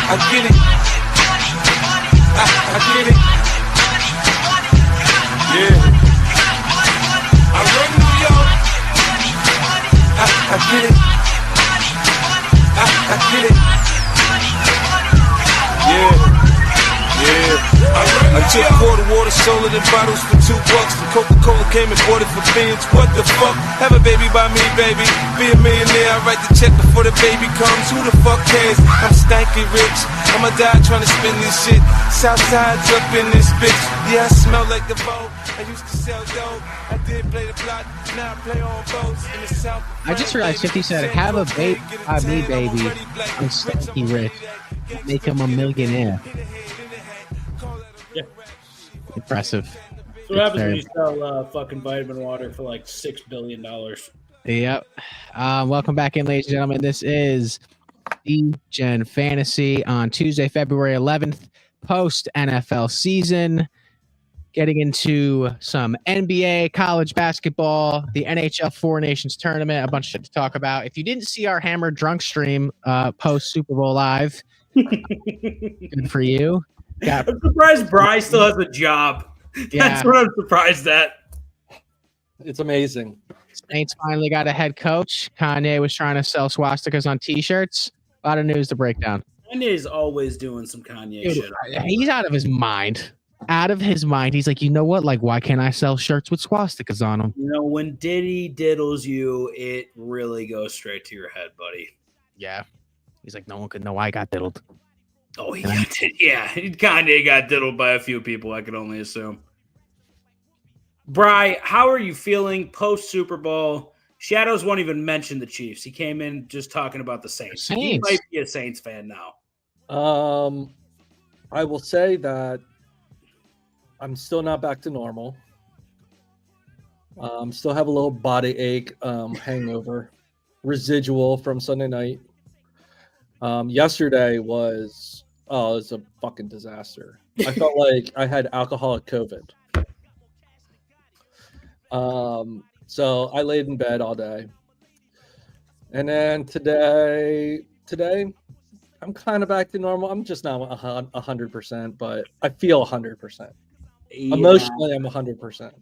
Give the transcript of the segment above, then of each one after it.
I get it. I get it. Yeah. I run New York. I get it. I get it. Yeah. I took quarter water, sold it in bottles for $2. The Coca-Cola came and bought it for beans. What the fuck? Have a baby by me, baby. Be a millionaire. I write the check before the baby comes. Who the fuck cares? I'm stanky rich. I'ma die trying to spin this shit. Southside's up in this bitch. Yeah, I smell like the boat. I used to sell dope. I did play the block. Now I play on boats in the south. I just realized 50 said, have a baby by me, baby. I'm stanky rich. Make him a millionaire. Yeah. Impressive. So what happens when you sell fucking vitamin water for like $6 billion? Yep. Welcome back in, ladies and gentlemen. This is Degen Fantasy on Tuesday, February 11th, post NFL season. Getting into some NBA, college basketball, the NHL Four Nations tournament, a bunch of shit to talk about. If you didn't see our Hammer Drunk stream post Super Bowl Live, good for you. I'm surprised Bry still has a job. Yeah. That's what I'm surprised at. It's amazing. Saints finally got a head coach. Kanye was trying to sell swastikas on T-shirts. A lot of news to break down. Kanye's always doing some Kanye shit. He's out of his mind. Out of his mind. He's like, you know what? Like, why can't I sell shirts with swastikas on them? You know, when Diddy diddles you, it really goes straight to your head, buddy. Yeah. He's like, no one could know I got diddled. Oh, Kanye got diddled by a few people, I could only assume. Bry, how are you feeling post Super Bowl? Shadows won't even mention the Chiefs. He came in just talking about the Saints. He might be a Saints fan now. I will say that I'm still not back to normal. Still have a little body ache, hangover, residual from Sunday night. Yesterday was it was a fucking disaster. I felt like I had alcoholic COVID. So I laid in bed all day. And then today I'm kind of back to normal. I'm just not 100%, but I feel 100%. Yeah. Emotionally, I'm 100%.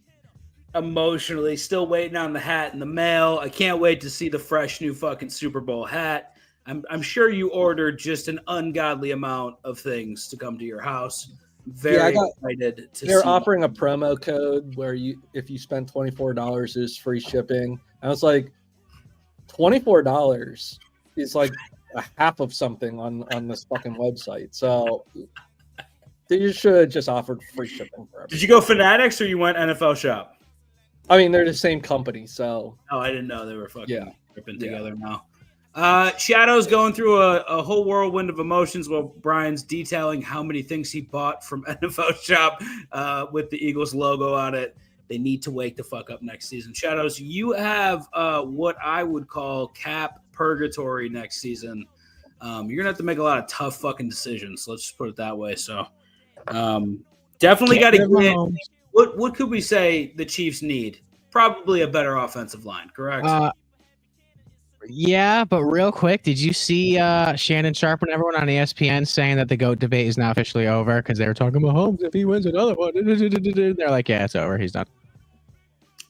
Emotionally, still waiting on the hat in the mail. I can't wait to see the fresh new fucking Super Bowl hat. I'm sure you ordered just an ungodly amount of things to come to your house. Very excited to see. They're offering a promo code where if you spend $24 is free shipping. I was like, $24 is like a half of something on this fucking website. So they should have just offered free shipping for everything. Did you go Fanatics or you went NFL Shop? I mean, they're the same company, so. Oh, I didn't know they were fucking ripping together now. Shadow's going through a whole whirlwind of emotions while Brian's detailing how many things he bought from NFL Shop with the Eagles logo on it. They need to wake the fuck up next season. Shadows, you have what I would call cap purgatory next season. You're going to have to make a lot of tough fucking decisions. Let's just put it that way. So definitely got to get – what could we say the Chiefs need? Probably a better offensive line, correct? Yeah, but real quick, did you see Shannon Sharp and everyone on ESPN saying that the GOAT debate is now officially over because they were talking about Holmes if he wins another one? They're like, yeah, it's over. He's done.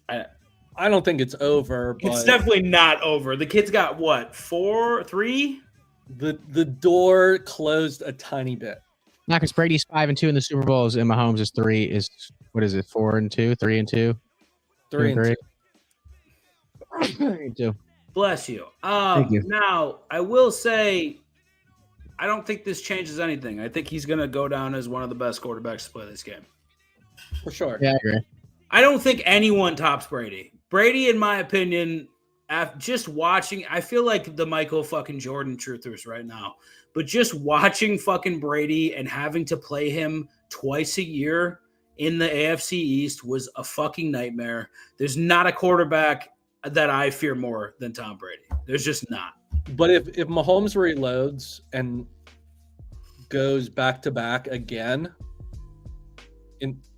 I don't think it's over. But it's definitely not over. The kid's got what, 3? The door closed a tiny bit. Not because Brady's 5-2 in the Super Bowls and Mahomes is 3. Is what is it? 4-2, 3-2, 3-2. 3-2. Bless you. Thank you. Now, I will say, I don't think this changes anything. I think he's going to go down as one of the best quarterbacks to play this game. For sure. Yeah, I agree. I don't think anyone tops Brady. Brady, in my opinion, just watching, I feel like the Michael fucking Jordan truthers right now. But just watching fucking Brady and having to play him twice a year in the AFC East was a fucking nightmare. There's not a quarterback that I fear more than Tom Brady. There's just not. But if Mahomes reloads and goes back-to-back again,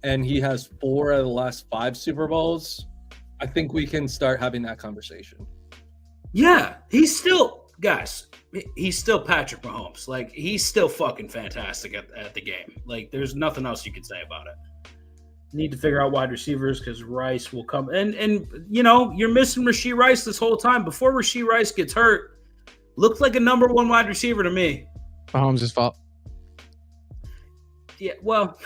and he has 4 out of the last 5 Super Bowls, I think we can start having that conversation. Yeah, he's still guys, he's still Patrick Mahomes. Like, he's still fucking fantastic at the game. Like, there's nothing else you can say about it. Need to figure out wide receivers because Rice will come. And you know, you're missing Rashee Rice this whole time. Before Rashee Rice gets hurt, looked like a number one wide receiver to me. Mahomes' fault. Yeah, well,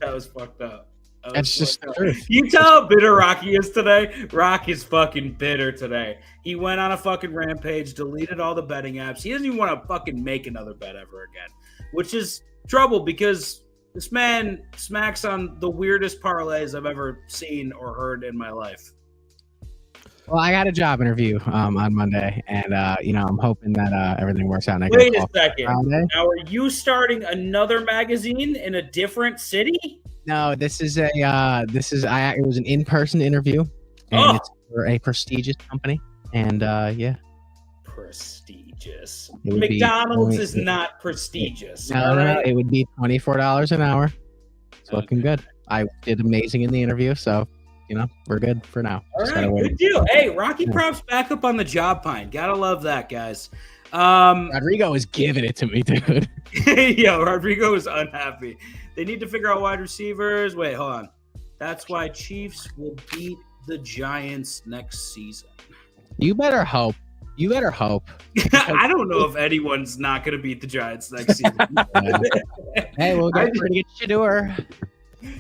that was fucked up. That's just the truth. You tell how bitter Rocky is today. Rock is fucking bitter today. He went on a fucking rampage, deleted all the betting apps. He doesn't even want to fucking make another bet ever again, which is trouble because this man smacks on the weirdest parlays I've ever seen or heard in my life. Well, I got a job interview on Monday, and I'm hoping that everything works out. And Wait a second. Now, are you starting another magazine in a different city? No, this is it was an in-person interview, and it's for a prestigious company, and yeah. Prestigious. McDonald's is not prestigious. No, it would be $24 an hour. It's looking good. I did amazing in the interview, so we're good for now. All right, good deal. Hey, Rocky props back up on the job pine. Gotta love that, guys. Rodrigo is giving it to me, dude. Yo, Rodrigo is unhappy. They need to figure out wide receivers. Wait, hold on. That's why Chiefs will beat the Giants next season. You better hope. I don't know if anyone's not going to beat the Giants next season. Hey, we'll get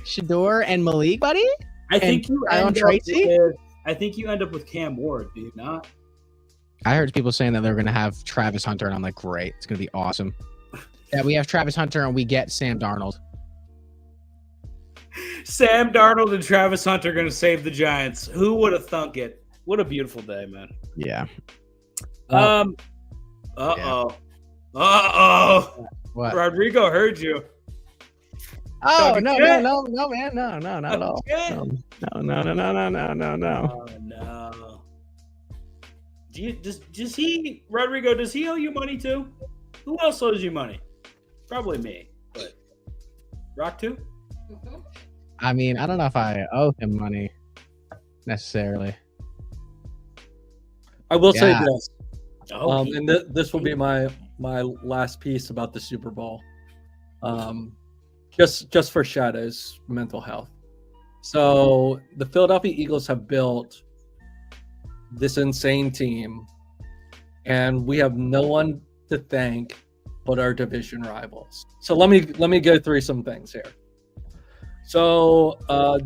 Shador and Malik, buddy. I think you end up with Cam Ward, do you not? I heard people saying that they're going to have Travis Hunter, and I'm like, great. It's going to be awesome. Yeah, we have Travis Hunter, and we get Sam Darnold. Sam Darnold and Travis Hunter are going to save the Giants. Who would have thunk it? What a beautiful day, man. Yeah. Uh-oh. What? Rodrigo heard you. Oh, no, man. No, not at all. No. Oh, no. Does he, Rodrigo, does he owe you money too? Who else owes you money? Probably me, but Rock too? I mean, I don't know if I owe him money necessarily. I will say this. And this will be my last piece about the Super Bowl. Just for Shadow's mental health. So the Philadelphia Eagles have built this insane team, and we have no one to thank but our division rivals. So let me go through some things here. So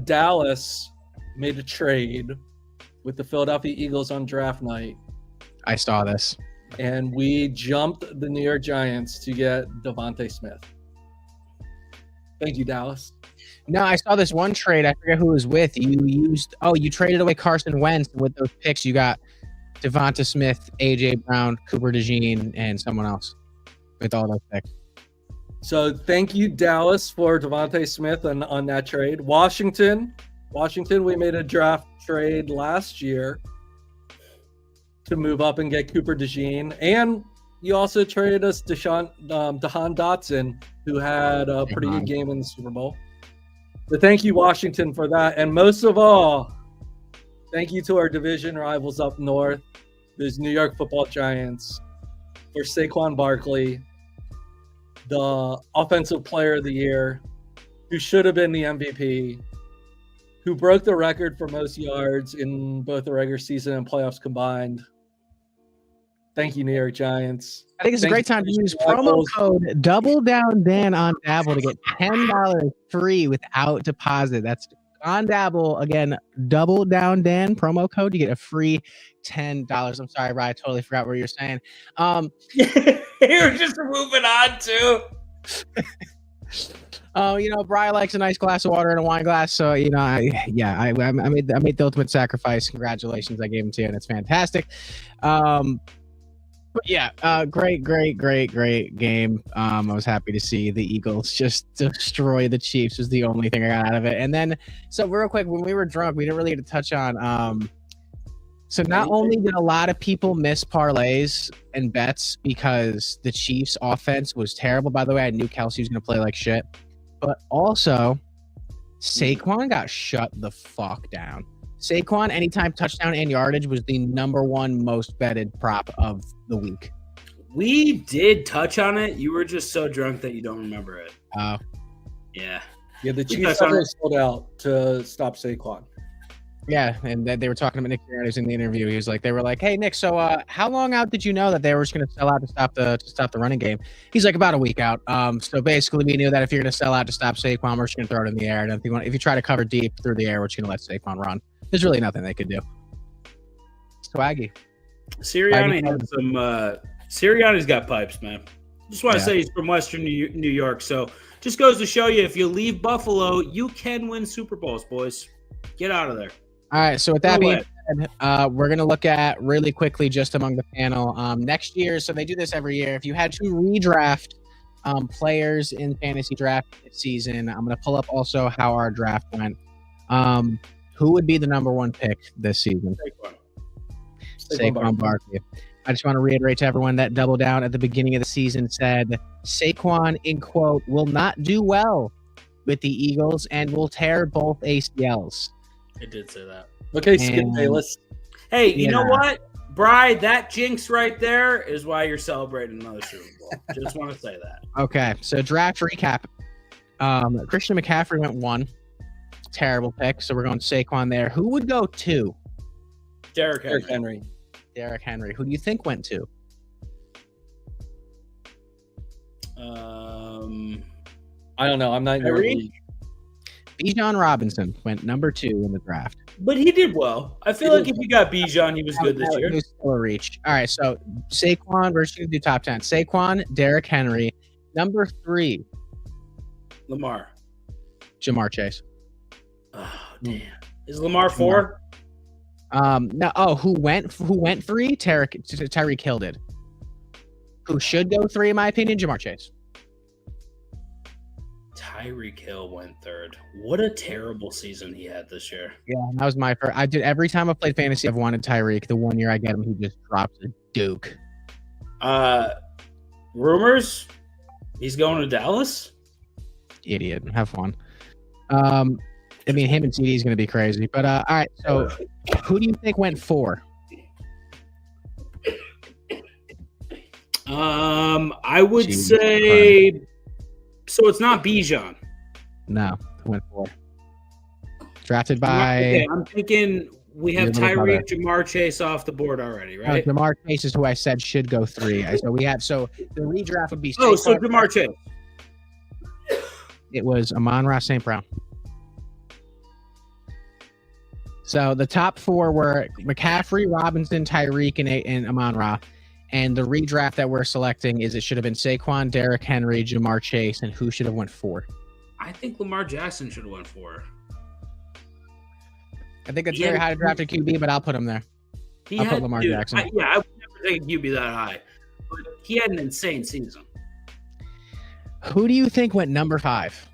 Dallas made a trade with the Philadelphia Eagles on draft night. I saw this. And we jumped the New York Giants to get Devontae Smith. Thank you, Dallas. No, I saw this one trade. I forget who it was with. You traded away Carson Wentz. With those picks, you got Devonta Smith, AJ Brown, Cooper DeJean, and someone else with all those picks. So thank you, Dallas, for Devontae Smith on that trade. Washington, we made a draft trade last year to move up and get Cooper DeJean. And you also traded us Jahan Dotson, who had a pretty good game in the Super Bowl. But thank you, Washington, for that. And most of all, thank you to our division rivals up north, those New York Football Giants, for Saquon Barkley, the Offensive Player of the Year, who should have been the MVP, who broke the record for most yards in both the regular season and playoffs combined. Thank you, New York Giants. I think it's a great time to use promo code Double Down Dan on Dabble to get $10 free without deposit. That's on Dabble. Again, Double Down Dan promo code. You get a free $10. I'm sorry, Ryan. I totally forgot what you were saying. You're just moving on too. Brian likes a nice glass of water in a wine glass. So, I made the ultimate sacrifice. Congratulations. I gave him to you, and it's fantastic. But yeah, great game. I was happy to see the Eagles just destroy the Chiefs was the only thing I got out of it. And then, so real quick, when we were drunk, we didn't really get to touch on, so not only did a lot of people miss parlays and bets because the Chiefs offense was terrible. By the way, I knew Kelsey was going to play like shit, but also Saquon got shut the fuck down. Saquon, anytime touchdown and yardage, was the number one most betted prop of the week. We did touch on it. You were just so drunk that you don't remember it. Oh. Yeah. Yeah, the Chiefs already sold out to stop Saquon. Yeah, and they were talking about Nick Sirianni's in the interview. He was like, they were like, "Hey Nick, so how long out did you know that they were just going to sell out to stop the running game?" He's like, "About a week out." So basically, we knew that if you're going to sell out to stop Saquon, we're just going to throw it in the air. And if you try to cover deep through the air, we're just going to let Saquon run. There's really nothing they could do. Swaggy. Sirianni has some. Sirianni's got pipes, man. Just want to say he's from Western New York, so just goes to show you if you leave Buffalo, you can win Super Bowls, boys. Get out of there. All right, so with that being said, we're going to look at really quickly just among the panel next year. So they do this every year. If you had to redraft players in fantasy draft this season, I'm going to pull up also how our draft went. Who would be the number one pick this season? Saquon Barkley. I just want to reiterate to everyone that Double Down at the beginning of the season said Saquon, in quote, will not do well with the Eagles and will tear both ACLs. It did say that. Okay, Skip Bayless. Hey, you know what? Bri, that jinx right there is why you're celebrating another Super Bowl. Just want to say that. Okay, so draft recap. Christian McCaffrey went 1. Terrible pick, so we're going Saquon there. Who would go 2? Derrick Henry. Derrick Henry. Who do you think went 2? I don't know. I'm not in the league. Bijan Robinson went number 2 in the draft. But he did well. I feel like if you got Bijan, he was good this year. He was still a reach. All right, so Saquon, we're just going to do top 10. Saquon, Derrick Henry. Number 3. Lamar. Jamar Chase. Oh, damn. Is Lamar 4? No. Oh, who went 3? Tyreek Hill did. Who should go 3, in my opinion? Jamar Chase. Tyreek Hill went 3rd. What a terrible season he had this year. Yeah, that was my first. I did every time I played fantasy. I've wanted Tyreek. The one year I get him, he just drops a duke. Rumors? He's going to Dallas? Idiot. Have fun. I mean, him and CD is going to be crazy. But all right. So, who do you think went 4? I would say. So it's not Bijan. No, went 4. Drafted by. Okay, I'm thinking we have Tyreek, Jamar Chase off the board already, right? Jamar Chase is who I said should go 3. So we have. So the redraft would be. So Jamar Chase. It was Amon-Ra St. Brown. So the top 4 were McCaffrey, Robinson, Tyreek, and Amon-Ra. And the redraft that we're selecting is it should have been Saquon, Derrick Henry, Jamar Chase, and who should have went 4? I think Lamar Jackson should have went 4. I think it's very high to draft a QB, but I'll put him there. I'll put Lamar Jackson. I would never take a QB that high. But he had an insane season. Who do you think went number 5?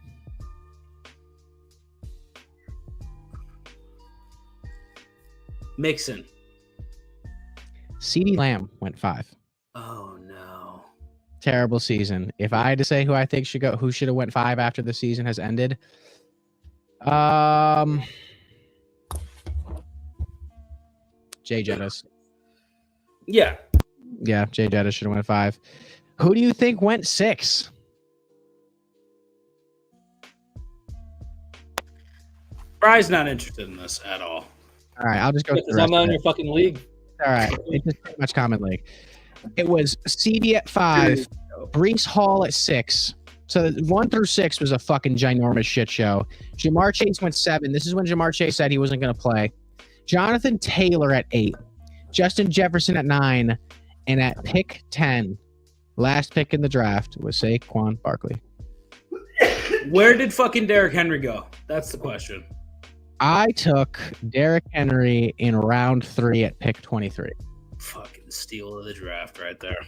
Mixon. CeeDee Lamb went 5. Oh no. Terrible season. If I had to say who I think should go, who should have went 5 after the season has ended, Jay Jettis. Yeah. Yeah, Jay Jettis should have went 5. Who do you think went 6? Bry's not interested in this at all. All right, I'll just go. Because I'm not in your fucking league. All right, it's just pretty much common league. It was CD at 5, Breece Hall at 6. So 1 through 6 was a fucking ginormous shit show. Jamar Chase went 7. This is when Jamar Chase said he wasn't going to play. Jonathan Taylor at 8. Justin Jefferson at 9. And at pick 10, last pick in the draft, was Saquon Barkley. Where did fucking Derrick Henry go? That's the question. I took Derrick Henry in round 3 at pick 23. Fucking steal of the draft right there.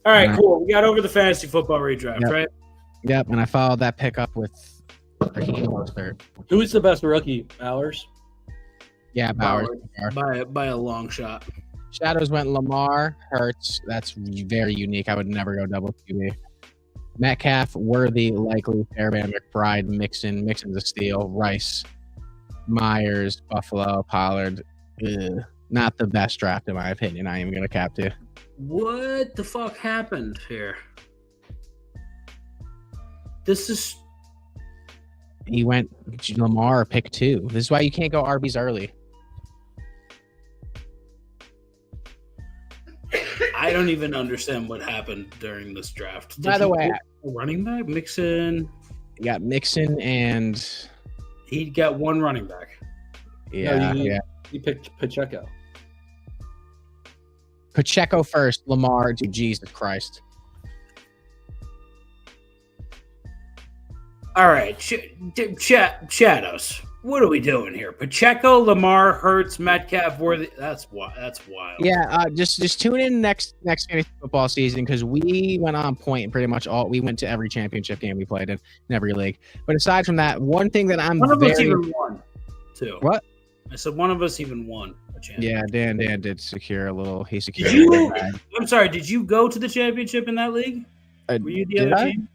All right, cool. We got over the fantasy football redraft, right? Yep, and I followed that pick up with Raheem Mostert. Who is the best rookie? Bowers? Yeah, Bowers. By a long shot. Shadows went Lamar, Hurts. That's very unique. I would never go double QB. Metcalf, Worthy, Likely, Fairbairn, McBride, Mixon's a steal, Rice. Myers, Buffalo, Pollard. Ugh, not the best draft in my opinion. I am going to cap to. What the fuck happened here? This is. He went Lamar pick 2. This is why you can't go RBs early. I don't even understand what happened during this draft. By the way, running back Mixon. You got Mixon and he got one running back. Yeah, You picked Pacheco. Pacheco first, Lamar. Dude, Jesus Christ. All right, Shadows. What are we doing here? Pacheco, Lamar, Hurts, Metcalf, Worthy. That's wild. Yeah, just tune in next fantasy football season because we went on point in pretty much all. We went to every championship game we played in every league. But aside from that, one thing that I'm one of us even won too. What? I said one of us even won a championship. Yeah, Dan did secure a little. He secured. I'm sorry. Did you go to the championship in that league? Were you the other team?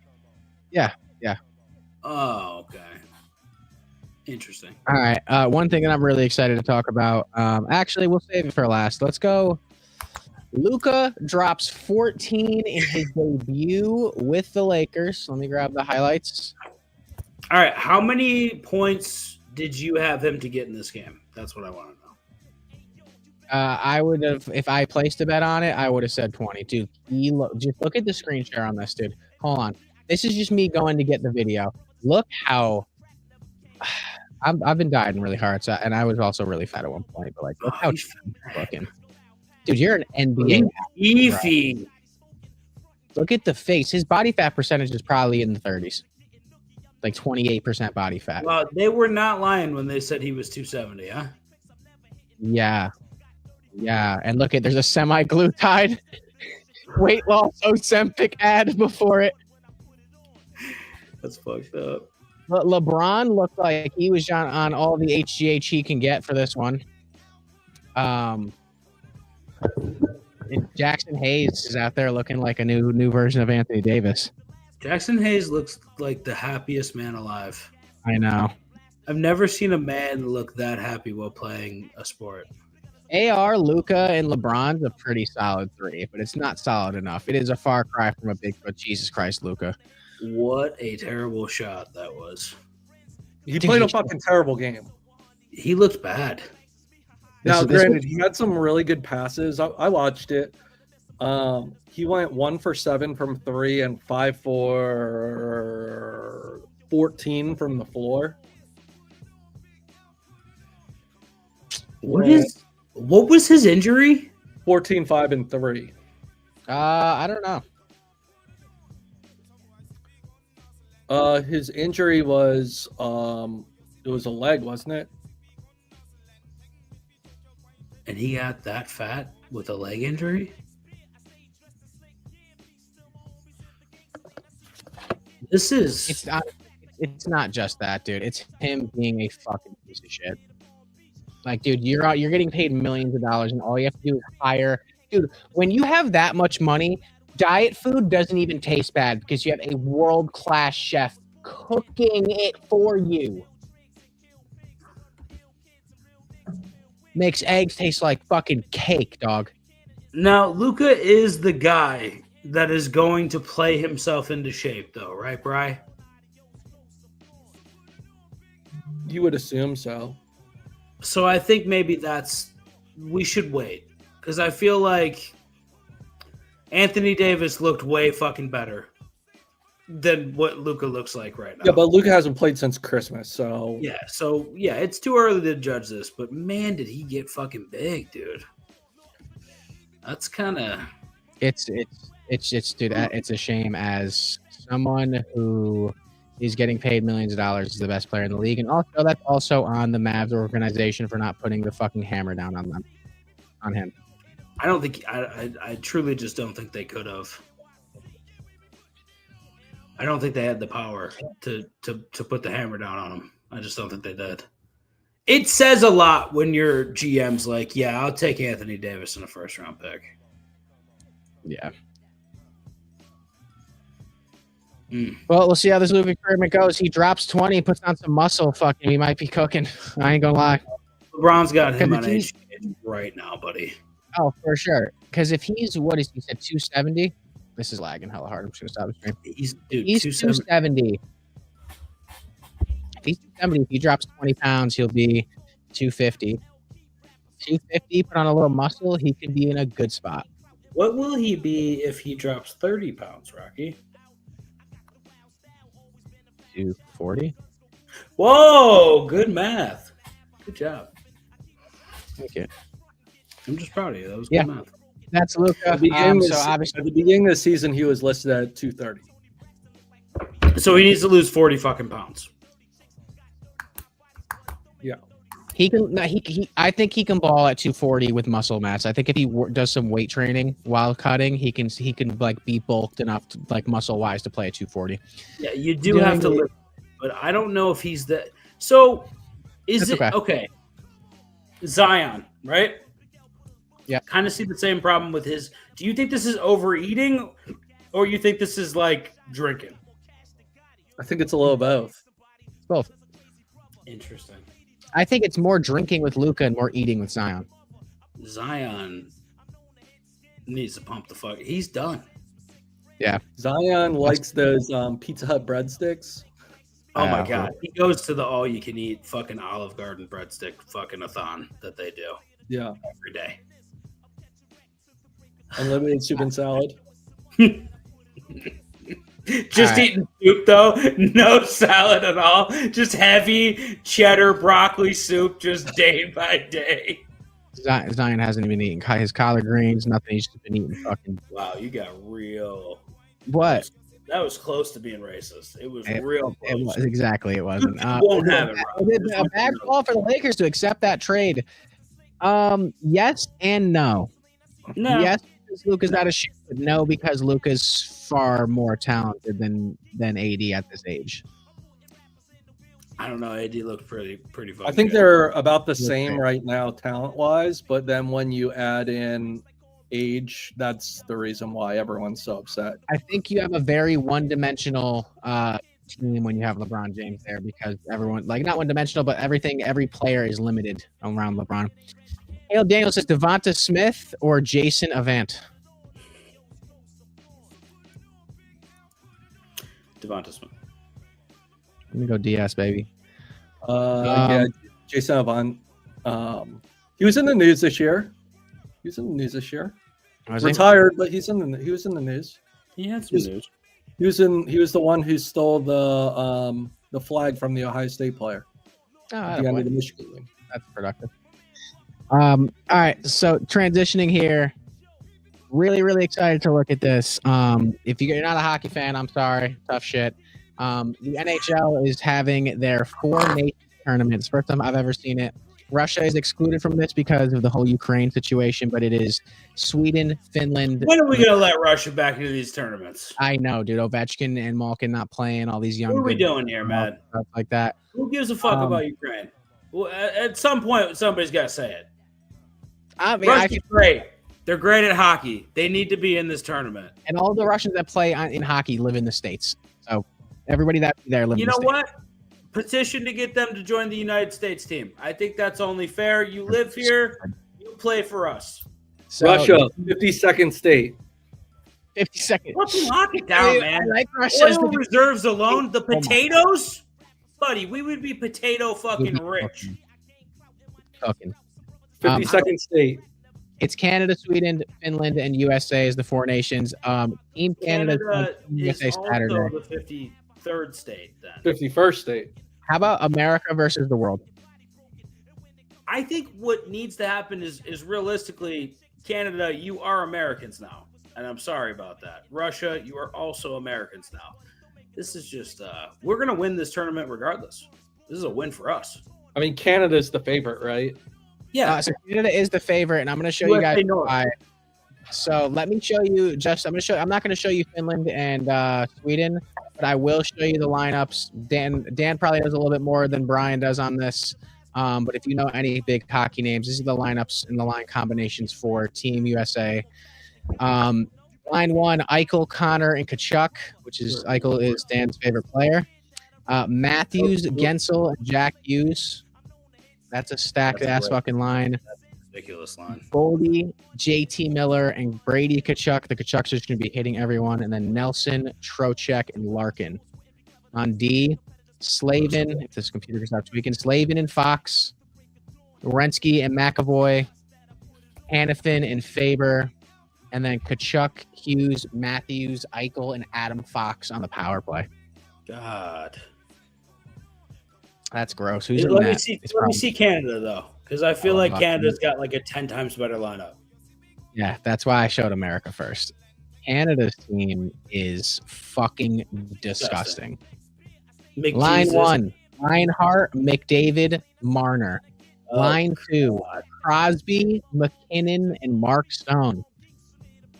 Yeah. Oh, okay. Interesting. All right. One thing that I'm really excited to talk about. Actually, we'll save it for last. Let's go. Luka drops 14 in his debut with the Lakers. Let me grab the highlights. All right. How many points did you have him to get in this game? That's what I want to know. I would have, if I placed a bet on it, I would have said 20. Dude, just look at the screen share on this, dude. Hold on. This is just me going to get the video. Look how I've been dieting really hard, and I was also really fat at one point. But look how looking, dude. You're an NBA Beefy. Look at the face. His body fat percentage is probably in the 30s, like 28% body fat. Well, they were not lying when they said he was 270, huh? Yeah, and look at there's a semi-glutide weight loss Ozempic ad before it. That's fucked up. But LeBron looked like he was on all the HGH he can get for this one. Jackson Hayes is out there looking like a new version of Anthony Davis. Jackson Hayes looks like the happiest man alive. I know. I've never seen a man look that happy while playing a sport. AR, Luka, and LeBron's a pretty solid 3, but it's not solid enough. It is a far cry from a Bigfoot. Jesus Christ, Luka. What a terrible shot that was. He played a fucking terrible game. He looked bad. Now, granted, he had some really good passes. I watched it. He went 1 for 7 from 3 and 5 for 14 from the floor. What was his injury? 14, 5, and 3. I don't know. His injury was it was a leg, wasn't it? And he got that fat with a leg injury? It's not just that, dude. It's him being a fucking piece of shit. Like, dude, you're getting paid millions of dollars, and all you have to do is hire. Dude, when you have that much money, diet food doesn't even taste bad because you have a world-class chef cooking it for you. Makes eggs taste like fucking cake, dog. Now, Luka is the guy that is going to play himself into shape, though, right, Bri? You would assume so. So I think maybe we should wait because I feel like Anthony Davis looked way fucking better than what Luka looks like right now. Yeah, but Luka hasn't played since Christmas, so yeah, it's too early to judge this, but man, did he get fucking big, dude. That's kind of it's dude, it's a shame as someone who is getting paid millions of dollars is the best player in the league, and also that's also on the Mavs organization for not putting the fucking hammer down on him. I don't think I truly just don't think they could have. I don't think they had the power to put the hammer down on him. I just don't think they did. It says a lot when your GM's like, yeah, I'll take Anthony Davis in a first-round pick. Yeah. Well, we'll see how this movie experiment goes. He drops 20, puts on some muscle. Fucking, he might be cooking. I ain't gonna lie. LeBron's got him on Because age right now, buddy. Oh, for sure. Because if he's what is he said 270? This is lagging hella hard. I'm just gonna stop the stream. He's He's 270. If he's 270, if he drops 20 pounds, he'll be 250. 250, put on a little muscle, he could be in a good spot. What will he be if he drops 30 pounds, Rocky? 240. Whoa, good math. Good job. Thank you. I'm just proud of you. That was good math. That's Luka. At the beginning So obviously, at the beginning of the season, he was listed at 230. So he needs to lose 40 fucking pounds. Yeah. he can. No, he. I think he can ball at 240 with muscle mass. I think if he does some weight training while cutting, he can like be bulked enough, to, like muscle wise, to play at 240. Yeah, you do have to live, but I don't know if he's the. So is That's it okay? Zion, right? Yeah. Kind of see the same problem with his. Do you think this is overeating, or you think this is like drinking? I think it's a little of both. Both. Interesting. I think it's more drinking with Luka and more eating with Zion. Zion needs to pump the fuck. He's done. Yeah. Zion likes those Pizza Hut breadsticks. Oh my god. He goes to the all you can eat fucking Olive Garden breadstick fucking a-thon that they do. Yeah. Every day. Unlimited soup and salad. Just eating soup though, no salad at all. Just heavy cheddar broccoli soup, just day by day. Zion hasn't even eaten his collard greens, nothing. He's just been eating fucking. Wow, you got real. What? That was close to being racist. It was real close. It was, exactly, it wasn't. Won't have it. A bad call for the Lakers to accept that trade. Yes and no. No. Yes, because Luka's not a shooter, but no, because Luka's far more talented than AD at this age. I don't know. AD looked pretty fucking I think good. they're about the same right now, talent-wise. But then when you add in age, that's the reason why everyone's so upset. I think you have a very one-dimensional team when you have LeBron James there, because everyone, like, not one-dimensional, but every player is limited around LeBron. Hale Daniel says Devonta Smith or Jason Avant. Devonta Smith. Let me go DS, baby. Yeah, Jason Avant. He was in the news this year. Was he? Retired, but he was in the news. He had some news. He was the one who stole the flag from the Ohio State player at the end of the Michigan game. That's productive. All right, so transitioning here. Really, really excited to look at this. If you're not a hockey fan, I'm sorry. Tough shit. The NHL is having their 4 nation tournaments. First time I've ever seen it. Russia is excluded from this because of the whole Ukraine situation, but it is Sweden, Finland. When are we going to let Russia back into these tournaments? I know, dude. Ovechkin and Malkin not playing. All these young. What are we doing here, man? Stuff like that. Who gives a fuck about Ukraine? Well, at some point, somebody's got to say it. I mean, Russia's great. They're great at hockey. They need to be in this tournament. And all the Russians that play in hockey live in the States. So everybody that's there lives in the States. You know what? Petition to get them to join the United States team. I think that's only fair. You live here. You play for us. So, Russia, 52nd state. 52nd. Fucking lock it down, man. I like Russia's Oil reserves alone. The potatoes? Buddy, we would be potato fucking rich. Fucking. 52nd state. It's Canada, Sweden, Finland, and USA is the 4 nations. Team Canada USA is Saturday. also the 53rd state then. 51st state. How about America versus the world? I think what needs to happen is realistically, Canada, you are Americans now. And I'm sorry about that. Russia, you are also Americans now. This is just, we're going to win this tournament regardless. This is a win for us. I mean, Canada's the favorite, right? Yeah. So Canada is the favorite, and I'm going to show you guys why. So let me show you I'm not going to show you Finland and Sweden, but I will show you the lineups. Dan probably does a little bit more than Brian does on this. But if you know any big hockey names, these are the lineups and the line combinations for Team USA. Line 1, Eichel, Connor, and Kachuk, which is Eichel is Dan's favorite player. Matthews, Gensel, and Jack Hughes. That's a stacked ass fucking line. Ridiculous line. Goldie, JT Miller, and Brady Kachuk. The Kachuks are just going to be hitting everyone. And then Nelson, Trocheck, and Larkin. On D, Slavin, if this computer can stop tweaking, Slavin and Fox, Wierenski and McAvoy, Hannafin and Faber, and then Kachuk, Hughes, Matthews, Eichel, and Adam Fox on the power play. God. That's gross. Who's in Let that? me see Canada, though, because I feel like Canada's got like a 10 times better lineup. Yeah, that's why I showed America first. Canada's team is fucking disgusting. Line 1, Reinhart, McDavid, Marner. Line 2, Crosby, McKinnon, and Mark Stone.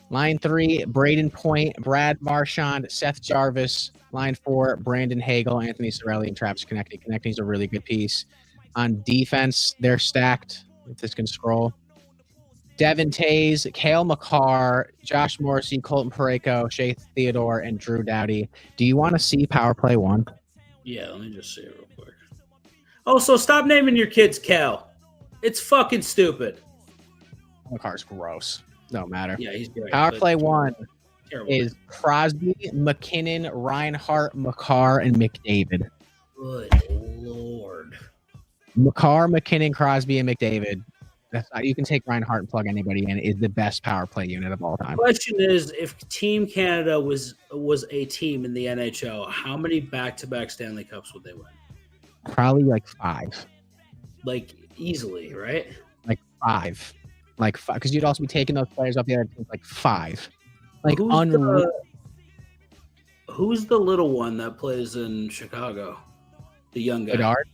Line 3, Braden Point, Brad Marchand, Seth Jarvis. Line 4, Brandon Hagel, Anthony Cirelli, and Travis Konecny. Konechny's a really good piece. On defense, they're stacked. If this can scroll. Devin Tays, Cale Makar, Josh Morrissey, Colton Parayko, Shea Theodore, and Drew Doughty. Do you want to see Power Play 1? Yeah, let me just see it real quick. Oh, so stop naming your kids Cal. It's fucking stupid. Makar's gross. No matter. Yeah, he's great. Power Play 1 terrible. is Crosby, McKinnon, Reinhart, Makar, and McDavid. Good Lord. Makar, McKinnon, Crosby, and McDavid. You can take Reinhart and plug anybody in. Is the best power play unit of all time. The question is, if Team Canada was a team in the NHL, how many back-to-back Stanley Cups would they win? Probably like 5. Like, easily, right? Like 5. Like 5. Because you'd also be taking those players off the other teams. Like 5. Like who's the little one that plays in Chicago? The young guy. Bedard.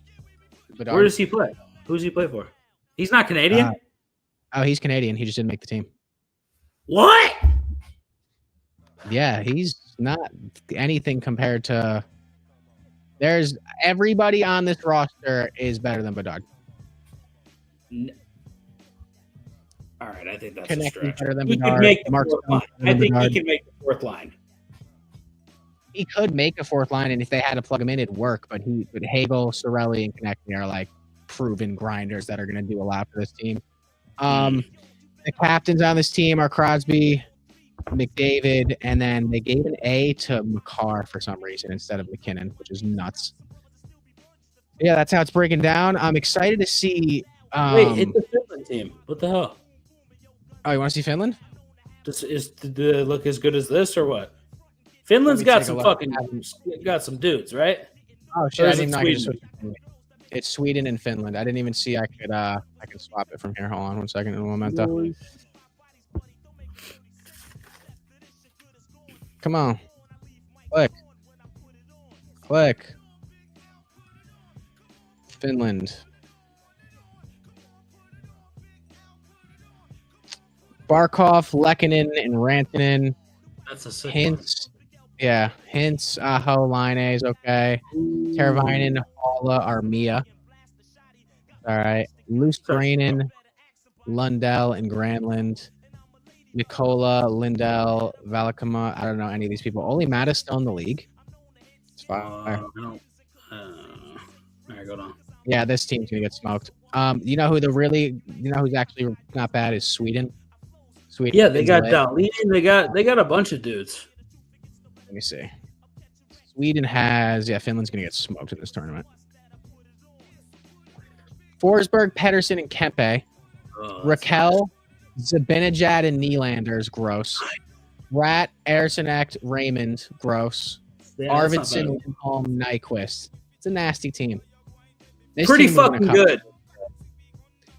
Where does he play? Who does he play for? He's not Canadian? He's Canadian. He just didn't make the team. What? Yeah, he's not anything compared to. There's everybody on this roster is better than Bedard. All right, I think that's Konechny a stretch. better than He Bedard. could make the Mark fourth Stone line. better I than think Bedard. he can make the fourth line. He could make a fourth line, and if they had to plug him in, it'd work. But Hagel, Cirelli, and Konechny are like proven grinders that are going to do a lot for this team. The captains on this team are Crosby, McDavid, and then they gave an A to Makar for some reason instead of McKinnon, which is nuts. Yeah, that's how it's breaking down. I'm excited to see. Wait, it's a Finland team. What the hell? Oh, you want to see Finland? Did they look as good as this or what? Finland's got some got some dudes, right? Oh shit! Or I is didn't it know I could Sweden? switch it. It's Sweden and Finland. I didn't even see I can swap it from here. Hold on one second. Un momento. Come on. Click. Finland. Barkov, Lehkonen, and Rantanen. That's a sick Hints. Yeah. Hints, Aho, Line is okay. Teravainen, Halla, Armia. All right. Lustrainen, Lundell, and Granlund. Nicola, Lindell, Valakama. I don't know any of these people. Only Matt is still in the league. It's fine. No. All right, go on. Yeah, this team's gonna get smoked. You know who's actually not bad is Sweden. Yeah, they got Dahlin. They got a bunch of dudes. Let me see. Sweden has Finland's gonna get smoked in this tournament. Forsberg, Pedersen, and Kempe. Raquel, Zibanejad, and Nylander's gross. Rat, Eriksson, Raymond, gross. Yeah, Arvidsson, Lindholm, Nyquist. It's a nasty team. This pretty team is gonna fucking cover. good.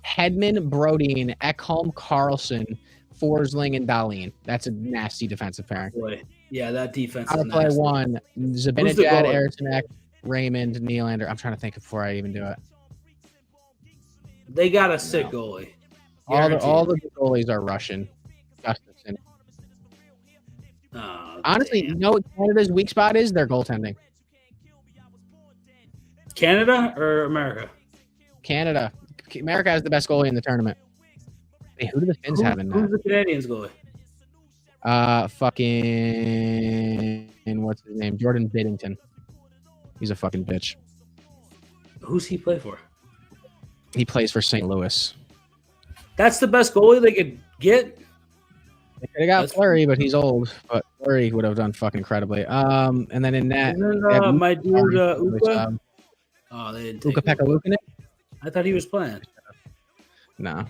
Hedman, Brodin, Ekholm, Carlson, Forsling, and Dahlin. That's a nasty defensive pairing. Boy. Yeah, that defense. I'll is play nasty. one. Who's the Zibanejad, goalie? Eriksson, Raymond, Nylander. I'm trying to think before I even do it. They got a sick goalie. All Guaranteed. the goalies are Russian. Gustafsson. Oh, Honestly, damn. you know what Canada's weak spot is? Their goaltending. Canada or America? Canada. America has the best goalie in the tournament. Hey, who do the Finns have in Who's that? the Canadians goalie? Fucking what's his name? Jordan Biddington. He's a fucking bitch. Who's he play for? He plays for St. Louis. That's the best goalie they could get. They got That's- Fleury, but he's old. But Fleury would have done fucking incredibly. And then in net, Isn't they have my dude Fleury, Uka? Oh, they didn't take Uka Pekka I thought he was playing. No.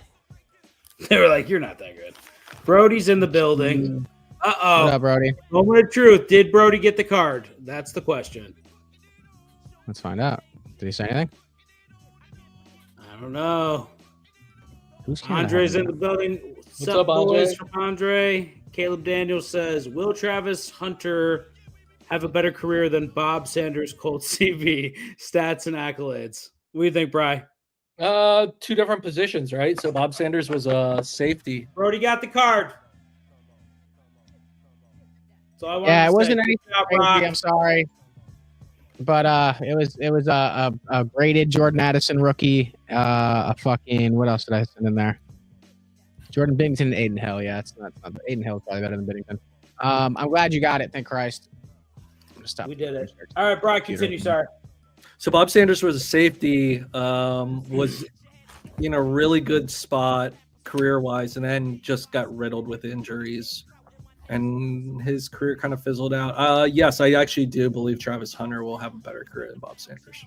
They were like, "You're not that good." Brody's in the building. What Uh-oh. up, Brody? Moment of truth. Did Brody get the card? That's the question. Let's find out. Did he say anything? I don't know. Who's Canada Andre's in having the building. What's up, Andre? boys? From Andre. Caleb Daniels says, "Will Travis Hunter have a better career than Bob Sanders' Colt CV stats and accolades?" What do you think, Bri? Two different positions, right? So Bob Sanders was a safety. Brody got the card. So I Yeah, it wasn't Good anything job, crazy. Brock. I'm sorry, but it was a graded Jordan Addison rookie. A fucking what else did I send in there? Jordan Biddington and Aiden Hill. Yeah, it's not Aiden Hill is probably better than Biddington. I'm glad you got it. Thank Christ. I'm gonna stop. We did it. All right, Brock, continue. Sorry. So Bob Sanders was a safety, was in a really good spot career-wise, and then just got riddled with injuries, and his career kind of fizzled out. Yes, I actually do believe Travis Hunter will have a better career than Bob Sanders.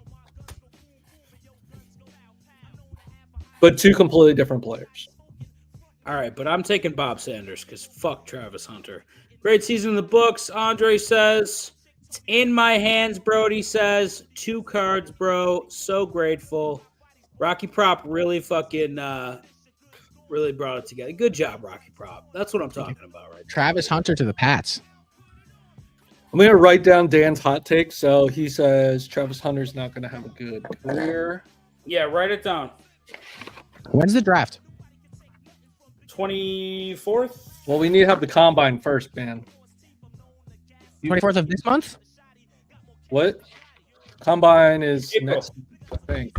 But two completely different players. All right, but I'm taking Bob Sanders because fuck Travis Hunter. Great season in the books. Andre says, "It's in my hands." Brody says, 2 cards, bro. So grateful. Rocky Prop really fucking really brought it together. Good job, Rocky Prop. That's what I'm talking about right now. Travis Hunter to the Pats. I'm going to write down Dan's hot take. So he says Travis Hunter's not going to have a good career. Yeah, write it down. When's the draft? 24th? Well, we need to have the combine first, man. 24th of this month? What? Combine is April. next, I think.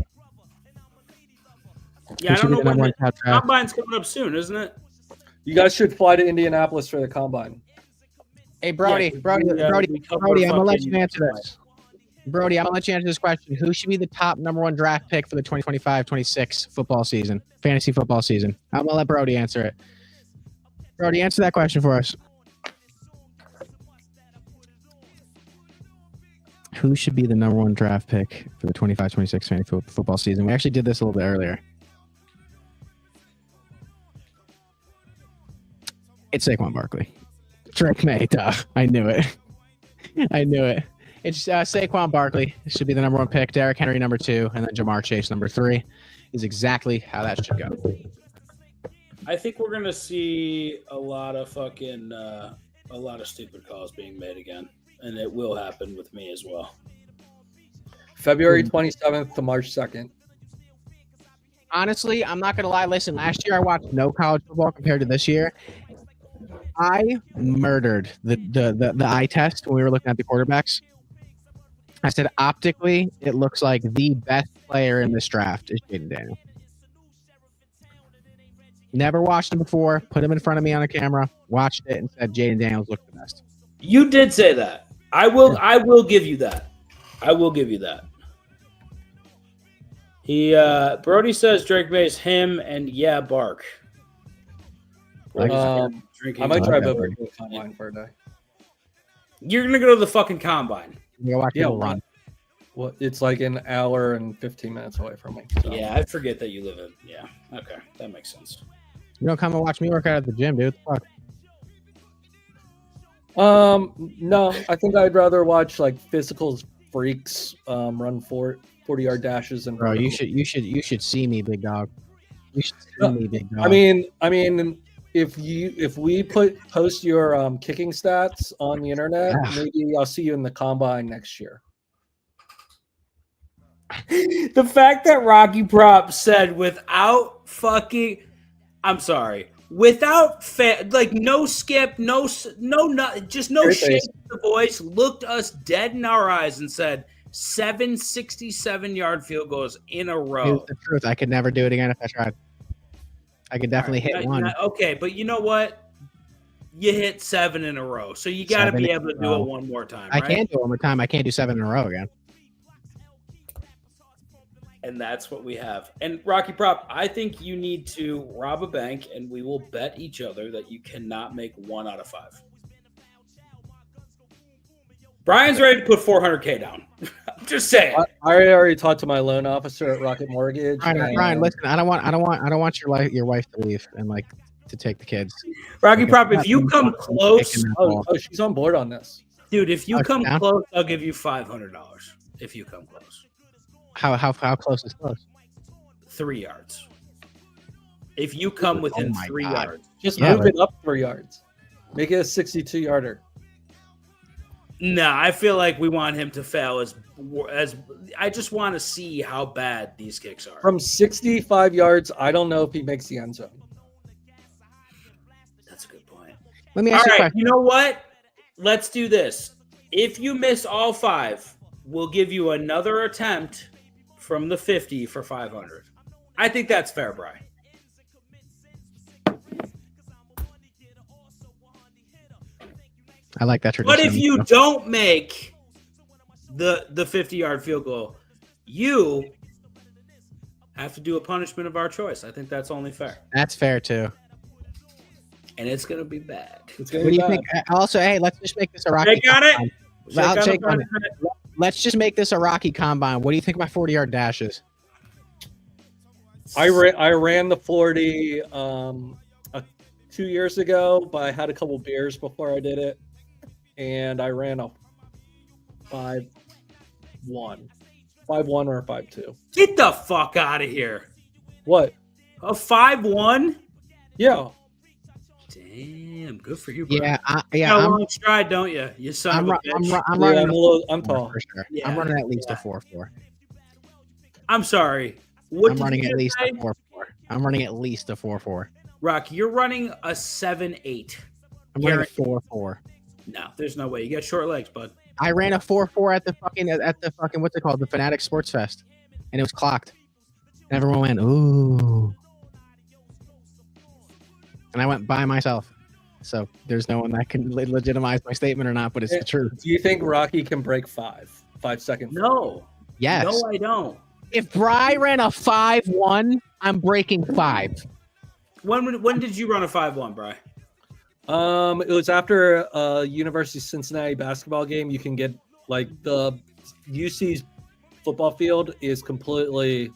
Yeah, I Who should don't be know the when number the one top draft? combine's coming up soon, isn't it? You guys should fly to Indianapolis for the combine. Hey, Brody, Yeah, Brody, we Brody, cover Brody, I'm gonna let fucking- you answer this. Brody, I'm gonna let you answer this question. Who should be the top number 1 draft pick for the 2025-26 football season, fantasy football season? I'm gonna let Brody answer it. Brody, answer that question for us. Who should be the number 1 draft pick for the 25-26 fantasy football season? We actually did this a little bit earlier. It's Saquon Barkley. Drake May, duh. I knew it. I knew it. It's Saquon Barkley should be the number 1 pick. Derrick Henry number 2, and then Jamar Chase number 3 is exactly how that should go. I think we're gonna see a lot of fucking a lot of stupid calls being made again, and it will happen with me as well. February 27th to March 2nd. Honestly, I'm not gonna lie. Listen, last year I watched no college football compared to this year. I murdered the eye test when we were looking at the quarterbacks. I said optically, it looks like the best player in this draft is Jaden Daniels. Never watched him before. Put him in front of me on a camera. Watched it and said Jaden Daniels looked the best. You did say that. I will give you that. I will give you that. He Brody says Drake May's him and yeah, Bark. I might try over to the combine for a day. You're gonna go to the fucking combine. You watch Yeah, people run. Well, it's like an hour and 15 minutes away from me. So. Yeah, I forget that you live in. Yeah, okay, that makes sense. You don't come and watch me work out at the gym, dude. Fuck. No, I think I'd rather watch like physical freaks run 40-yard dashes and. Bro, you should see me, big dog. You should see me, big dog. I mean, if we post your kicking stats on the internet, maybe I'll see you in the combine next year. The fact that Rocky Prop said without fucking, I'm sorry, without like no skip, no, just no Great shake face. of the voice, looked us dead in our eyes and said 7 67-yard field goals in a row. Here's the truth. I could never do it again if I tried. I could definitely hit one. Okay, but you know what? you hit 7 in a row. So you got to be able to do it one more time. Right? I can't do it one more time. I can't do 7 in a row again. And that's what we have. And Rocky Prop, I think you need to rob a bank, and we will bet each other that you cannot make 1 out of 5. Brian's ready to put $400K down. I'm just saying. I already talked to my loan officer at Rocket Mortgage. Brian, listen, I don't want your wife to leave and like to take the kids. Rocky Prop, if you come close, oh, she's on board on this, dude. If you come close, I'll give you $500. If you come close. How close is close? 3 yards. If you come within 3 yards, just move it up 3 yards. Make it a 62-yarder. No, I feel like we want him to fail as I just want to see how bad these kicks are. From 65 yards, I don't know if he makes the end zone. That's a good point. Let me ask you a question. You know what? Let's do this. If you miss all 5, we'll give you another attempt from the 50 for 500. I think that's fair, Brian. I like that tradition. But if you don't make the 50-yard field goal, you have to do a punishment of our choice. I think that's only fair. That's fair too. And it's gonna be bad. What do you think? Also, hey, let's just make this a Rocky. Got it. Let's just make this a Rocky combine. What do you think my 40-yard dashes? I ran the 40 2 years ago, but I had a couple beers before I did it, and I ran a 5-1 or a 5-2. Get the fuck out of here! What? A 5-1? Yeah. Damn, good for you, bro. Yeah, You got a long stride, don't you? You son of a bitch. I'm tall. For sure. Yeah, I'm running at least a 4-4. I'm sorry. I'm running at least a 4-4. I'm running at least a 4-4. Rock, you're running a 7-8. I'm running a 4-4. No, there's no way. You got short legs, bud. I ran a 4-4 at the fucking what's it called? The Fanatic Sports Fest. And it was clocked. And everyone went, ooh. And I went by myself. So there's no one that can legitimize my statement or not, but it's the truth. Do you think Rocky can break 5 seconds? No. Yes. No, I don't. If Bry ran a 5-1, I'm breaking 5. When did you run a 5-1, Bry? It was after a University of Cincinnati basketball game. You can get like the UC's football field is completely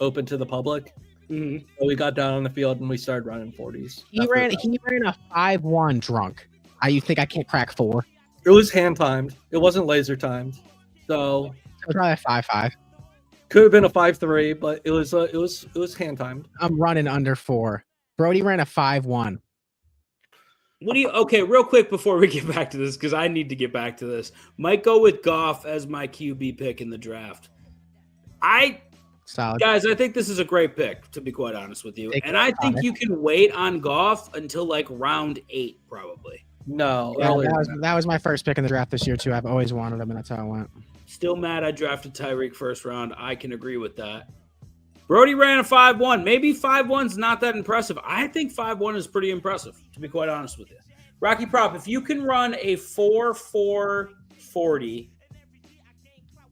open to the public. Mm-hmm. So we got down on the field and we started running 40s. He ran a 5-1 drunk. You think I can't crack 4? It was hand timed. It wasn't laser timed. So it was probably a 5-5. Could have been a 5-3, but it was hand timed. I'm running under 4. Brody ran a 5-1. Okay, real quick before we get back to this, because I need to get back to this. Might go with Goff as my QB pick in the draft. Solid. Guys, I think this is a great pick, to be quite honest with you. And I think you can wait on Goff until like round 8, probably. No. Yeah, that was my first pick in the draft this year, too. I've always wanted him, and that's how it went. Still mad I drafted Tyreek first round. I can agree with that. Brody ran a 5-1. Maybe 5-1's not that impressive. I think 5-1 is pretty impressive, to be quite honest with you. Rocky Prop, if you can run a 4-4-40,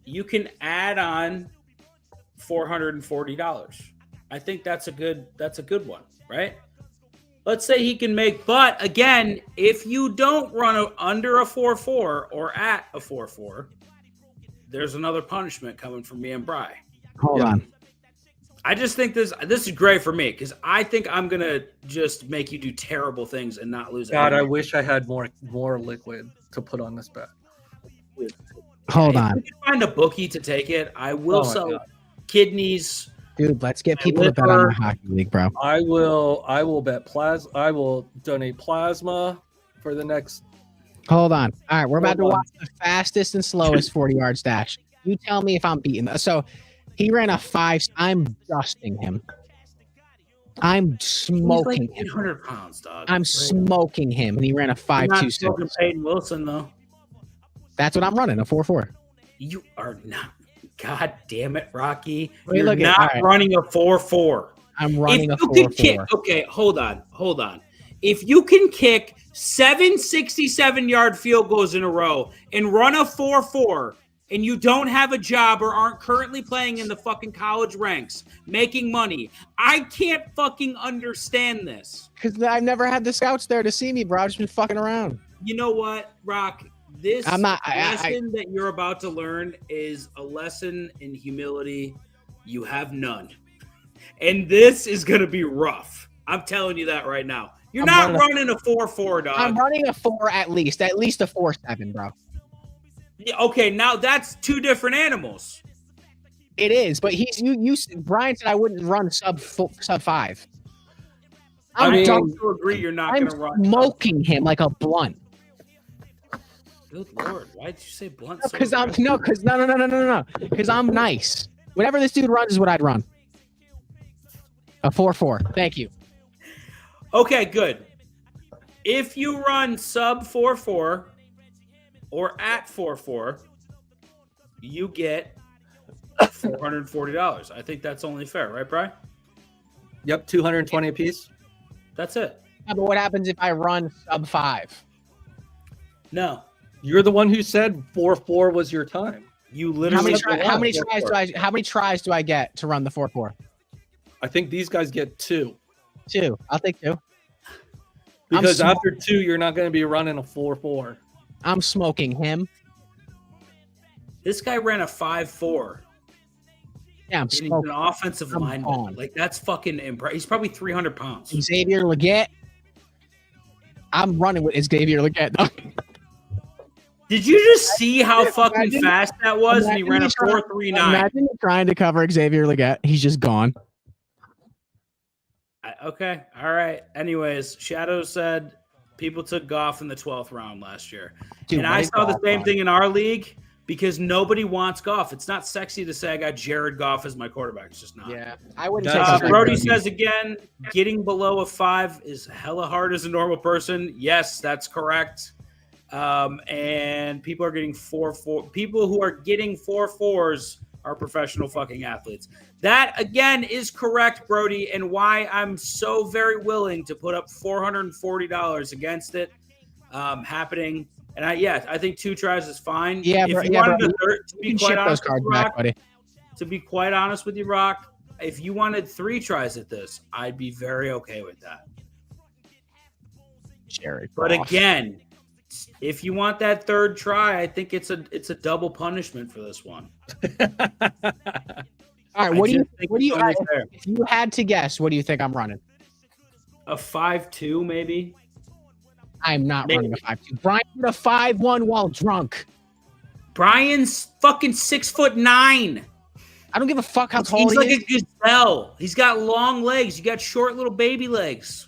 you can add on $440. I think that's a good one, right? Let's say he can make, but again, if you don't run under a 4-4 or at a 4-4, there's another punishment coming from me and Bry. Hold on. I just think this is great for me because I think I'm gonna just make you do terrible things and not lose. God, I wish I had more liquid to put on this bet. Hold on. If you can find a bookie to take it, I will sell kidneys. Dude, let's get people to bet on the hockey league, bro. I will bet plasma. I will donate plasma for the next. Hold on. All right, we're about to watch the fastest and slowest 40-yard stash. You tell me if I'm beating that. So he ran a 5. I'm dusting him. I'm smoking him. 800 pounds, dog. I'm smoking him, and he ran a 5.26. Not Peyton Wilson though. That's what I'm running, a 4-4. You are not. God damn it, Rocky. Wait, You're not running a 4-4. I'm running a 4-4. Okay, hold on. If you can kick 7 67-yard field goals in a row and run a 4.4 and you don't have a job or aren't currently playing in the fucking college ranks, making money, I can't fucking understand this. Because I've never had the scouts there to see me, bro. I've just been fucking around. You know what, Rock? This lesson that you're about to learn is a lesson in humility. You have none. And this is going to be rough. I'm telling you that right now. You're not running a 4.4, dog. I'm running a 4 at least a 4.7, bro. Yeah, okay, now that's two different animals. It is, but Brian said I wouldn't run sub 5. I don't agree. You're not going to run. Smoking him like a blunt. Good Lord, why did you say blunt? Because I'm nice. Whatever this dude runs is what I'd run. A 4.4. Thank you. Okay, good. If you run sub 4.4 or at 4.4, you get $440. I think that's only fair, right, Brian? Yep, 220 a piece. That's it. Yeah, but what happens if I run sub 5? No. You're the one who said 4.4 was your time. You literally. How many tries do I get to run the 4.4? I think these guys get 2. 2. I'll take 2. Because after 2, you're not going to be running a 4.4. I'm smoking him. This guy ran a 5.4. Yeah, he's an offensive lineman. Like, that's fucking impressive. He's probably 300 pounds. Xavier Leggett. I'm running with Xavier Leggett. Did you just see how fucking fast that was? And he ran a 4.39. Imagine trying to cover Xavier Leggett. He's just gone. Okay. All right. Anyways, Shadow said people took Goff in the 12th round last year. Dude, and I saw the same thing in our league because nobody wants Goff. It's not sexy to say I got Jared Goff as my quarterback. It's just not. Yeah. I wouldn't say Brody says again, getting below a 5 is hella hard as a normal person. Yes, that's correct. And people are getting 4.4. People who are getting 4.4s are professional fucking athletes. That again is correct, Brody, and why I'm so very willing to put up $440 against it happening. And I think 2 tries is fine. Yeah, if you wanted to be quite honest with you, Rock, to be quite honest with you, Rock, if you wanted 3 tries at this, I'd be very okay with that. Jared, but again, if you want that 3rd try, I think it's a double punishment for this one. All right, if you had to guess, what do you think I'm running? A 5.2, maybe. I'm not running a 5.2. Brian did a 5.1 while drunk. Brian's fucking 6'9". I don't give a fuck how tall he is. He's like a gazelle. He's got long legs. You got short little baby legs.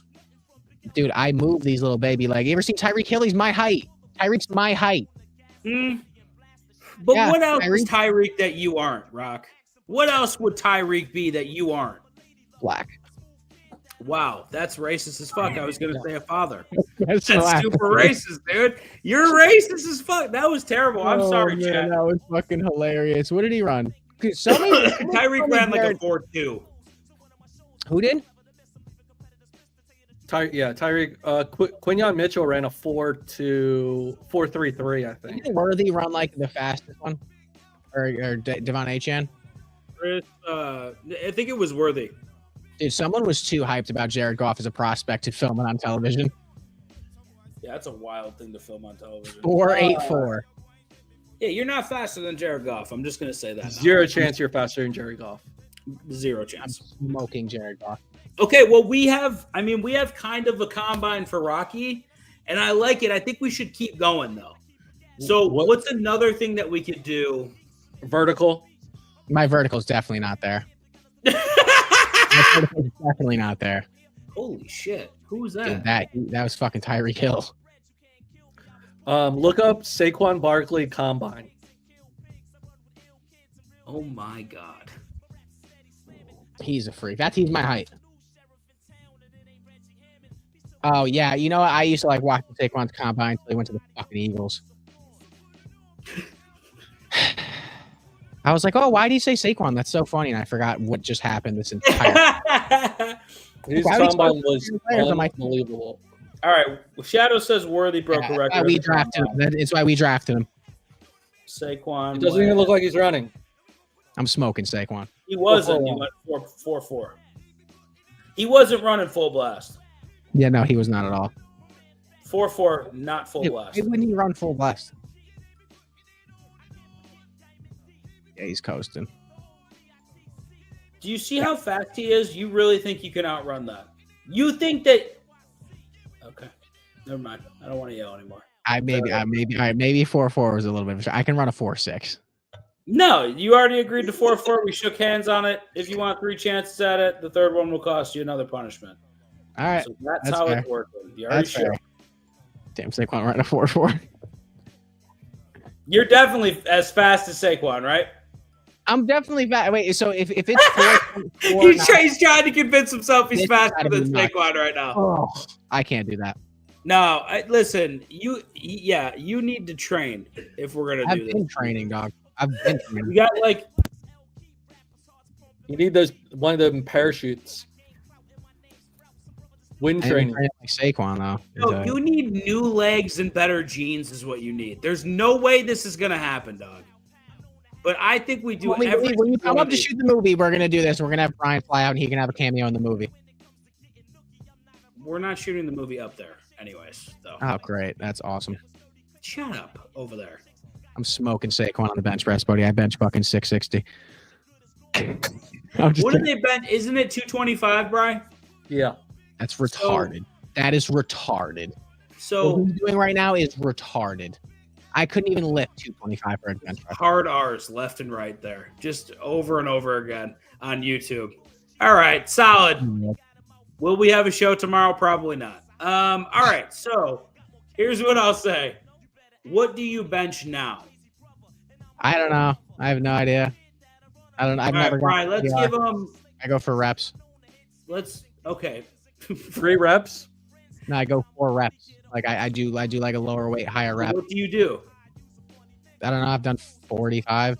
Dude, I move these little baby legs. You ever seen Tyreek Hill? He's my height. Tyreek's my height. But what else is Tyreek that you aren't, Rock? What else would Tyreek be that you aren't? Black. Wow, that's racist as fuck. I was going to say a father. That's super racist, dude. You're racist as fuck. That was terrible. I'm sorry, man, Chad. That was fucking hilarious. What did he run? Tyreek ran like a 4.2. Who did? Tyreek. Quinyon Mitchell ran a 4.33, I think. Did Worthy run like the fastest one? Or Devon Achane? I think it was Worthy. Dude, someone was too hyped about Jared Goff as a prospect to film it on television. Yeah, that's a wild thing to film on television. 4.84. Yeah, you're not faster than Jared Goff. I'm just going to say that. Zero chance you're faster than Jared Goff. Zero chance. I'm smoking Jared Goff. Okay, well, we have kind of a combine for Rocky, and I like it. I think we should keep going, though. So what's another thing that we could do? Vertical. My vertical's definitely not there. Definitely not there. Holy shit. Who was that? Dude, that was fucking Tyreek Hill. Look up Saquon Barkley Combine. Oh, my God. He's a freak. He's my height. Oh, yeah. You know what? I used to like watching Saquon's Combine until he went to the fucking Eagles. I was like, oh, why do you say Saquon? That's so funny. And I forgot what just happened this entire His combine was unbelievable. All right. Well, Shadow says Worthy broke a record. We drafted him. That's why we drafted him. Saquon. It doesn't even look like he's running. I'm smoking Saquon. He wasn't. He went 4-4. He wasn't running full blast. Yeah, no, he was not at all. 4-4, not full blast. Why wouldn't he run full blast? Yeah, he's coasting. Do you see how fast he is? You really think you can outrun that? You think that? Okay, never mind. I don't want to yell anymore. Maybe 4-4 was a little bit of a. I can run a 4-6. No, you already agreed to 4-4. We shook hands on it. If you want 3 chances at it, the third one will cost you another punishment. All right, so that's how fair. it's working. You already shook. Damn, Saquon running a 4-4. You're definitely as fast as Saquon, right? I'm definitely fast. Wait, so if it's 4-4, he's trying to convince himself he's faster than Saquon right now. Oh, I can't do that. No, listen. You need to train if we're gonna do this. I've been training, dog. I've been training. You got like. You need one of them parachutes. Wind training. Like Saquon, though. No, you need new legs and better genes is what you need. There's no way this is gonna happen, dog. But I think we do. When you come up to shoot the movie, we're gonna do this. We're gonna have Brian fly out, and he can have a cameo in the movie. We're not shooting the movie up there, anyways. Though. Oh, great! That's awesome. Shut up over there. I'm smoking Saquon on the bench press, buddy. I bench fucking 660. What did they bench? Isn't it 225, Brian? Yeah. That's retarded. That is retarded. So what he's doing right now is retarded. I couldn't even lift 225 for a bench press. Hard R's left and right there, just over and over again on YouTube. All right, solid. Mm-hmm. Will we have a show tomorrow? Probably not. All right, so here's what I'll say. What do you bench now? I don't know. I have no idea. I don't know. I've never. Brian, let's give them. I go for reps. Okay. 3 reps. No, I go 4 reps. Like I do like a lower weight, higher rep. What do you do? I don't know. I've done 45,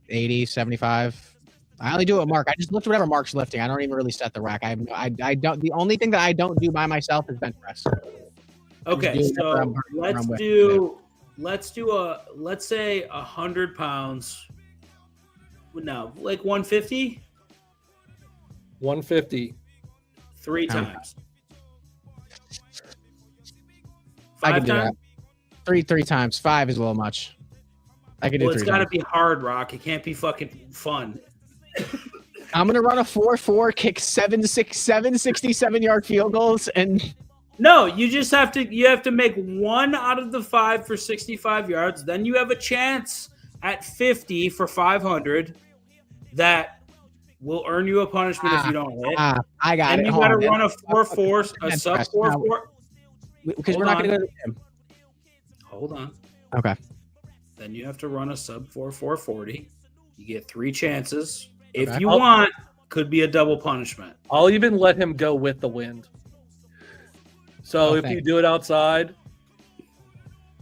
80, 75. I only do it with Mark. I just lift whatever Mark's lifting. I don't even really set the rack. I don't. The only thing that I don't do by myself is bench press. Okay, so let's say 100 pounds. No, like 150. 150. 3 times. I 5 can do times. That. 3 times. 5 is a little much. I can do 3 it's got to be hard, Rock. It can't be fucking fun. I'm gonna run a 4-4, kick 67-yard field goals, and no, you just have to make 1 out of the 5 for 65 yards. Then you have a chance at 50 for 500 that will earn you a punishment if you don't hit. I got it. And you got to run a 4-4, a sub 4-4. Because we're not going to go to the gym. Hold on. Okay. Then you have to run a sub 4-4-40. You get 3 chances. If you want, could be a double punishment. I'll even let him go with the wind. So if you do it outside,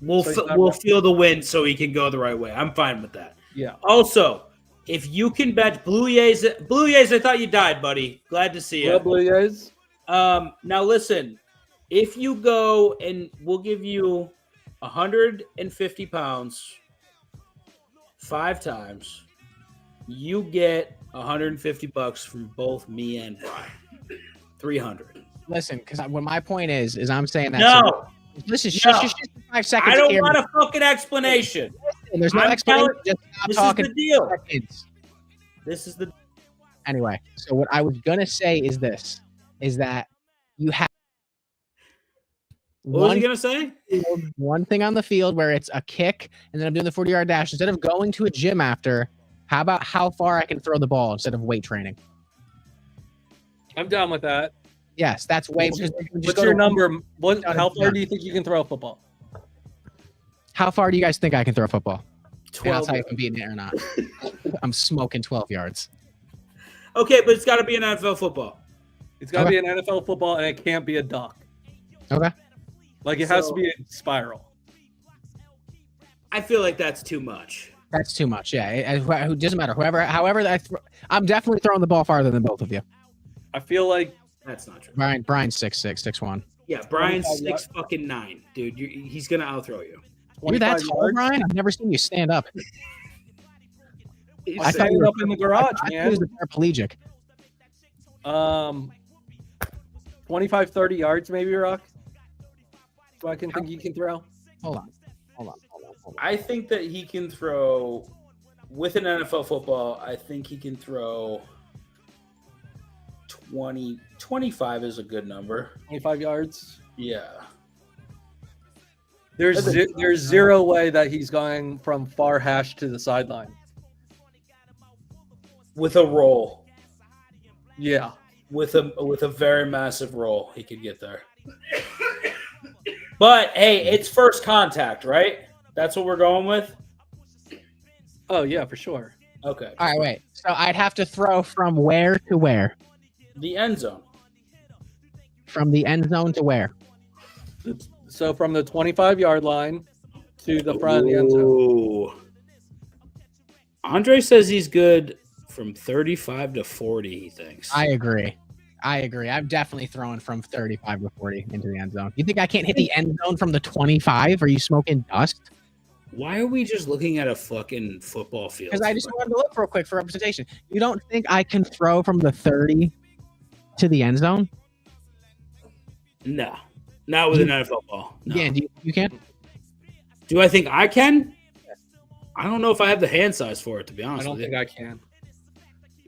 we'll feel the wind so he can go the right way. I'm fine with that. Yeah. Also, if you can bench Blue Jays, I thought you died, buddy. Glad to see you. Yeah, Blue Jays. Now listen, if you go and we'll give you 150 pounds 5 times, you get $150 from both me and Brian. 300. Listen, because what my point is I'm saying that. No. Listen, just 5 seconds. I don't want a fucking explanation. Listen, there's no explanation. Just this talking. is the deal. Seconds. This is the. Anyway, so what I was gonna say is this: is that you have. What was you gonna say? One thing on the field where it's a kick, and then I'm doing the 40-yard dash. Instead of going to a gym after, how about how far I can throw the ball instead of weight training? I'm down with that. Yes, that's way. What's your number? How far do you think you can throw a football? How far do you guys think I can throw a football? 12. I'll tell you if I'm beating it or not. I'm smoking 12 yards. Okay, but it's got to be an NFL football. It's got to be an NFL football, and it can't be a duck. Okay. Like it has to be a spiral. I feel like that's too much. That's too much. Yeah, it doesn't matter. However, I'm definitely throwing the ball farther than both of you. I feel like that's not true. Brian's 6'6", 6'1". Yeah, Brian's 25 6'9", dude. He's gonna outthrow you. You're that 25 tall, yards. Brian? I've never seen you stand up. He's I thought Stand you were up in the garage, I thought man. he was a paraplegic. 25, 30 yards, maybe, Rock. So I can think you can throw. Hold on. I think that he can throw with an NFL football. I think he can throw 20, 25 is a good number. 25 yards. Yeah. There's zero way that he's going from far hash to the sideline. With a roll. Yeah. With a very massive roll, he could get there. But hey, it's first contact, right? That's what we're going with? Oh, yeah, for sure. Okay. All right, wait. So I'd have to throw from where to where? The end zone. From the end zone to where? So from the 25-yard line to the front of the end zone. Ooh. Andre says he's good from 35 to 40, he thinks. I agree. I'm definitely throwing from 35 to 40 into the end zone. You think I can't hit the end zone from the 25? Are you smoking dust? Why are we just looking at a fucking football field? Because I just wanted to look real quick for representation. You don't think I can throw from the 30 to the end zone? No. Not with an NFL ball. No. Yeah, you can? Do I think I can? I don't know if I have the hand size for it, to be I honest don't with you. think I can.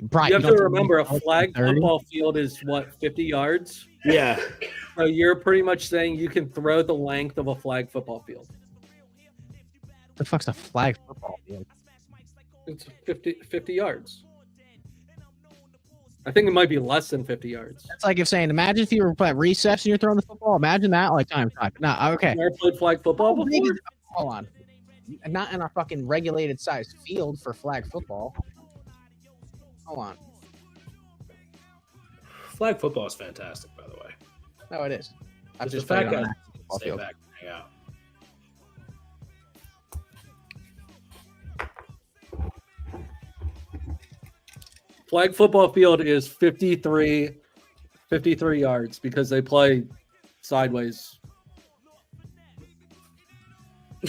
Brian, You have don't to think remember, a can flag 30? football field is, what, 50 yards? Yeah. So you're pretty much saying you can throw the length of a flag football field. The fuck's a flag football field? It's 50 yards. I think it might be less than 50 yards. That's like if saying, imagine if you were playing recess and you're throwing the football. Imagine that like times five. No, okay. You ever played flag football How big before? is- Hold on. Not in a fucking regulated sized field for flag football. Hold on. Flag football is fantastic, by the way. No, it is. I've Just just the played fact on that that football stay field. back and hang out. Flag football field is 53 yards because they play sideways.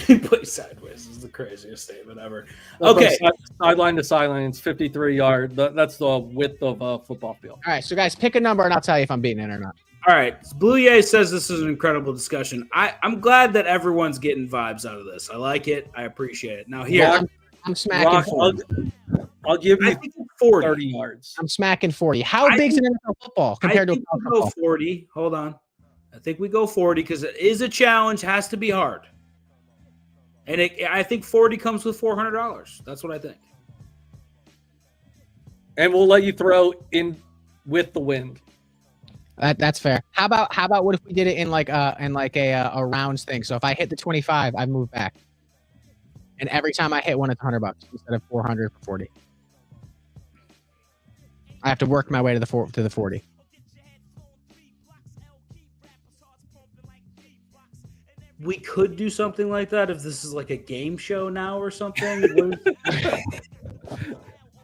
He plays sideways. This is the craziest statement ever. So from Okay. sideline to sideline, it's 53 yards. That's the width of a football field. All right, so guys, pick a number and I'll tell you if I'm beating it or not. All right. Blue Yay says this is an incredible discussion. I'm glad that everyone's getting vibes out of this. I like it. I appreciate it. Now here, Rock, I'm smacking Rock, 40. I'll give I you think it's 40. 30 yards. I'm smacking 40. How I big's think- an NFL football I compared to a think college we go football? 40. Hold on. I think we go 40 because it is a challenge. Has to be hard. And I think 40 comes with $400. That's what I think. And we'll let you throw in with the wind. That's fair. How about what if we did it in like a rounds thing? So if I hit the 25, I move back. And every time I hit one, it's $100 instead of 400 for 40. I have to work my way to the 40. We could do something like that if this is like a game show now or something.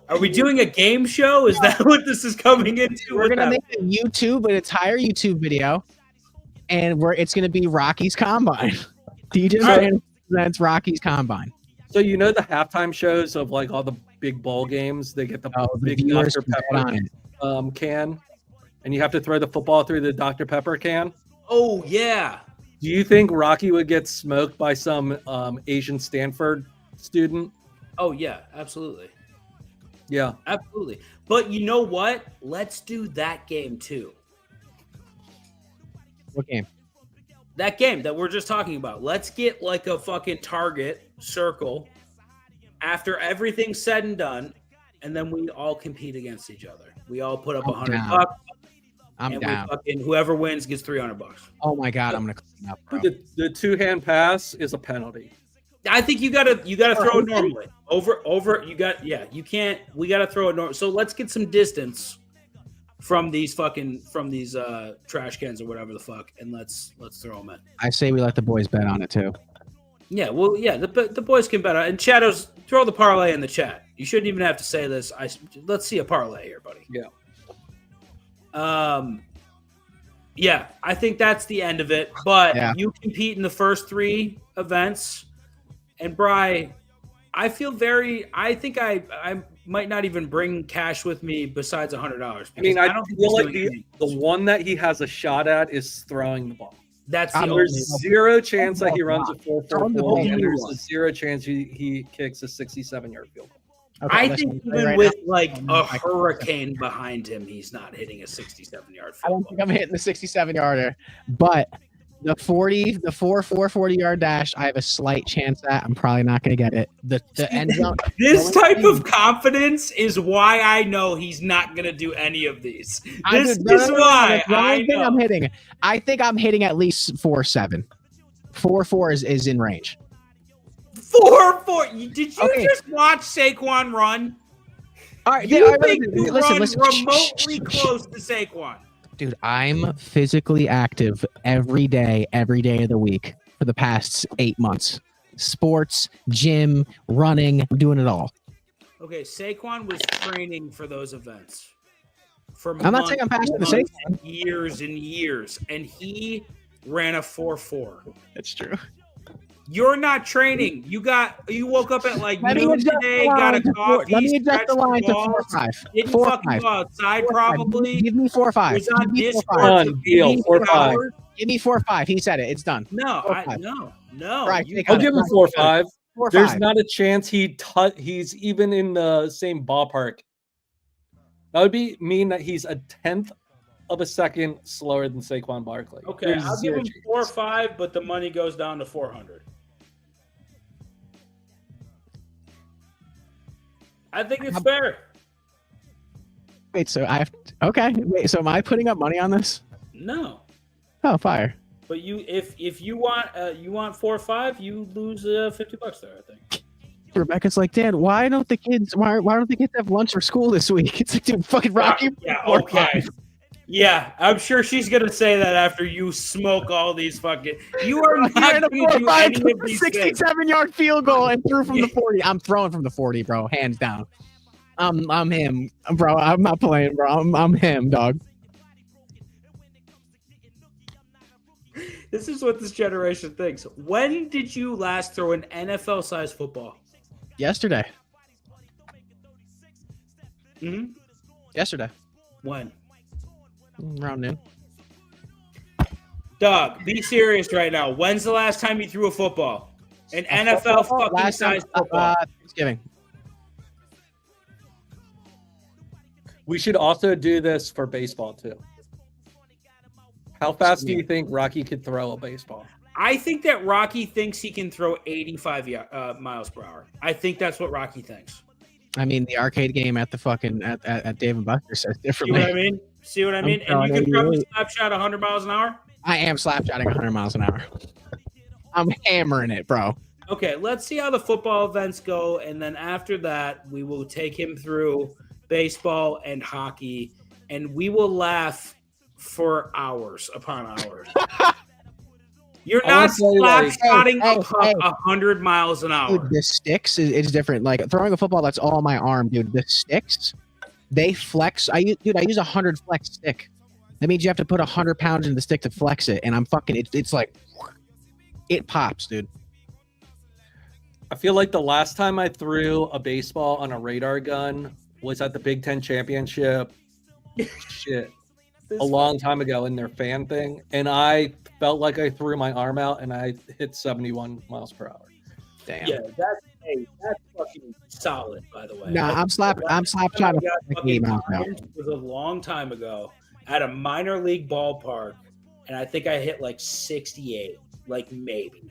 Are we doing a game show? Is that what this is coming into? We're gonna make a YouTube, an entire YouTube video, and it's gonna be Rocky's Combine. DJ All presents Rocky's Combine. So you know the halftime shows of like all the big bowl games, they get the The big viewers Dr. can bet Pepper on it. can, and you have to throw the football through the Dr. Pepper can. Oh yeah. Do you think Rocky would get smoked by some Asian Stanford student? Oh yeah. Absolutely. Yeah. Absolutely. But you know what? Let's do that game too. What game? That game that we're just talking about. Let's get like a fucking target circle after everything's said and done, and then we all compete against each other. We all put up I'm down. $100. I'm and down. Whoever wins gets $300. Oh my god, I'm gonna clean up, bro. The two-hand pass is a penalty. I think you gotta throw it normally. Over. You can't. We gotta throw it normal. So let's get some distance from these trash cans or whatever the fuck, and let's throw them in. I say we let the boys bet on it too. Yeah, well, yeah, the boys can bet on it. And Shadows, throw the parlay in the chat. You shouldn't even have to say this. Let's see a parlay here, buddy. Yeah. Yeah, I think that's the end of it. But Yeah. you compete in the first 3 events. And Bri, I think I might not even bring cash with me besides $100. I mean, I don't think feel he's like doing the one that he has a shot at is throwing the ball. That's the only There's zero chance that he runs a Throwing the 4.44, ball. and there's a zero chance he kicks a 67-yard field goal. Okay, I listen, think right even now, with like I'm a not- hurricane behind him, he's not hitting a 67-yard I field don't goal. think I'm hitting the 67-yarder, but the 440-yard dash, I have a slight chance at. I'm probably not going to get it. The end zone. This type of confidence is why I know he's not going to do any of these. This is why I know. I'm hitting. I think I'm hitting at least 4.7. 4.4 is in range. 4-4. Did you Okay. just watch Saquon run? All right, You think you run listen. remotely close to Saquon? Dude, I'm physically active every day of the week for the past 8 months. Sports, gym, running, I'm doing it all. Okay, Saquon was training for those events for I'm not saying I'm faster than Saquon. years and years, and he ran a 4.4. That's true. You're not training. You woke up at like Let me noon adjust today, the line got a to coffee, Let me adjust stretched the line to balls, 4.5. didn't 4.5. fucking go outside 4.5. probably. Give me 4.5. Was on Give me Discord 4.5. for Done. Deal. 8 4.5. hours. Give me 4.5. He said it. It's done. No, 4.5. no. Right, You take I'll on give him it. 4.5. 4.5. There's not a chance he's even in the same ballpark. That would mean that he's a 10th of a second slower than Saquon Barkley. Okay, There's I'll give zero him chance. 4 or 5, but the money goes down to 400. I think it's fair. Wait, so I have okay. Wait, so am I putting up money on this? No, Oh, fire. but if you want 4 or 5, you lose $50 there. I think. Rebecca's like, Dad, why don't the kids have lunch for school this week? It's like, dude, fucking Rocky. Yeah. Okay. Yeah, I'm sure she's gonna say that after you smoke all these fucking. You are not Ran a gonna do any of these things. 67-yard field goal and threw from the 40. I'm throwing from the 40, bro, hands down. I'm him, bro. I'm not playing, bro. I'm him, dog. This is what this generation thinks. When did you last throw an NFL-sized football? Yesterday. Mm-hmm. Yesterday. When? Around noon. Doug, be serious right now. When's the last time you threw a football? An NFL fucking sized football. Thanksgiving. We should also do this for baseball too. How fast do you think Rocky could throw a baseball? I think that Rocky thinks he can throw 85 miles per hour. I think that's what Rocky thinks. I mean, the arcade game at the fucking at Dave and Buster's says See differently. what I mean? See what I mean? And you can probably slap shot 100 miles an hour? I am slapshotting 100 miles an hour. I'm hammering it, bro. Okay, let's see how the football events go, and then after that, we will take him through baseball and hockey, and we will laugh for hours upon hours. You're not slap-shotting 100 miles an hour. Dude, the sticks is different. Like throwing a football, that's all my arm, dude. The sticks, they flex. I use a 100 flex stick. That means you have to put 100 pounds in the stick to flex it, and I'm fucking. It's like it pops, dude. I feel like the last time I threw a baseball on a radar gun was at the Big Ten Championship. Shit. A long time ago in their fan thing, and I felt like I threw my arm out and I hit 71 miles per hour. Damn. Yeah, that's fucking solid, by the way. Nah, I'm slap shotting like 80 miles an hour. It was a long time ago at a minor league ballpark, and I think I hit like 68, like maybe.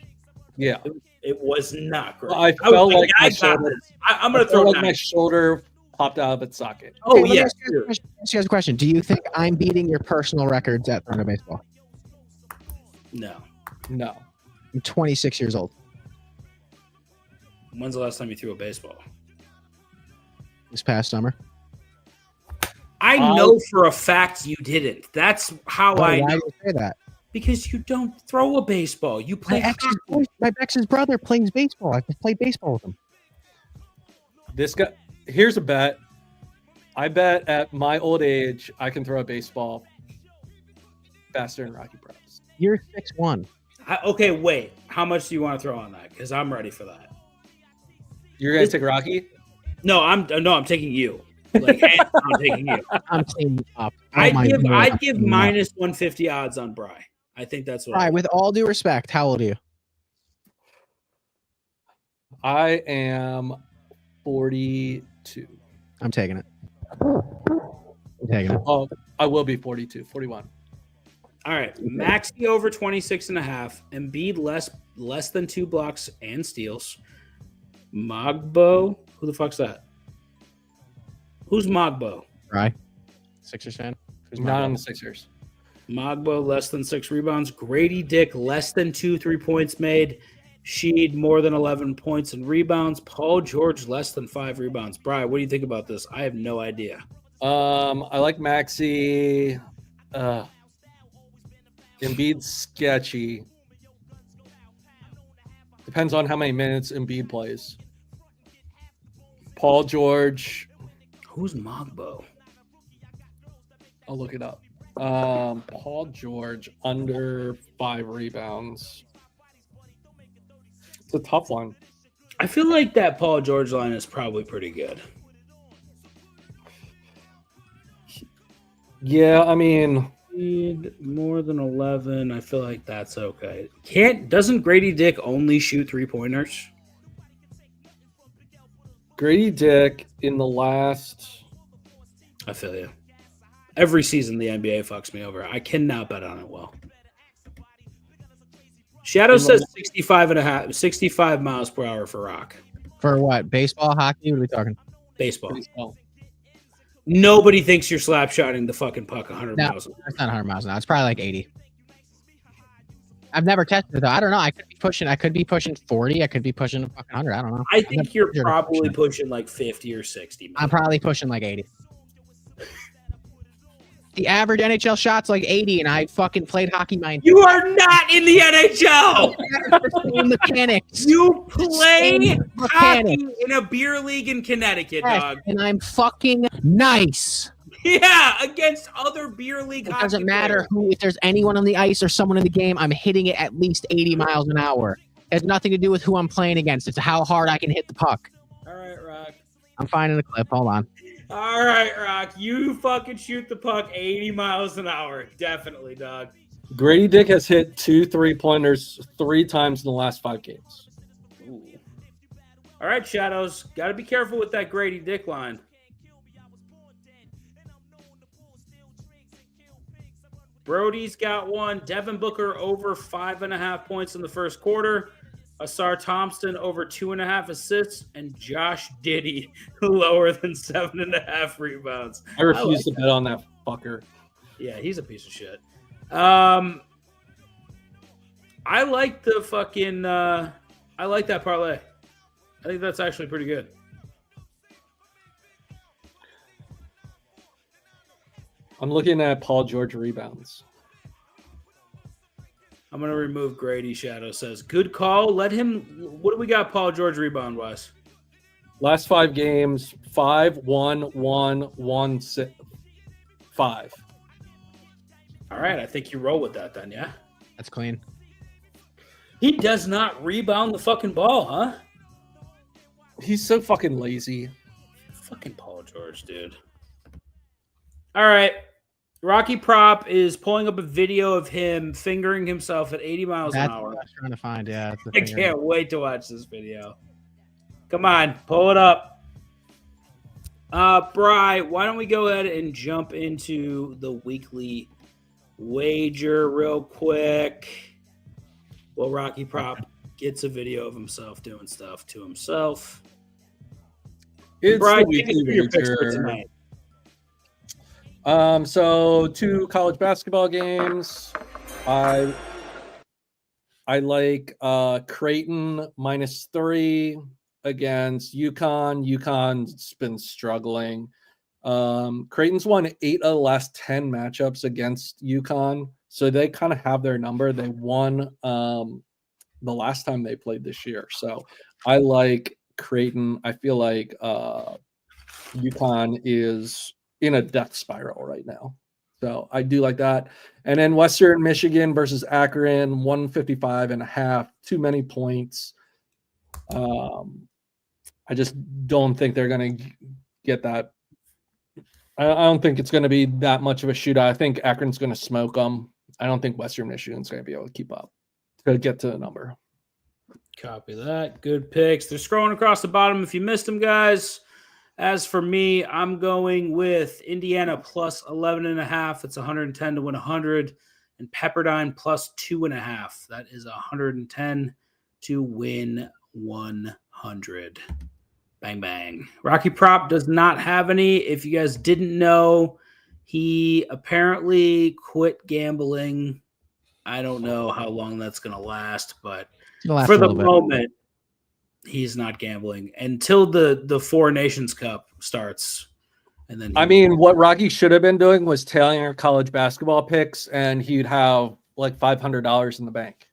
Yeah, it was not great. I felt like my got shoulder. this. I'm gonna throw like my shoulder popped out of its socket. Oh Let me yeah. ask you guys a question. Do you think I'm beating your personal records at throwing a baseball? No. I'm 26 years old. When's the last time you threw a baseball? This past summer. I know for a fact you didn't. That's how I Why know. do you say that? Because you don't throw a baseball. You play My ex's brother plays baseball. I just played baseball with him. This guy. Here's a bet. I bet at my old age I can throw a baseball faster than Rocky Props. You're 6'1". Okay, wait. How much do you want to throw on that? Because I'm ready for that. You're gonna take Rocky? No, I'm taking you. Like, hey, I'm taking you. I'm teaming up. I'd give minus 150 odds on Bry. I think that's what. Bry, with all due respect, how old are you? I am 42. I'm taking it. I'm taking it. Oh, I will be 42, 41. All right, Maxey over 26.5. Embiid less than 2 blocks and steals. Mogbo, who the fuck's that? Who's Mogbo? Bry, Sixers fan. Who's Not on the Sixers. Mogbo less than 6 rebounds. Grady Dick less than 2 3-points made. Sheed more than 11 points and rebounds. Paul George less than 5 rebounds. Bri, what do you think about this? I have no idea. I like Maxey. Embiid's sketchy. Depends on how many minutes Embiid plays. Paul George. Who's Mogbo? I'll look it up. Paul George under 5 rebounds. It's a tough one. I feel like that Paul George line is probably pretty good. Yeah, I mean, more than 11. I feel like that's okay. Doesn't Grady Dick only shoot 3-pointers? Grady Dick in the last. I feel you. Every season the NBA fucks me over. I cannot bet on it well. Shadow says 65 miles per hour for Rock. For what? Baseball, hockey? What are we talking? Baseball. Nobody thinks you're slap shotting the fucking puck 100 miles. It's not 100 miles an hour. It's probably like 80. I've never tested it though. I don't know. I could be pushing 40. I could be pushing a fucking 100. I don't know. I think you're probably pushing like 50 or 60. I'm probably pushing like 80. The average NHL shot's like 80, and I fucking played hockey my entire You are not in the NHL. same mechanics. You play hockey in a beer league in Connecticut, dog. And I'm fucking nice. Yeah, against other beer league hockey. It doesn't matter if there's anyone on the ice or someone in the game, I'm hitting it at least 80 miles an hour. It has nothing to do with who I'm playing against. It's how hard I can hit the puck. All right, Rock. I'm finding the clip. Hold on. All right, Rock. You fucking shoot the puck 80 miles an hour. Definitely, dog. Grady Dick has hit 2 3-pointers 3 times in the last 5 games. Ooh. All right, Shadows. Got to be careful with that Grady Dick line. Brody's got one. Devin Booker over 5.5 points in the first quarter. Asar Thompson over 2.5 assists, and Josh Giddey lower than 7.5 rebounds. I refuse to bet on that fucker. Yeah, he's a piece of shit. I like the fucking. I like that parlay. I think that's actually pretty good. I'm looking at Paul George rebounds. I'm going to remove Grady. Shadow says, good call. Let him. What do we got, Paul George rebound wise? Last 5 games, 5, 1, 1, 1, 6, 5. All right. I think you roll with that then, yeah? That's clean. He does not rebound the fucking ball, huh? He's so fucking lazy. Fucking Paul George, dude. All right. Rocky Prop is pulling up a video of him fingering himself at 80 miles an hour. What I was trying to find, yeah. I can't wait to watch this video. Come on, pull it up. Bri, why don't we go ahead and jump into the weekly wager real quick? Well, Rocky Prop gets a video of himself doing stuff to himself. It's Bri, the take us through your picks for tonight. So 2 college basketball games. I like Creighton -3 against UConn. UConn's been struggling. Creighton's won 8 of the last 10 matchups against UConn, so they kind of have their number. They won the last time they played this year. So I like Creighton. I feel like UConn is in a death spiral right now. So I do like that. And then Western Michigan versus Akron, 155.5. Too many points. I just don't think they're going to get that. I don't think it's going to be that much of a shootout. I think Akron's going to smoke them. I don't think Western Michigan's going to be able to keep up to get to the number. Copy that. Good picks. They're scrolling across the bottom if you missed them, guys. As for me, I'm going with Indiana plus 11.5. It's 110 to win 100. And Pepperdine plus 2.5. That is 110 to win 100. Bang, bang. Rocky Prop does not have any. If you guys didn't know, he apparently quit gambling. I don't know how long that's going to last, but for the moment, he's not gambling until the Four Nations Cup starts. And then what Rocky should have been doing was tailing our college basketball picks, and he'd have like $500 in the bank.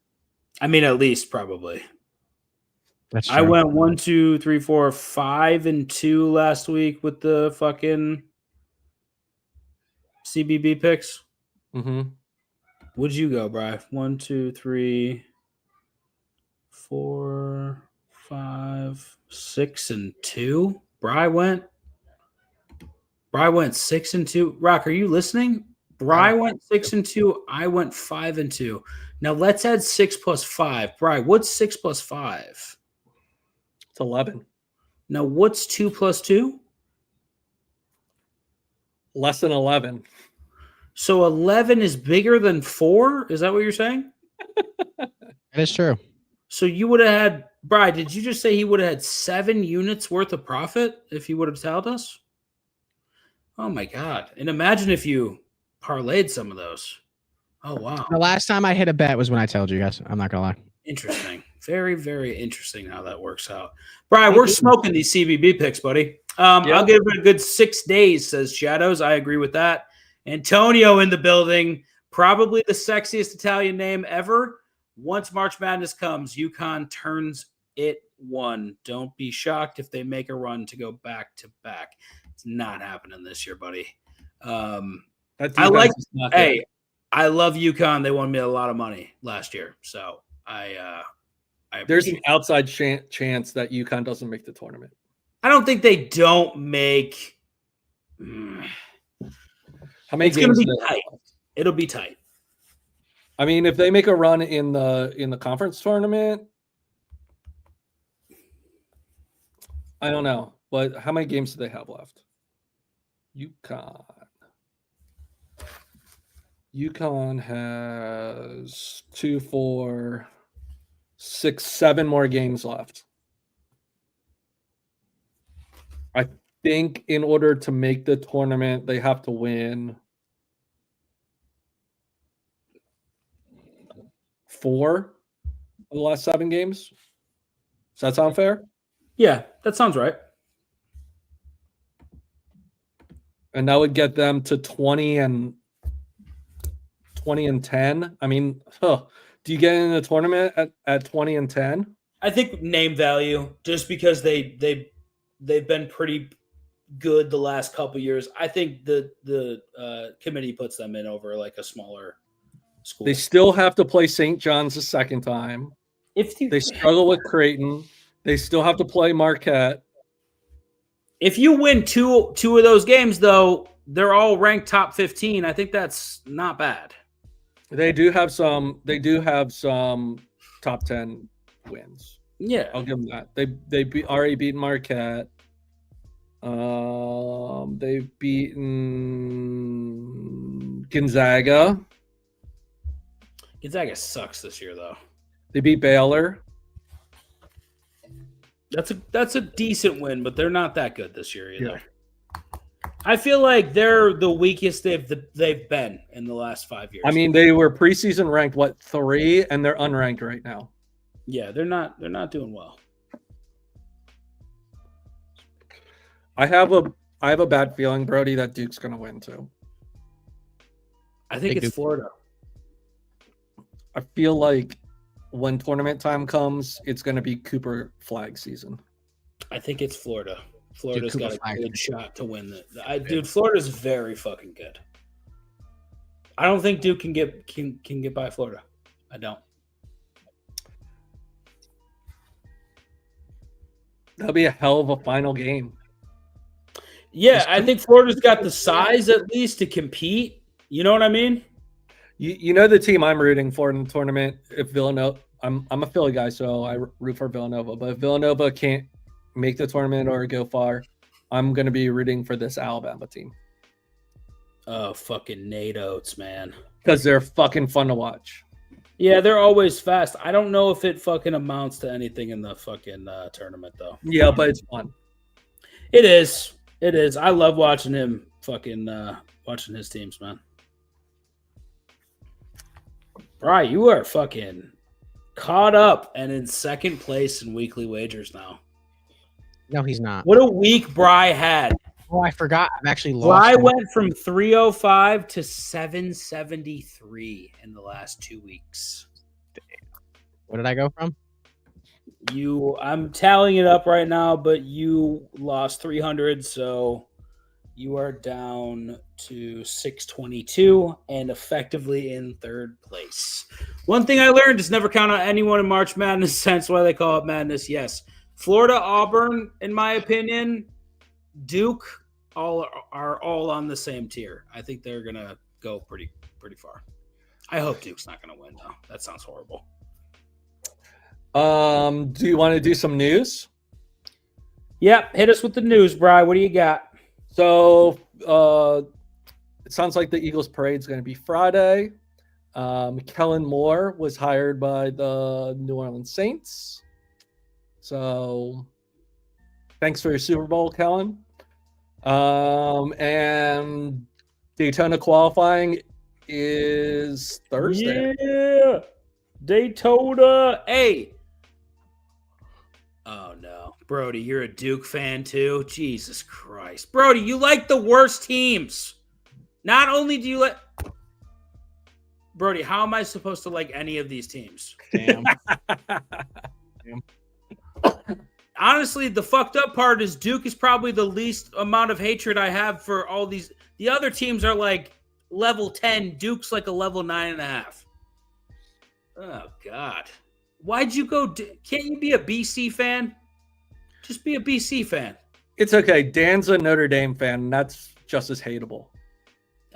At least probably. That's true. I went 1, 2, 3, 4, 5, and 2 last week with the fucking CBB picks. Mm-hmm. What'd you go, Bri? 1, 2, 3, 4, 5, 6, and 2. Bri went 6 and 2. Rock, are you listening? Bri went 6 and 2. I went 5 and 2. Now let's add 6 plus 5. Bri, what's 6 plus 5? It's 11. Now what's 2 plus 2? Less than 11. So 11 is bigger than 4? Is that what you're saying? That is true. So you would have had, Bri, did you just say he would have had 7 units worth of profit if he would have told us? Oh my God. And imagine if you parlayed some of those. Oh, wow. The last time I hit a bet was when I told you guys. I'm not going to lie. Interesting. Very, very interesting how that works out. Brian, we're smoking these CBB picks, buddy. I'll give it a good 6 days, says Shadows. I agree with that. Antonio in the building. Probably the sexiest Italian name ever. Once March Madness comes, UConn turns it 1. Don't be shocked if they make a run to go back to back. It's not happening this year, buddy. I love UConn. They won me a lot of money last year. So there's an outside chance that UConn doesn't make the tournament. I don't think they don't make. How many games? It's going to be tight. It'll be tight. If they make a run in the conference tournament, I don't know. But how many games do they have left? UConn has 2, 4, 6, 7 more games left. I think in order to make the tournament, they have to win 4 of the last 7 games. Does that sound fair? Yeah, that sounds right. And that would get them to 20 and 10. Do you get in the tournament at 20 and 10? I think name value, just because they've been pretty good the last couple years. I think the committee puts them in over like a smaller school. They still have to play St. John's the second time. They struggle with Creighton. They still have to play Marquette. If you win two of those games, though, they're all ranked top 15. I think that's not bad. They do have some top 10 wins. Yeah, I'll give them that. They already beaten Marquette. They've beaten Gonzaga. Gonzaga sucks this year, though. They beat Baylor. That's a decent win, but they're not that good this year either. Yeah. I feel like they're the weakest they've been in the last 5 years. They were preseason ranked 3, and they're unranked right now. Yeah, they're not doing well. I have a bad feeling, Brody, that Duke's going to win too. I think it's Florida. I feel like when tournament time comes, it's going to be Cooper flag season. I think it's Florida. Florida's got a good shot to win it. Dude, Florida's very fucking good. I don't think Duke can get by Florida. I don't. That'll be a hell of a final game. Yeah, I think Florida's got the size at least to compete. You know what I mean? You know the team I'm rooting for in the tournament. If Villanova, I'm a Philly guy, so I root for Villanova. But if Villanova can't make the tournament or go far, I'm going to be rooting for this Alabama team. Oh, fucking Nate Oates, man. Because they're fucking fun to watch. Yeah, they're always fast. I don't know if it fucking amounts to anything in the fucking tournament, though. Yeah, but it's fun. It is. It is. I love watching him fucking watching his teams, man. Right, you are fucking caught up and in second place in weekly wagers now. No, he's not. What a week Bry had. Oh, I forgot. I've actually lost. Bry went from 305 to 773 in the last 2 weeks. What did I go from? I'm tallying it up right now, but you lost 300, so you are down to 622 and effectively in third place. One thing I learned is never count on anyone in March Madness. That's why they call it madness. Yes. Florida, Auburn, in my opinion, Duke are all on the same tier. I think they're going to go pretty far. I hope Duke's not going to win, though. That sounds horrible. Do you want to do some news? Yep. Hit us with the news, Bri. What do you got? So it sounds like the Eagles parade is going to be Friday. Kellen Moore was hired by the New Orleans Saints. So thanks for your Super Bowl, Kellen. And Daytona qualifying is Thursday. Yeah. Daytona. Hey. Oh, no. Brody, you're a Duke fan, too? Jesus Christ. Brody, you like the worst teams. Not only do you like... Brody, how am I supposed to like any of these teams? Damn. Honestly, the fucked up part is Duke is probably the least amount of hatred I have for all these. The other teams are like level 10. Duke's like a level 9.5. Oh, God. Why'd you go? Can't you be a BC fan? Just be a BC fan. It's okay. Dan's a Notre Dame fan, and that's just as hateable.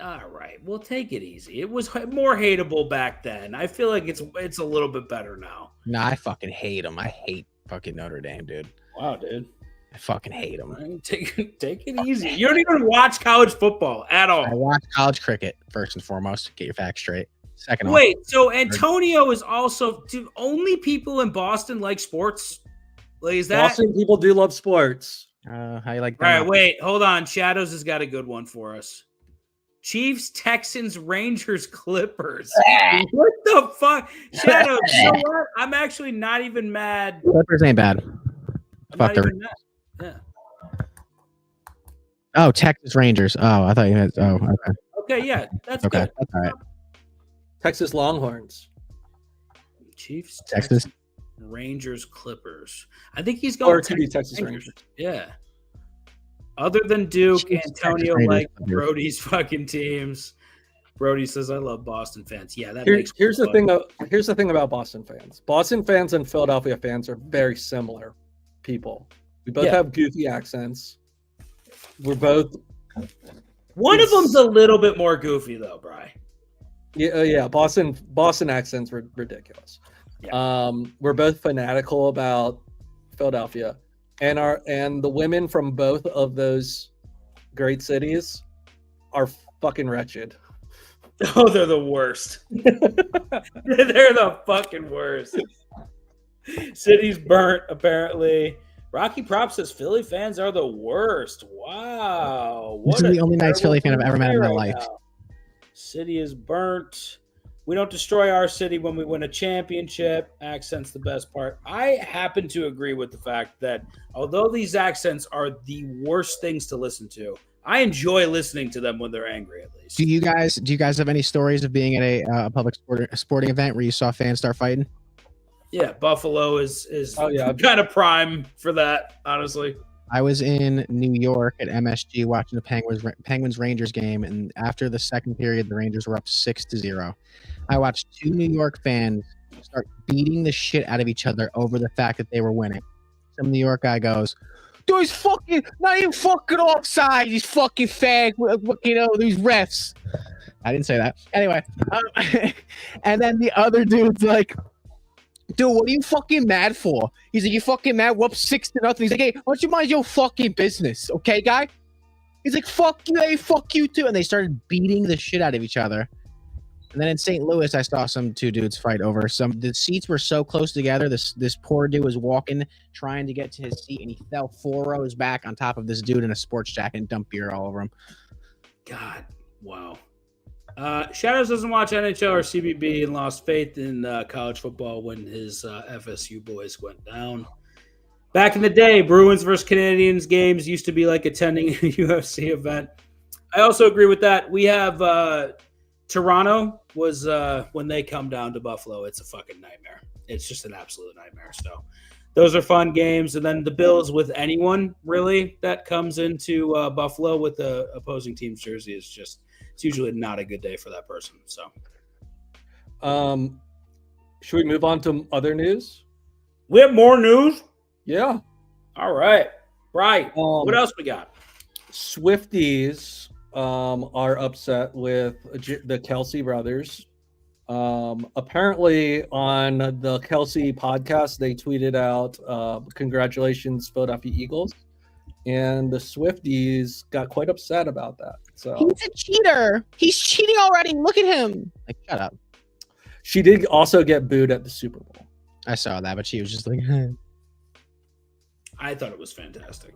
All right. Well, take it easy. It was more hateable back then. I feel like it's a little bit better now. Nah, I fucking hate him. I hate fucking Notre Dame, dude. Wow, dude. I fucking hate him. Take it easy. You don't even watch college football at all. I watch college cricket first and foremost. Get your facts straight. Second, wait. So Antonio is also. Do only people in Boston like sports? Like, is that Boston people do love sports? how you like? All right, wait, hold on. Shadows has got a good one for us. Chiefs, Texans, Rangers, Clippers. What the fuck? Shadows, you know what? I'm actually not even mad. Clippers ain't bad. I'm not even mad. Yeah. Oh, Texas Rangers. Oh, I thought you meant. Oh, okay. Okay, yeah, that's Okay, good. that's all right. Texas Longhorns. Chiefs, Texas. Rangers, Clippers. I think he's going Or to be Texas Rangers. Yeah. Other than Duke, Chiefs, Antonio Texas like Rangers. Brody's fucking teams. Brody says, "I love Boston fans." Yeah, that Here's makes the thing. Here's the thing about Boston fans. Boston fans and Philadelphia fans are very similar people. We both have goofy accents. We're both. One of them's a little bit more goofy though, Bri. Yeah. Boston accents were ridiculous. Yeah. We're both fanatical about Philadelphia, and the women from both of those great cities are fucking wretched. Oh, they're the worst. They're the fucking worst. City's burnt, apparently. Rocky Prop says Philly fans are the worst. Wow. This is the only nice Philly fan I've ever met in my life. Now. City is burnt. We don't destroy our city when we win a championship. Accent's the best part. I happen to agree with the fact that although these accents are the worst things to listen to, I enjoy listening to them when they're angry, at least. Do you guys have any stories of being at a public sporting event where you saw fans start fighting? Yeah, Buffalo is kind of prime for that, honestly. I was in New York at MSG watching the Penguins Rangers game, and after the second period, the Rangers were up 6-0. I watched two New York fans start beating the shit out of each other over the fact that they were winning. Some New York guy goes, "Dude, he's fucking not even fucking offside. He's fucking fag. These refs." I didn't say that. Anyway, and then the other dude's like, "Dude, what are you fucking mad for?" He's like, "You fucking mad? We're up 6-0." He's like, "Hey, why don't you mind your fucking business, okay, guy?" He's like, "Fuck you, hey, fuck you too." And they started beating the shit out of each other. And then in St. Louis, I saw some two dudes fight over the seats were so close together. This poor dude was walking, trying to get to his seat, and he fell 4 rows back on top of this dude in a sports jacket and dumped beer all over him. God, wow. Shadows doesn't watch NHL or CBB and lost faith in college football when his FSU boys went down. Back in the day, Bruins versus Canadians games used to be like attending a UFC event. I also agree with that. We have Toronto was when they come down to Buffalo, it's a fucking nightmare. It's just an absolute nightmare. So those are fun games. And then the Bills with anyone really that comes into Buffalo with the opposing team's jersey is just, it's usually not a good day for that person. So should we move on to other news? we have more news. Yeah. All right. Right. What else we got? Swifties are upset with the Kelsey brothers. Apparently on the Kelsey podcast, they tweeted out, "Congratulations, Philadelphia Eagles." And the Swifties got quite upset about that. So He's a cheater. He's cheating already. Look at him. Like, shut up. she did also get booed at the Super Bowl. I saw that, but she was just like, I thought it was fantastic.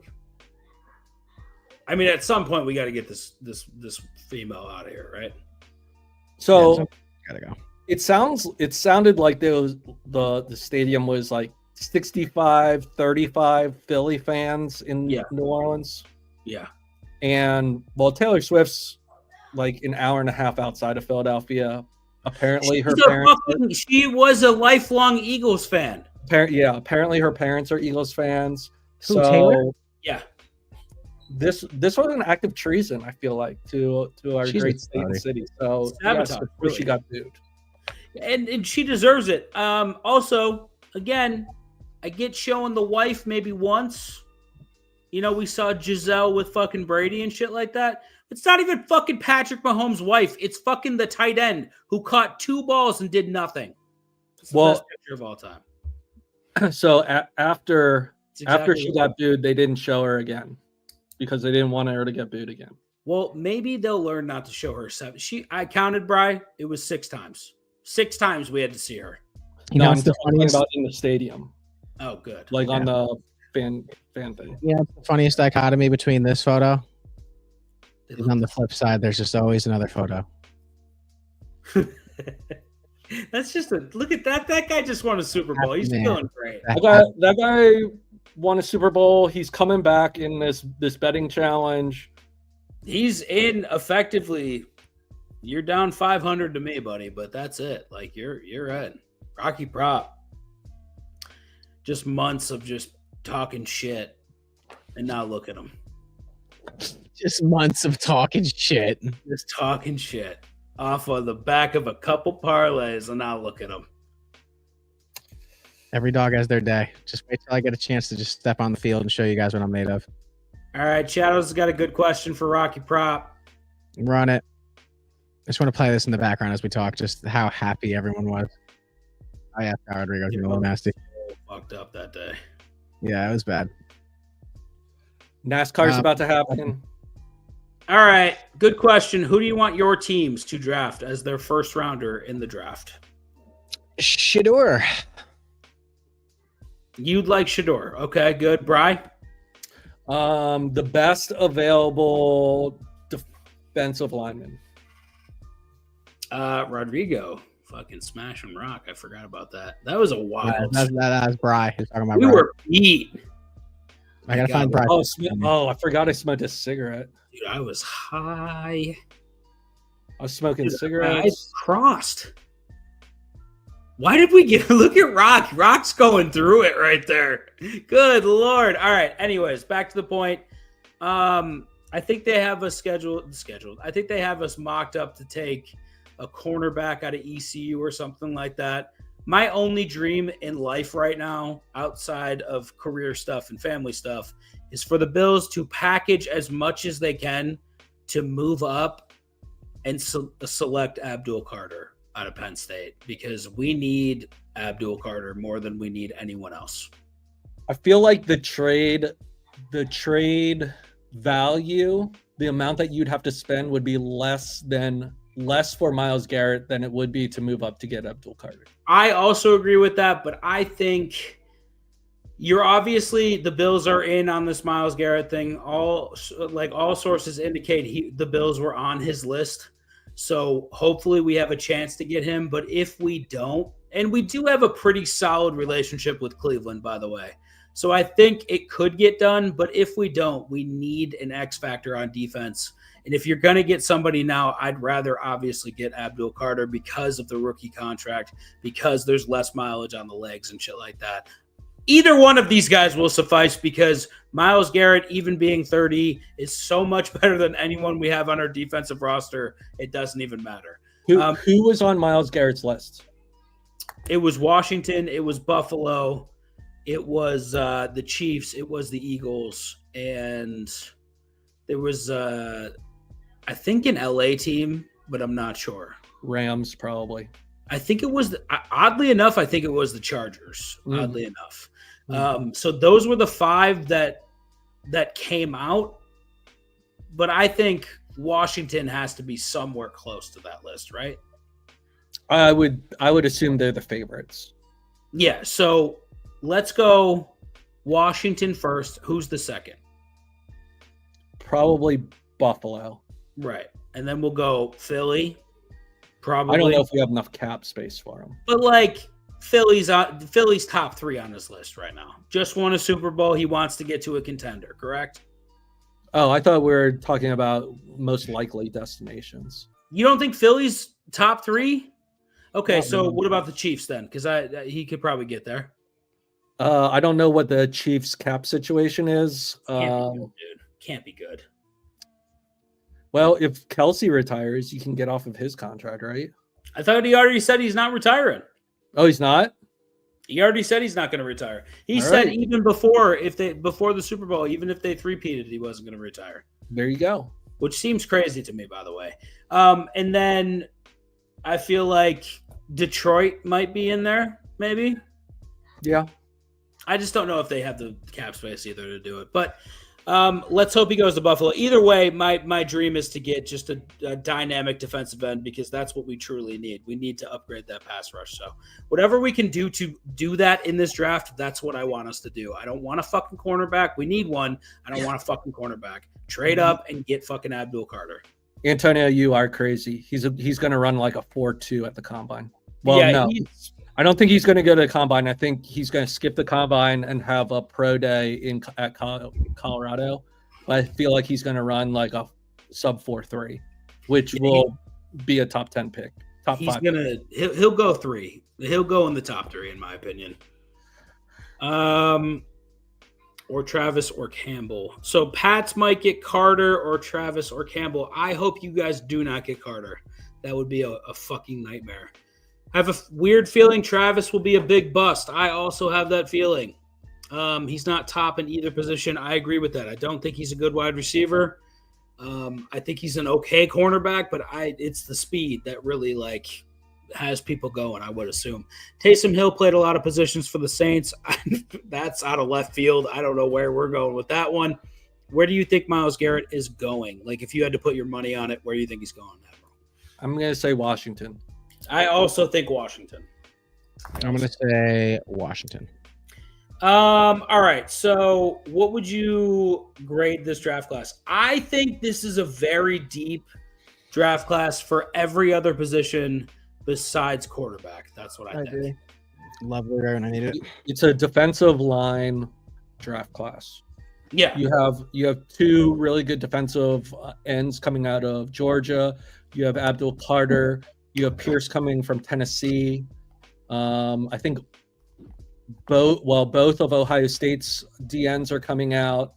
I mean, at some point we got to get this female out of here, right? So yeah, gotta go. it sounded like the stadium was like 65-35 Philly fans in New Orleans. Yeah. And Taylor Swift's like an hour and a half outside of Philadelphia. Apparently she was a lifelong Eagles fan. Apparently her parents are Eagles fans. Who, Taylor? Yeah. This was an act of treason, I feel like, to our great state and city. So really. She got booed. And she deserves it. Also, again, I get showing the wife maybe once. You know, we saw Giselle with fucking Brady and shit like that. It's not even fucking Patrick Mahomes' wife. It's fucking the tight end who caught 2 balls and did nothing. It's the best picture of all time. So after she got booed, they didn't show her again because they didn't want her to get booed again. Well, maybe they'll learn not to show her 7. I counted, Bri. It was 6 times. 6 times we had to see her. I'm talking about in the stadium. Oh, good. Like on the fan thing. Yeah, it's the funniest dichotomy between this photo. And on the flip side, there's just always another photo. That's just look at that. That guy just won a Super Bowl. He's feeling great. That guy won a Super Bowl. He's coming back in this betting challenge. He's in effectively. You're down 500 to me, buddy, but that's it. Like you're in. Rocky Prop. Just months of just talking shit, and now look at him. Just months of talking shit. Just talking shit off of the back of a couple parlays, and now look at him. Every dog has their day. Just wait till I get a chance to just step on the field and show you guys what I'm made of. All right, Shadows has got a good question for Rocky Prop. Run it. I just want to play this in the background as we talk, just how happy everyone was. Oh, yeah, Rodrigo's a little nasty. Fucked up that day. Yeah, it was bad. NASCAR's about to happen. All right, good question. Who do you want your teams to draft as their first rounder in the draft? Shador. You'd like Shador. Okay, good. Bri? The best available defensive lineman. Rodrigo. Fucking smash and rock. I forgot about that. That was a wild. That was Bri. He's talking about we Bri. were beat. I gotta find Bri. I forgot I smoked a cigarette. Dude, I was high. I was smoking cigarettes. I crossed. Why did we get look at Rock? Rock's going through it right there. Good Lord. All right. Anyways, back to the point. I think they have us scheduled. I think they have us mocked up to take a cornerback out of ECU or something like that. My only dream in life right now, outside of career stuff and family stuff, is for the Bills to package as much as they can to move up and select Abdul Carter out of Penn State, because we need Abdul Carter more than we need anyone else. I feel like the trade value, the amount that you'd have to spend would be less for Myles Garrett than it would be to move up to get Abdul Carter. I also agree with that, but I think you're obviously the Bills are in on this Myles Garrett thing. All sources indicate the Bills were on his list. So hopefully we have a chance to get him. But if we don't, and we do have a pretty solid relationship with Cleveland, by the way. So I think it could get done. But if we don't, we need an X factor on defense. And if you're going to get somebody now, I'd rather obviously get Abdul Carter because of the rookie contract, because there's less mileage on the legs and shit like that. Either one of these guys will suffice, because Myles Garrett, even being 30, is so much better than anyone we have on our defensive roster. It doesn't even matter. Who was on Myles Garrett's list? It was Washington. It was Buffalo. It was the Chiefs. It was the Eagles. And there was, I think, an LA team, but I'm not sure. Rams, probably. I think it was, oddly enough, I think it was the Chargers, oddly enough. So those were the 5 that came out. But I think Washington has to be somewhere close to that list, right? I would assume they're the favorites. Yeah, so let's go Washington first. Who's the second? Probably Buffalo. Right. And then we'll go Philly. Probably. I don't know if we have enough cap space for them. But like Philly's top 3 on this list right now. Just won a Super Bowl. He wants to get to a contender, correct? Oh, I thought we were talking about most likely destinations. You don't think Philly's top 3? Okay, Not so really. what about the Chiefs then? Because he could probably get there. I don't know what the Chiefs cap situation is. Can't be good, dude. Can't be good. Well, if Kelsey retires, you can get off of his contract, right? I thought he already said he's not retiring. Oh, he's not? He already said he's not going to retire. He All said right. even before the Super Bowl, even if they three-peated, he wasn't going to retire. There you go. Which seems crazy to me, by the way. And then I feel like Detroit might be in there, maybe. Yeah. I just don't know if they have the cap space either to do it. But let's hope he goes to Buffalo. Either way, my dream is to get just a dynamic defensive end, because that's what we truly need. We need to upgrade that pass rush. So whatever we can do to do that in this draft, that's what I want us to do. I don't want a fucking cornerback. We need one. I don't want a fucking cornerback. Trade up and get fucking Abdul Carter. Antonio, you are crazy. He's going to run like a 4.2 at the combine. Well, yeah, no. I don't think he's going to go to the combine. I think he's going to skip the combine and have a pro day at Colorado. But I feel like he's going to run like a sub 4.3, which will be a top 10 pick. He'll go 3. He'll go in the top 3, in my opinion. Or Travis or Campbell. So Pats might get Carter or Travis or Campbell. I hope you guys do not get Carter. That would be a fucking nightmare. I have a weird feeling Travis will be a big bust. I also have that feeling. He's not top in either position. I agree with that. I don't think he's a good wide receiver. I think he's an okay cornerback, but it's the speed that really has people going, I would assume. Taysom Hill played a lot of positions for the Saints. That's out of left field. I don't know where we're going with that one. Where do you think Myles Garrett is going? Like, if you had to put your money on it, where do you think he's going? I'm going to say Washington. I also think Washington. I'm going to say Washington. All right. So what would you grade this draft class? I think this is a very deep draft class for every other position besides quarterback. That's what I think. Lovely, and I need it. It's a defensive line draft class. Yeah. You have 2 really good defensive ends coming out of Georgia. You have Abdul Carter. You have Pierce coming from Tennessee. I think both of Ohio State's DNs are coming out.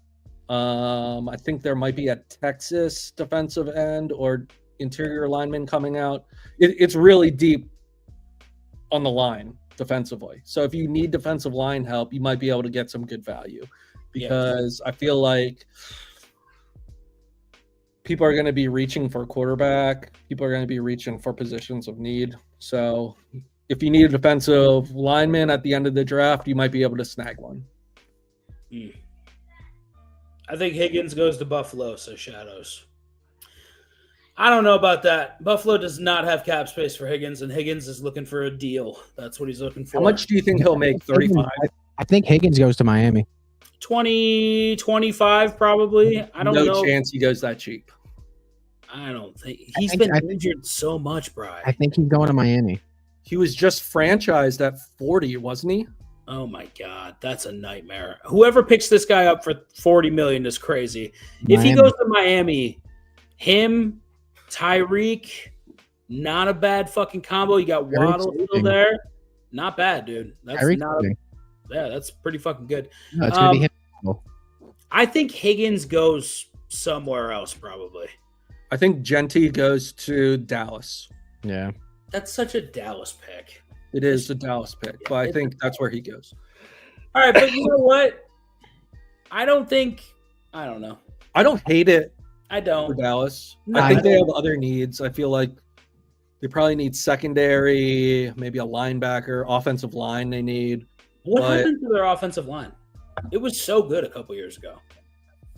I think there might be a Texas defensive end or interior lineman coming out. It's really deep on the line defensively. So if you need defensive line help, you might be able to get some good value, because I feel like people are going to be reaching for a quarterback. People are going to be reaching for positions of need. So if you need a defensive lineman at the end of the draft, you might be able to snag one. I think Higgins goes to Buffalo, so Shadows. I don't know about that. Buffalo does not have cap space for Higgins, and Higgins is looking for a deal. That's what he's looking for. How much do you think he'll make? 35? I think Higgins goes to Miami. 20, 25 probably. I don't know. No chance he goes that cheap. I don't think. He's been injured so much, Brian. I think he's going to Miami. He was just franchised at 40, wasn't he? Oh my God, that's a nightmare. Whoever picks this guy up for $40 million is crazy. Miami. If he goes to Miami, him, Tyreek, not a bad fucking combo. You got Waddle still there. Not bad, dude. That's that's pretty fucking good. No, it's gonna be him. I think Higgins goes somewhere else, probably. I think Genti goes to Dallas. Yeah. That's such a Dallas pick. It is a Dallas pick, but I think that's where he goes. All right, but you know what? I don't know. I don't hate it. I don't. For Dallas. No, I think they have other needs. I feel like they probably need secondary, maybe a linebacker, offensive line they need. What happened to their offensive line? It was so good a couple years ago.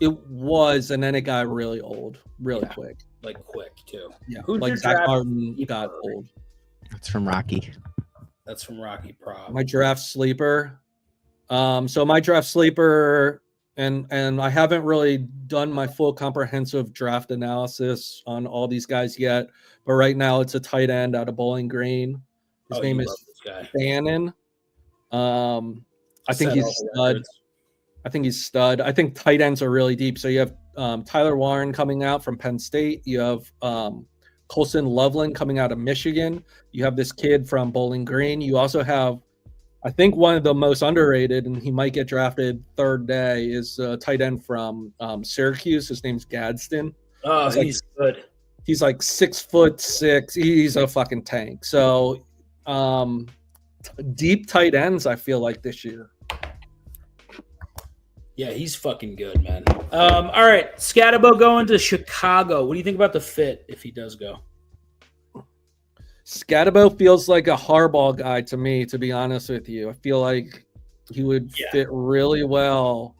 It was, and then it got really old, really quick. Like quick, too. Yeah, Who's like Zach Martin got old. That's from Rocky. That's from Rocky Prop. My draft sleeper. So my draft sleeper, and I haven't really done my full comprehensive draft analysis on all these guys yet, but right now it's a tight end out of Bowling Green. His name is Bannon. I think he's stud. I think tight ends are really deep. So you have Tyler Warren coming out from Penn State. You have Colson Loveland coming out of Michigan. You have this kid from Bowling Green. You also have, I think, one of the most underrated, and he might get drafted third day, is a tight end from Syracuse. His name's Gadsden. Oh, he's good. He's like 6'6". He's a fucking tank. So deep tight ends, I feel like, this year. Yeah, he's fucking good, man. All right, Scatabo going to Chicago. What do you think about the fit if he does go? Scatabo feels like a Harbaugh guy to me, to be honest with you. I feel like he would fit really well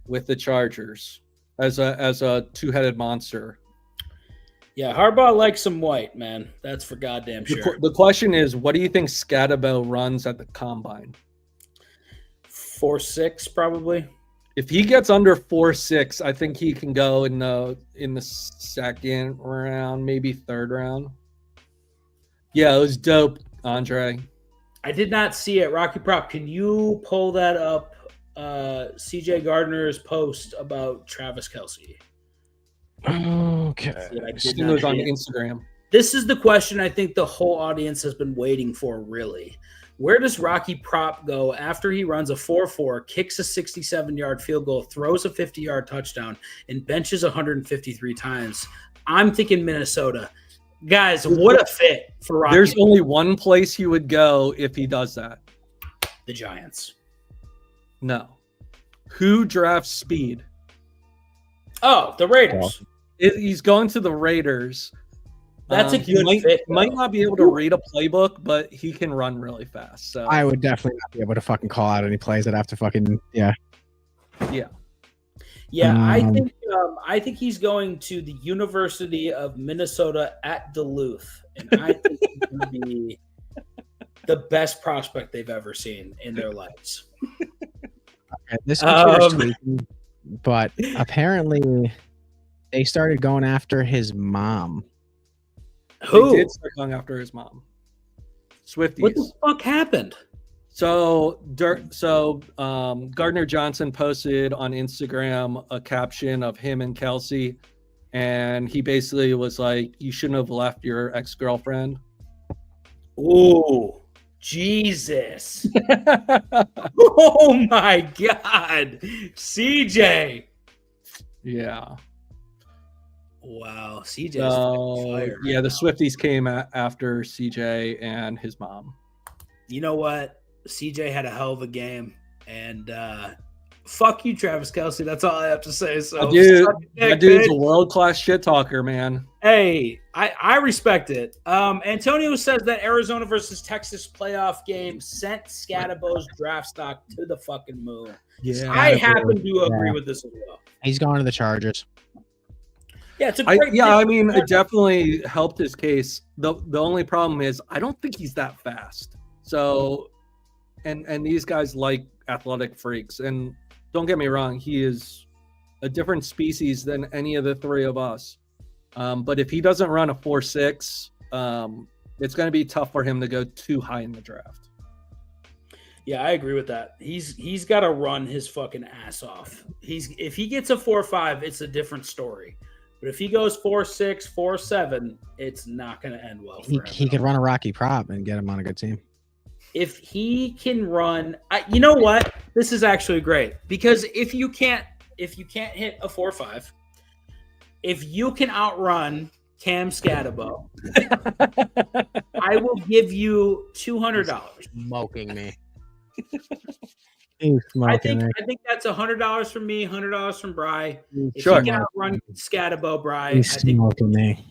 with the Chargers as a two-headed monster. Yeah, Harbaugh likes some white, man. That's for goddamn sure. The question is, what do you think Scatabo runs at the combine? 4.6 probably. If he gets under 4.6, I think he can go in the second round, maybe third round. Yeah, it was dope, Andre. I did not see it. Rocky Prop, can you pull that up? CJ Gardner's post about Travis Kelce. Okay. It was on Instagram. This is the question I think the whole audience has been waiting for, really. Where does Rocky Prop go after he runs a 4.4, kicks a 67-yard field goal, throws a 50-yard touchdown, and benches 153 times? I'm thinking Minnesota. Guys, what a fit for Rocky. There's only one place he would go if he does that. The Giants. No. Who drafts speed? Oh, the Raiders. He's going to the Raiders. That's a good fit. Might not be able to read a playbook, but he can run really fast. So I would definitely not be able to fucking call out any plays that have to fucking Yeah, I think he's going to the University of Minnesota at Duluth, and I think he's going to be the best prospect they've ever seen in their lives. This is tweaking, but apparently they started going after his mom. Who? They did start going after his mom. Swifties. What the fuck happened? So Gardner Johnson posted on Instagram a caption of him and Kelce, and he basically was like, "You shouldn't have left your ex-girlfriend." Ooh, Jesus. Oh, my God. CJ. Yeah. Wow. CJ. So, yeah, the Swifties came after CJ and his mom. You know what? CJ had a hell of a game. And fuck you, Travis Kelce. That's all I have to say. So, that dude's a world-class shit talker, man. Hey, I respect it. Antonio says that Arizona versus Texas playoff game sent Scadabo's draft stock to the fucking moon. Yeah, I happen to agree with this as well. He's going to the Chargers. Yeah, it's a great. I mean, it definitely helped his case. The only problem is I don't think he's that fast. So, and these guys like athletic freaks. And don't get me wrong, he is a different species than any of the three of us. But if he doesn't run a 4.6, it's going to be tough for him to go too high in the draft. Yeah, I agree with that. He's got to run his fucking ass off. If he gets a 4.5, it's a different story. But if he goes 4.6, 4.7, it's not going to end well for him. He could run a Rocky prop and get him on a good team. If he can run, you know what? This is actually great because if you can't hit a 4.5, if you can outrun Cam Scadabo, I will give you $200. Smoking me. I think that's $100 from me, $100 from Bry. If Sure. you can outrun Scadabo, Bry, He's smoking me.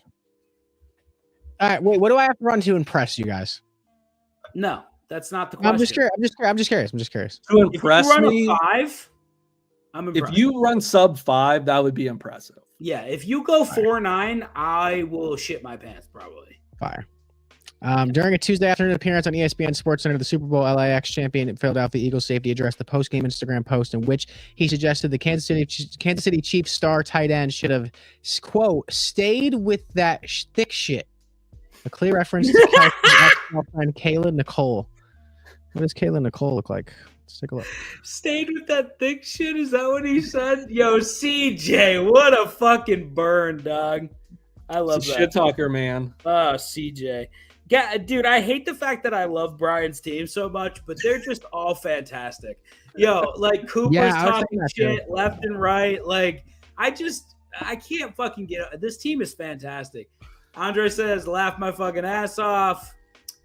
All right, wait. What do I have to run to impress you guys? No, that's not the question. I'm just curious. To impress if you run me, a 5, I'm impressed. if you run sub 5, that would be impressive. Yeah, if you go 4.9, I will shit my pants probably. Fire. During a Tuesday afternoon appearance on ESPN SportsCenter, the Super Bowl LAX champion Philadelphia Eagles safety addressed the post-game Instagram post in which he suggested the Kansas City Chiefs star tight end should have, quote, stayed with that thick shit. A clear reference to Kelsey's friend Kayla Nicole. What does Kayla Nicole look like? Let's take a look. Stayed with that thick shit? Is that what he said? Yo, CJ, what a fucking burn, dog. I love that. Shit talker, man. Oh, CJ. Yeah, dude, I hate the fact that I love Brian's team so much, but they're just all fantastic. Yo, like Cooper's talking shit left and right. Like, I can't fucking get it. This team is fantastic. Andre says, laugh my fucking ass off.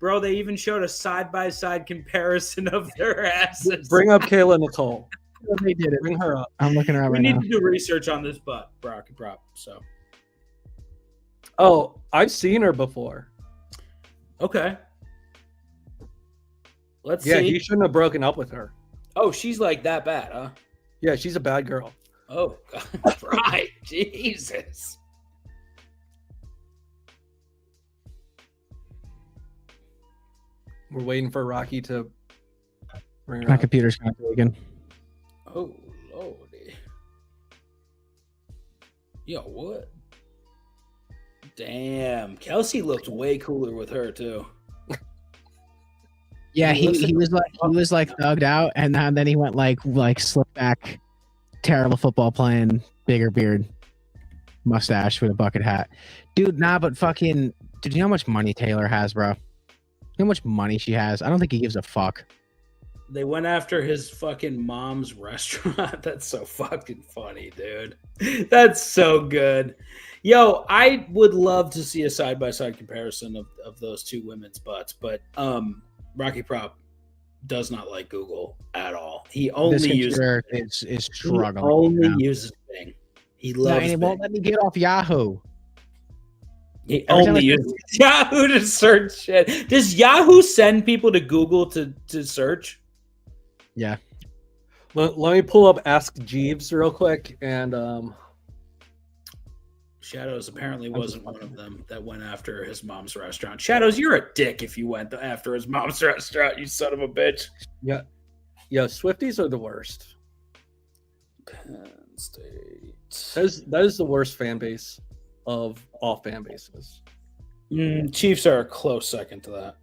Bro, they even showed a side-by-side comparison of their asses. Bring up Kayla Nicole. They did it. Bring her up. I'm looking around we right now. need to do research on this Brocky prop. So, Oh, I've seen her before. okay. Let's Yeah, see. he shouldn't have broken up with her. Oh, she's like that bad, huh? Yeah, she's a bad girl. Oh, God. Right. Jesus. We're waiting for Rocky to bring her My up. computer's kind of broken. Oh, Lordy. Yo, what? Damn. Kelsey looked way cooler with her, too. Yeah, he was like thugged out, and then he went like slick back, terrible football playing, bigger beard, mustache with a bucket hat, dude. Nah, but fucking, dude, you know how much money Taylor has, bro? You know how much money she has? I don't think he gives a fuck. They went after his fucking mom's restaurant. That's so fucking funny, dude. That's so good. Yo, I would love to see a side-by-side comparison of those two women's butts, but Rocky Prop does not like Google at all. He only uses is struggling. He only uses Bing. He loves and it Bing. won't let me get off Yahoo. He only uses Yahoo to search shit. Does Yahoo send people to Google to search? Yeah. Let me pull up Ask Jeeves real quick. And Shadows apparently wasn't one of them that went after his mom's restaurant. Shadows, you're a dick if you went after his mom's restaurant, you son of a bitch. yeah, Swifties are the worst. Penn State. That is the worst fan base of all fan bases. Chiefs are a close second to that.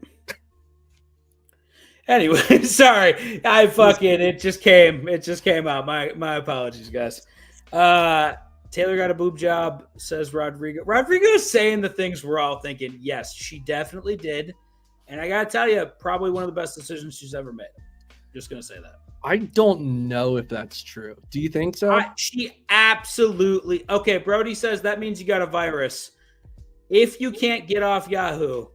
Anyway, sorry. It just came out. My apologies, guys. Taylor got a boob job, says Rodrigo. Rodrigo's saying the things we're all thinking. Yes, she definitely did. And I got to tell you, probably one of the best decisions she's ever made. Just going to say that. I don't know if that's true. Do you think so? She absolutely. Okay, Brody says that means you got a virus. If you can't get off Yahoo,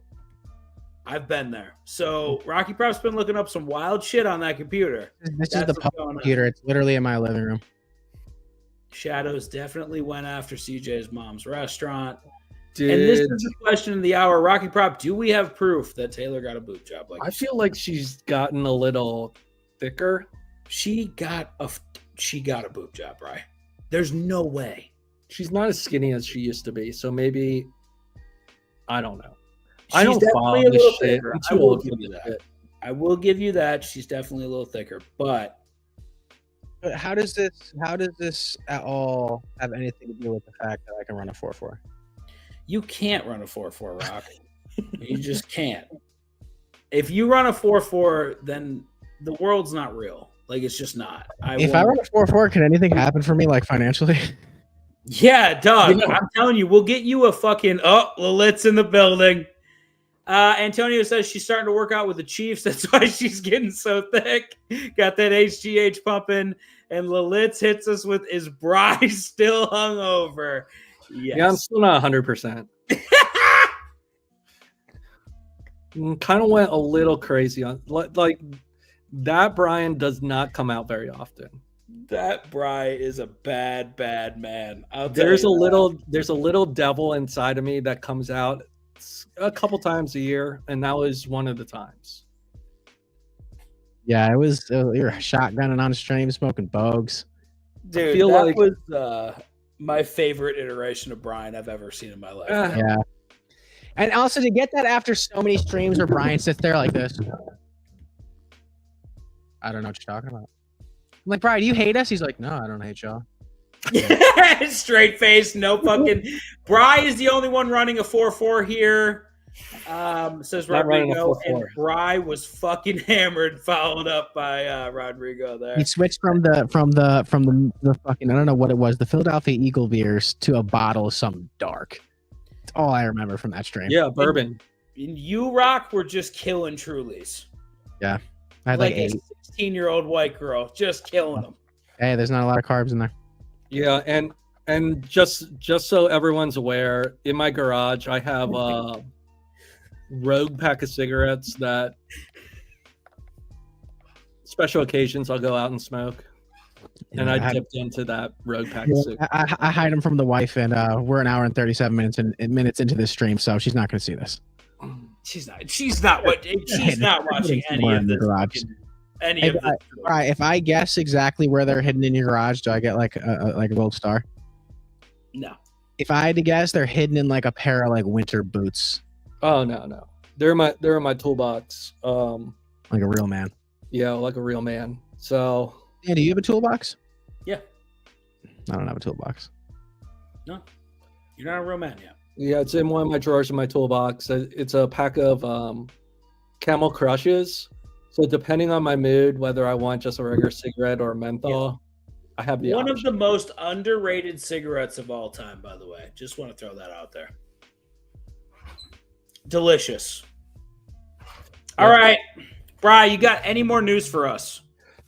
I've been there. So Rocky Prop's been looking up some wild shit on that computer. This is the computer. It's literally in my living room. Shadows definitely went after CJ's mom's restaurant. And this is the question of the hour. Rocky Prop, do we have proof that Taylor got a boob job? I feel like she's gotten a little thicker. She got a boob job, right? There's no way. She's not as skinny as she used to be. So maybe, I don't know. She's I don't follow this shit. I'm too old for this shit. I will give you that. She's definitely a little thicker, but how does this at all have anything to do with the fact that I can run a 4.4? You can't run a 4.4, Rock. You just can't. If you run a 4.4, then the world's not real. Like, it's just not. If I run a 4.4, can anything happen for me, like financially? Yeah, dog. I'm telling you, we'll get you a fucking Lilith's in the building. Antonio says she's starting to work out with the Chiefs. That's why she's getting so thick. Got that HGH pumping. And Lilith's hits us with, is Bry still hungover? Yes. Yeah, I'm still not 100%. Kind of went a little crazy on like that. Brian does not come out very often. That Bry is a bad man. There's a little devil inside of me that comes out a couple times a year, and that was one of the times. Yeah, it was. You're shotgunning on stream, smoking bogues. Dude, that was my favorite iteration of Brian I've ever seen in my life. Yeah. And also to get that after so many streams where Brian sits there like this. I don't know what you're talking about. I'm like, Brian, do you hate us? He's like, no, I don't hate y'all. Straight face, no fucking. Bry is the only one running a 4.4 here. Says Rodrigo, and Bry was fucking hammered, followed up by Rodrigo there. He switched from the fucking, I don't know what it was, the Philadelphia Eagle beers to a bottle of something dark. That's all I remember from that stream. Yeah, bourbon. And you, Rock, were just killing Trulies. Yeah, I had like a 16-year-old white girl, just killing them. Hey, there's not a lot of carbs in there. Yeah, and just so everyone's aware, in my garage I have a Rogue pack of cigarettes that special occasions I'll go out and smoke. Yeah, and I dipped into that Rogue pack of cigarettes. I hide them from the wife, and we're an hour and 37 minutes into this stream, so she's not going to see this. She's not watching any of this. Any of this. All right, if I guess exactly where they're hidden in your garage, do I get like a gold star? No. If I had to guess, they're hidden in like a pair of like winter boots. Oh no. They're in my toolbox. Like a real man. Yeah, like a real man. So yeah, do you have a toolbox? Yeah. I don't have a toolbox. No. You're not a real man yet. Yeah, it's in one of my drawers in my toolbox. It's a pack of Camel Crushes. So depending on my mood, whether I want just a regular cigarette or a menthol, I have the one option. of the most underrated cigarettes of all time, by the way. Just want to throw that out there. Delicious. All right. Bri, you got any more news for us?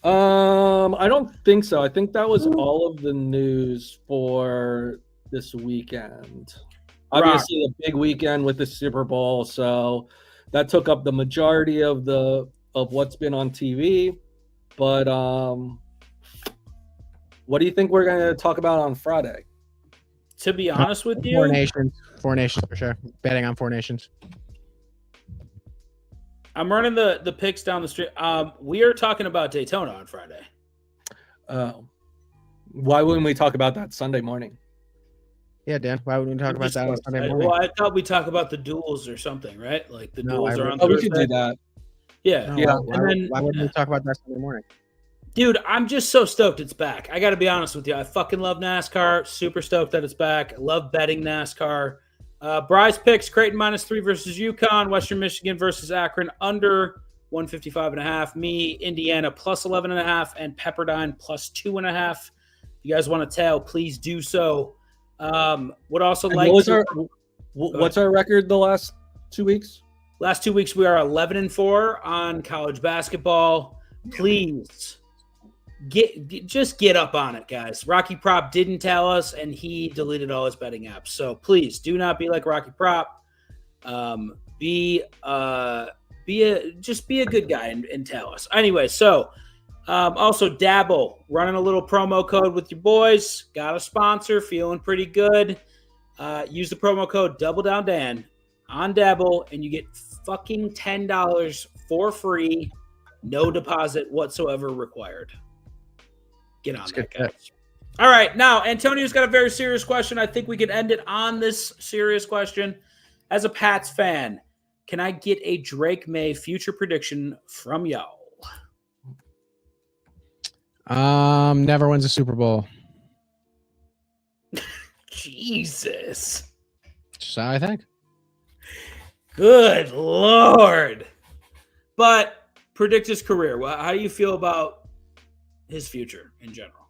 I don't think so. I think that was all of the news for this weekend. Obviously, a big weekend with the Super Bowl, so that took up the majority of what's been on TV. But what do you think we're going to talk about on Friday? To be honest with you, Four Nations for sure. Betting on Four Nations. I'm running the picks down the street. We are talking about Daytona on Friday. Why wouldn't we talk about that Sunday morning? Yeah, Dan. Why wouldn't we talk about that on Sunday morning? Well, I thought we talk about the duels or something, right? Like the duels are on Thursday. Thursday. We could do that. Yeah. Yeah. Why wouldn't we talk about that Sunday morning? Dude, I'm just so stoked it's back. I got to be honest with you. I fucking love NASCAR. Super stoked that it's back. I love betting NASCAR. Bry's picks, Creighton -3 versus UConn, Western Michigan versus Akron under 155.5. Me, Indiana +11.5, and Pepperdine +2.5. If you guys want to tail, please do so. Would also and like what's our record the last 2 weeks? Last 2 weeks, we are 11-4 on college basketball. Please just get up on it, guys. Rocky Prop didn't tell us, and he deleted all his betting apps. So please do not be like Rocky Prop. Be a good guy and tell us. Anyway, so also Dabble, running a little promo code with your boys. Got a sponsor, feeling pretty good. Use the promo code DoubleDownDan on Dabble, and you get fucking $10 for free, no deposit whatsoever required. Get on that, guys. All right, now Antonio's got a very serious question. I think we can end it on this serious question. As a Pats fan, can I get a Drake May future prediction from y'all? Never wins a Super Bowl. Jesus. That's how I think. Good Lord. But predict his career. Well, how do you feel about his future in general?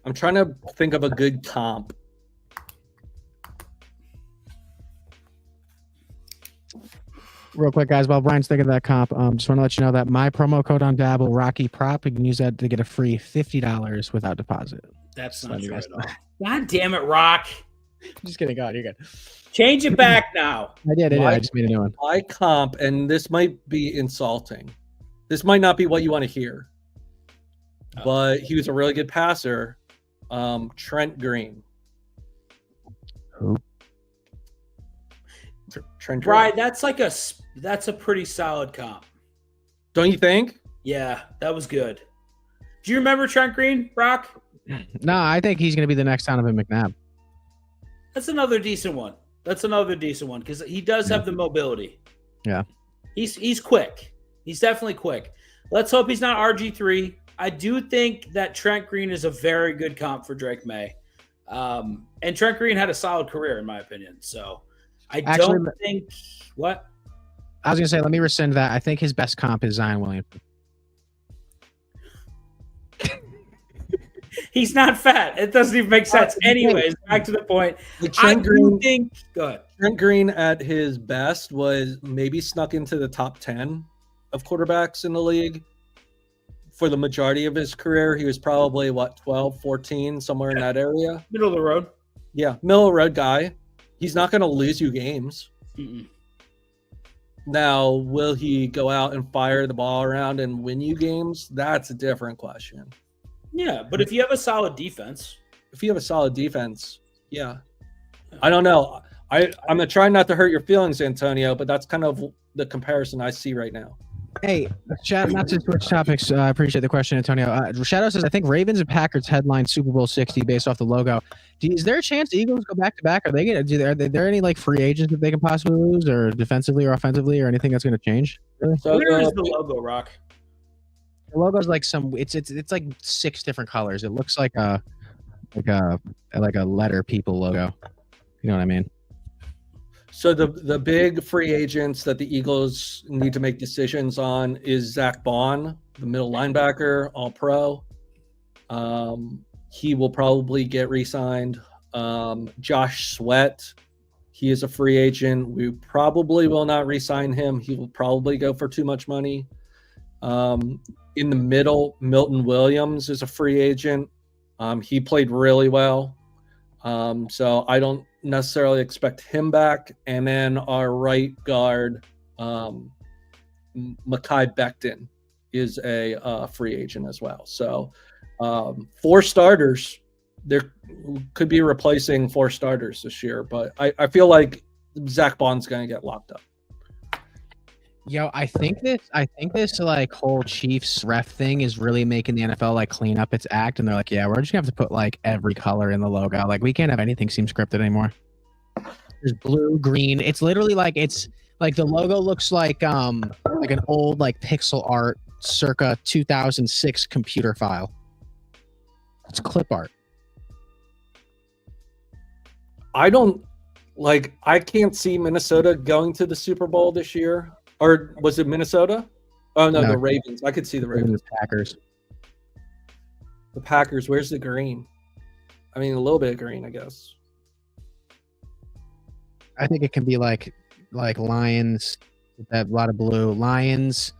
I'm trying to think of a good comp. Real quick, guys, while Brian's thinking of that comp, just want to let you know that my promo code on Dabble, Rocky Prop, you can use that to get a free $50 without deposit. That's not true at all. God damn it, Rock. Just kidding. God, you're good. Change it back now. I did. I just made a new one. My comp, and this might be insulting. This might not be what you want to hear. But he was a really good passer. Trent Green. Who? Trent Green. Right, that's a pretty solid comp. Don't you think? Yeah, that was good. Do you remember Trent Green, Rock? No, I think he's going to be the next Donovan McNabb. That's another decent one. Because he does have the mobility. Yeah. He's quick. He's definitely quick. Let's hope he's not RG3. I do think that Trent Green is a very good comp for Drake May. And Trent Green had a solid career, in my opinion. So I don't think – what? I was going to say, let me rescind that. I think his best comp is Zion Williamson. He's not fat. It doesn't even make sense. Anyways, back to the point. Trent Green at his best was maybe snuck into the top 10 of quarterbacks in the league. For the majority of his career, he was probably, 12, 14, somewhere in that area. Middle of the road. Yeah, middle of the road guy. He's not going to lose you games. Mm-mm. Now, will he go out and fire the ball around and win you games? That's a different question. Yeah, but if you have a solid defense. Yeah. I don't know. I'm going to try not to hurt your feelings, Antonio, but that's kind of the comparison I see right now. Hey, not to switch topics. I appreciate the question, Antonio. Shadow says, I think Ravens and Packers headline Super Bowl 60 based off the logo. Is there a chance the Eagles go back to back? Are there any like free agents that they can possibly lose, or defensively or offensively, or anything that's going to change? Really? So where is the logo, Rock? The logo's like it's like 6 different colors. It looks like a letter people logo. You know what I mean? So the big free agents that the Eagles need to make decisions on is Zach Bond, the middle linebacker, all pro. He will probably get re-signed. Josh Sweat, he is a free agent. We probably will not re-sign him. He will probably go for too much money. In the middle, Milton Williams is a free agent. He played really well. So I don't necessarily expect him back. And then our right guard, Mekhi Becton, is a free agent as well. So 4 starters. There could be replacing 4 starters this year, but I feel like Zach Bond's going to get locked up. Yo, I think this like whole Chiefs ref thing is really making the NFL like clean up its act, and they're like, yeah, we're just gonna have to put like every color in the logo. Like we can't have anything seem scripted anymore. There's blue, green. It's literally like the logo looks like an old like pixel art circa 2006 computer file. It's clip art. I can't see Minnesota going to the Super Bowl this year. Or was it Minnesota? Oh, no, the Ravens. I could see the Ravens. Packers. The Packers. Where's the green? I mean, a little bit of green, I guess. I think it can be like like Lions, with that lot of blue Lions,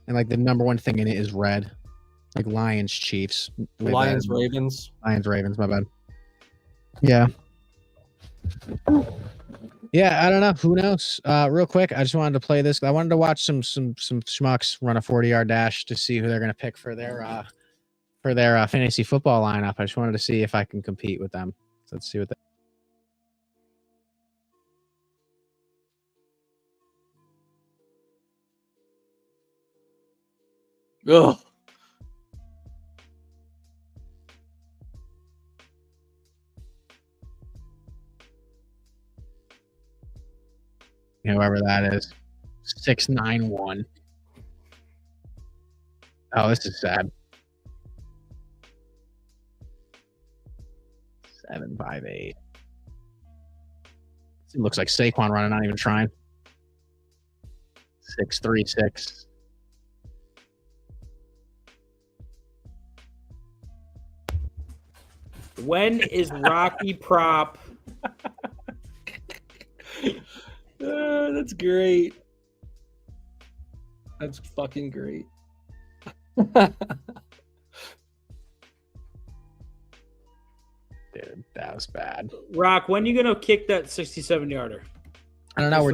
and like the number one thing in it is red, like Lions Chiefs. Lions Ravens. Lions Ravens. My bad. Yeah. Yeah, I don't know. Who knows? Real quick, I just wanted to play this. I wanted to watch some schmucks run a 40-yard dash to see who they're going to pick for their fantasy football lineup. I just wanted to see if I can compete with them. So let's see what they. Ugh. Whoever that is. 691. Oh, this is sad. 758. It looks like Saquon running, not even trying. 636. When is Rocky Prop? That's great. That's fucking great. Dude, that was bad. Rock, when are you gonna kick that 67-yarder? I don't know. We're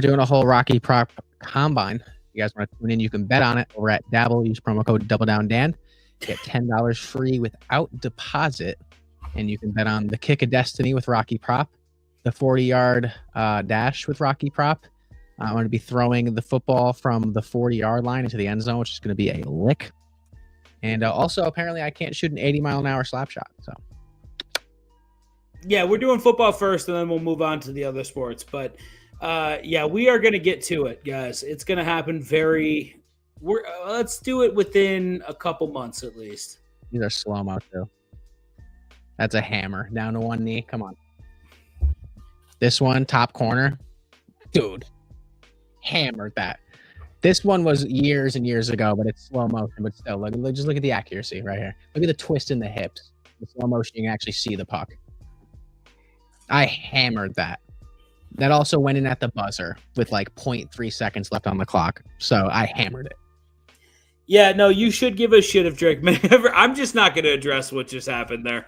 doing a whole Rocky Prop combine. You guys want to tune in? You can bet on it over at Dabble. Use promo code DoubleDownDan. Get $10 free without deposit, and you can bet on the Kick of Destiny with Rocky Prop, the 40-yard dash with Rocky Prop. I'm going to be throwing the football from the 40-yard line into the end zone, which is going to be a lick. And also, apparently, I can't shoot an 80-mile-an-hour slap shot. So, yeah, we're doing football first, and then we'll move on to the other sports. But yeah, we are going to get to it, guys. It's going to happen very. Let's do it within a couple months at least. These are slow-mo, too. That's a hammer down to one knee. Come on. This one, top corner. Dude. Hammered that. This one was years and years ago, but it's slow motion. But still, just look at the accuracy right here. Look at the twist in the hips. The slow motion, you can actually see the puck. I hammered that. That also went in at the buzzer with like 0.3 seconds left on the clock. So I hammered it. Yeah, no, you should give a shit if Drake May ever. I'm just not going to address what just happened there.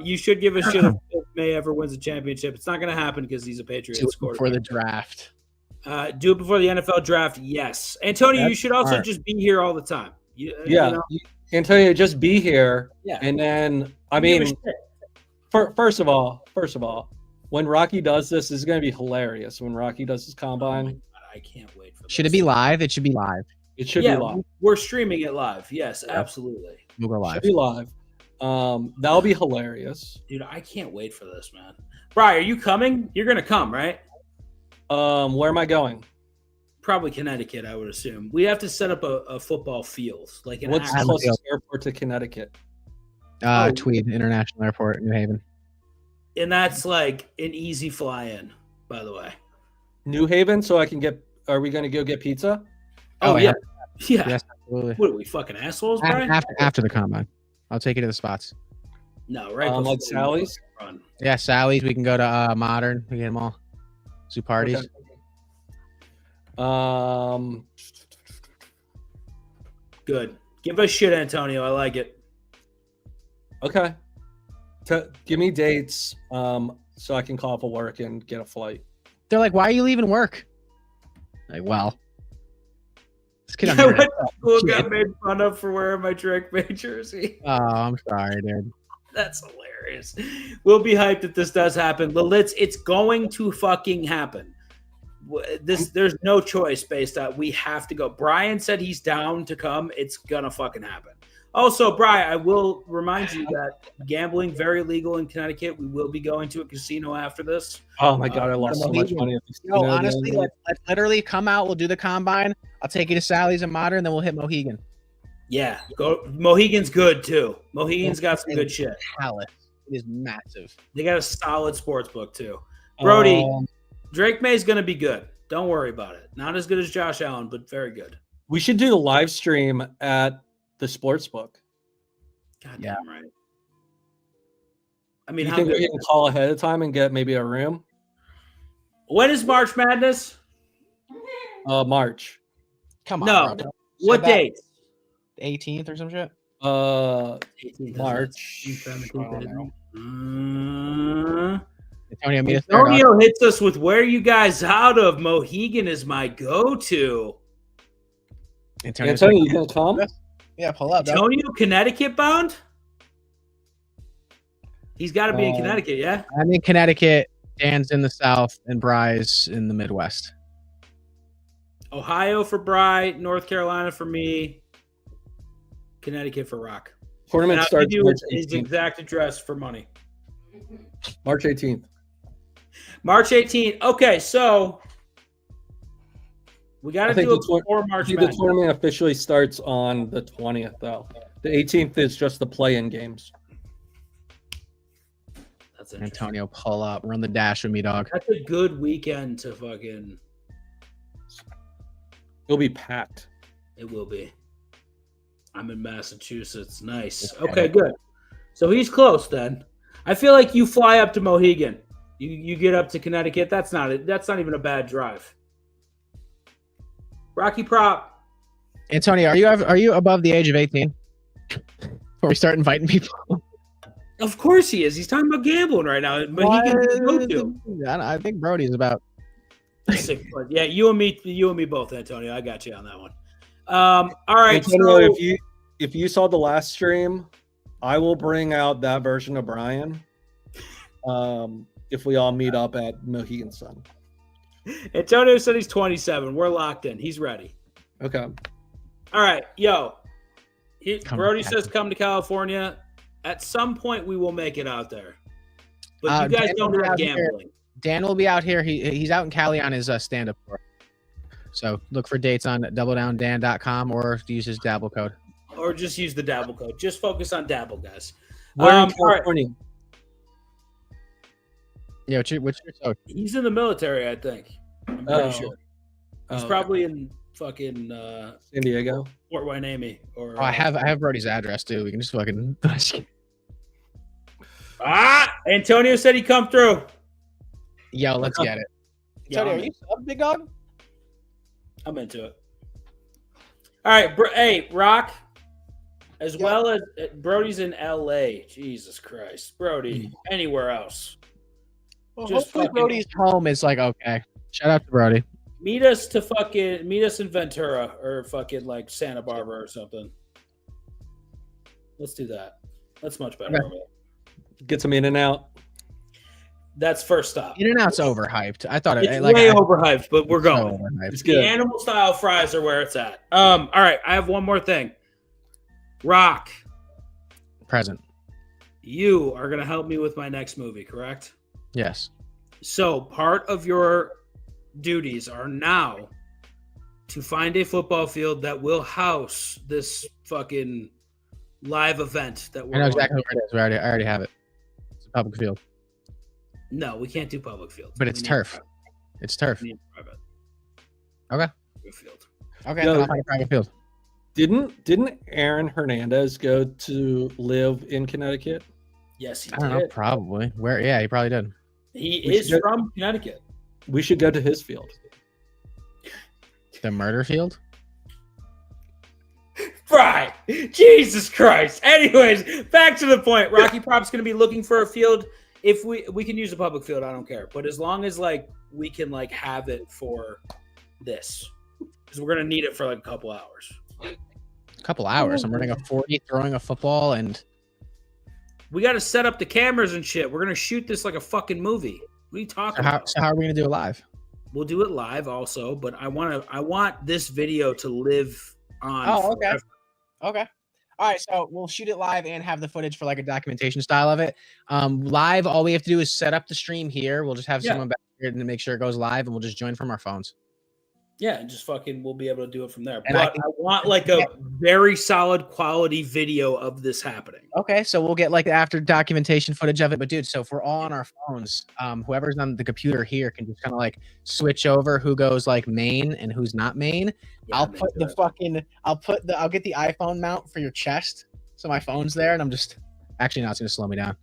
You should give a shit if May ever wins a championship. It's not going to happen because he's a Patriots quarterback. For the draft. Do it before the NFL draft, yes. Antonio, you should also just be here all the time. Antonio, just be here. Yeah. And then, I mean, first of all, when Rocky does this, it's going to be hilarious. When Rocky does his combine. Oh God, I can't wait for this. Should it be live? It should be live. It should be live. We're streaming it live. Yes, absolutely. We'll go live. Should be live. That'll be hilarious. Dude, I can't wait for this, man. Brian, are you coming? You're going to come, right? Where am I going? Probably Connecticut, I would assume. We have to set up a football field. What's the closest airport to Connecticut? Tweed International Airport, New Haven. And that's like an easy fly-in, by the way. New Haven, so I can get. Are we going to go get pizza? Oh yeah. Yes, absolutely. What are we, fucking assholes, Brian? After the combine, I'll take you to the spots. No, right. Like Sally's. Yeah, Sally's. We can go to Modern. We get them all. Zoo parties. Okay. Good. Give us shit, Antonio. I like it. Okay. Give me dates, so I can call for work and get a flight. They're like, "Why are you leaving work?" Like, well, this kid School got made fun of for wearing my Drake May jersey. Oh, I'm sorry, dude. That's hilarious. We'll be hyped if this does happen. Lilitz, it's going to fucking happen. There's no choice based on we have to go. Brian said he's down to come. It's gonna fucking happen. Also, Brian, I will remind you that gambling very legal in Connecticut. We will be going to a casino after this. Oh my god, I lost so much money. No, honestly, let's literally come out. We'll do the combine. I'll take you to Sally's and Modern, then we'll hit Mohegan. Yeah, go. Mohegan's good too. Mohegan's got some good shit. Palace. It is massive. They got a solid sports book too. Brody, Drake May's gonna be good. Don't worry about it. Not as good as Josh Allen, but very good. We should do the live stream at the sports book. God damn right. I mean, you think we can call ahead of time and get maybe a room? When is March Madness? March. Come on, No. bro. What date? 18th or some shit? 18th, March. 17th. Antonio, meet us there, dog. Antonio hits us with where you guys out of. Mohegan is my go-to. Antonio, you gonna come? Yeah, pull up. Dog. Antonio, Connecticut bound? He's got to be in Connecticut, yeah? I'm in Connecticut. Dan's in the South, and Bry's in the Midwest. Ohio for Bry, North Carolina for me, Connecticut for Rock. Tournament Now, starts do March his 18th. exact address for money. March 18th. March 18th. Okay, so we got to do it before I March think the Madness. tournament officially starts on the 20th, though. The 18th is just the play-in games. That's interesting. Antonio, pull up. Run the dash with me, dog. That's a good weekend to fucking. It'll be packed. It will be. I'm in Massachusetts. Nice. Okay, good. So he's close then. I feel like you fly up to Mohegan. You get up to Connecticut. That's not even a bad drive. Rocky Prop. Antonio, are you above the age of 18? Before we start inviting people. Of course he is. He's talking about gambling right now. Mohegan. I think Brody's about. Yeah, you and me both, Antonio. I got you on that one. All right, Antonio, so if you saw the last stream, I will bring out that version of Brian. If we all meet up at Mohegan Sun. Antonio said he's 27. We're locked in. He's ready. Okay. All right, yo. Brody to says come to California. At some point, we will make it out there. But you guys Dan don't will be have out here. gambling. Dan will be out here. He's out in Cali on his stand-up tour. So look for dates on doubledowndan.com or use his Dabble code. Or just use the Dabble code. Just focus on Dabble, guys. Where in all right. California? Yeah, what's your social? He's in the military, I think. I'm pretty sure. He's Oh, probably in fucking San Diego. Fort Wayne, or Oh, I have Brody's address too. We can just fucking. Antonio said he'd come through. Yo, let's get it. Yeah, Antonio, I'm are you sub, big dog? I'm into it. All right, hey, Rock, as well as Brody's in LA. Jesus Christ, Brody, anywhere else? Well, Just hopefully fucking- Brody's home is like okay. Shout out to Brody. Meet us in Ventura or fucking like Santa Barbara or something. Let's do that. That's much better. Okay. Get some in and out. That's first stop. In-N-Out's overhyped. I thought It's it way overhyped, but we're so going. overhyped. It's The good. animal style fries are where it's at. All right, I have one more thing. Rock, Present. you are gonna help me with my next movie, correct? Yes. So part of your duties are now to find a football field that will house this fucking live event that I we're know on. exactly where it is. I already have it. It's a public field, No, we can't do public field. but it's turf. It's turf. We need private. Okay. Private field. Okay. Yo, then I'll find a private field. Didn't Aaron Hernandez go to live in Connecticut? Yes, he I don't know. did. Probably. Where? Yeah, he probably did. He We is should- from Connecticut. We should go to his field. The murder field. Right. Jesus Christ. Anyways, back to the point. Rocky Prop's going to be looking for a field. If we can use a public field, I don't care. But as long as like we can like have it for this, because we're going to need it for like a couple hours. A couple hours. I'm running a 40, throwing a football, and We got to set up the cameras and shit. We're going to shoot this like a fucking movie. What are you talking about? so how are we gonna do it live? We'll do it live also, but I want this video to live on. Oh, okay. forever. Okay. All right. So we'll shoot it live and have the footage for like a documentation style of it. Live, all we have to do is set up the stream here. We'll just have Yeah. someone back here to make sure it goes live, and we'll just join from our phones. Yeah, and just fucking we'll be able to do it from there. And But I want like a very solid quality video of this happening. Okay, so we'll get like after documentation footage of it. But dude, so if we're all on our phones, whoever's on the computer here can just kind of like switch over who goes like main and who's not main. Yeah, I'll I'm put into the it. fucking I'll get the iPhone mount for your chest, so my phone's there, and I'm just actually no, it's gonna slow me down.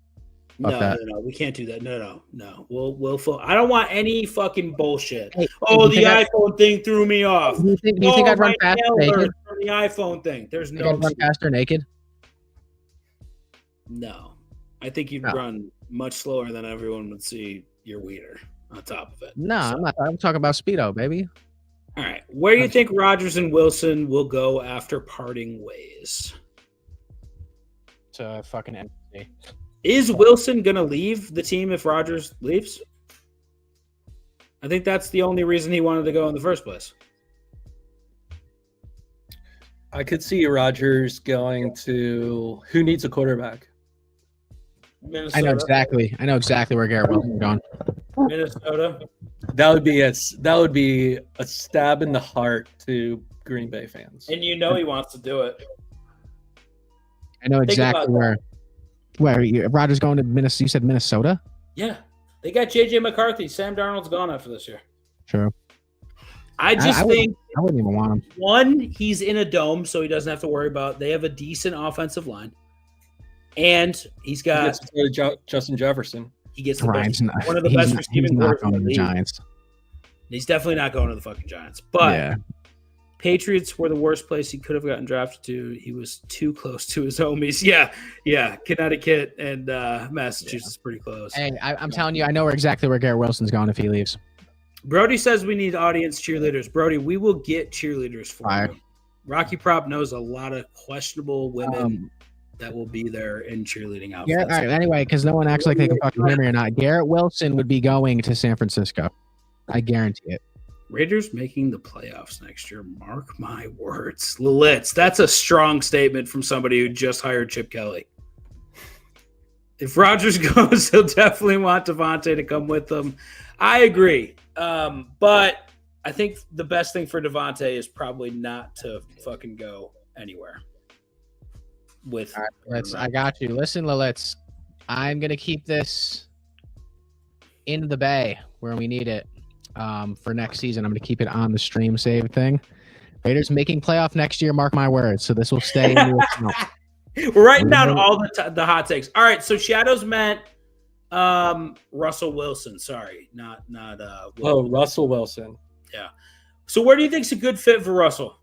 Fuck that. No, we can't do that. No. We'll. I don't want any fucking bullshit. Hey, Oh, you the think iPhone thing threw me off. Do you think I'd run my faster nail naked? hurt from the iPhone thing. There's Think no. I'd run faster naked? No, I think you'd run much slower than everyone would see your wiener on top of it. No, I'm not. I'm talking about speedo, baby. All right, where do you think Rodgers and Wilson will go after parting ways? To fucking empty. Is Wilson gonna leave the team if Rodgers leaves? I think that's the only reason he wanted to go in the first place. I could see Rodgers going to who needs a quarterback. Minnesota. I know exactly where Garrett Wilson's going. Minnesota. That would be a stab in the heart to Green Bay fans. And you know he wants to do it. I know exactly where Rodgers going to Minnesota. You said Minnesota? Yeah. They got J.J. McCarthy. Sam Darnold's gone after this year. True. I think I wouldn't even want him. one, he's in a dome, so he doesn't have to worry about. They have a decent offensive line, and he gets to go to Justin Jefferson. He gets the best, one of the he's best not, receiving he's not corps in going the to the league. Giants. He's definitely not going to the fucking Giants. But Yeah. Patriots were the worst place he could have gotten drafted to. He was too close to his homies. Yeah. Connecticut and Massachusetts is pretty close. Hey, I'm telling you, I know exactly where Garrett Wilson's going if he leaves. Brody says we need audience cheerleaders. Brody, we will get cheerleaders for Fire. you. Rocky Prop knows a lot of questionable women that will be there in cheerleading outfits. All right, anyway, because no one acts like they can fucking hear me or not. Garrett Wilson would be going to San Francisco. I guarantee it. Raiders making the playoffs next year. Mark my words. Lilitz, that's a strong statement from somebody who just hired Chip Kelly. If Rodgers goes, he'll definitely want Devontae to come with them. I agree. But I think the best thing for Devontae is probably not to fucking go anywhere. With All right, I got you. Listen, Lilitz, I'm going to keep this in the bay where we need it for next season. I'm going to keep it on the stream save thing. Raiders making playoff next year, mark my words. So this will stay in the account. We're writing down all the hot takes. All right, so Shadows meant Russell Wilson. Sorry, not Russell Wilson. Yeah. So where do you think's a good fit for Russell?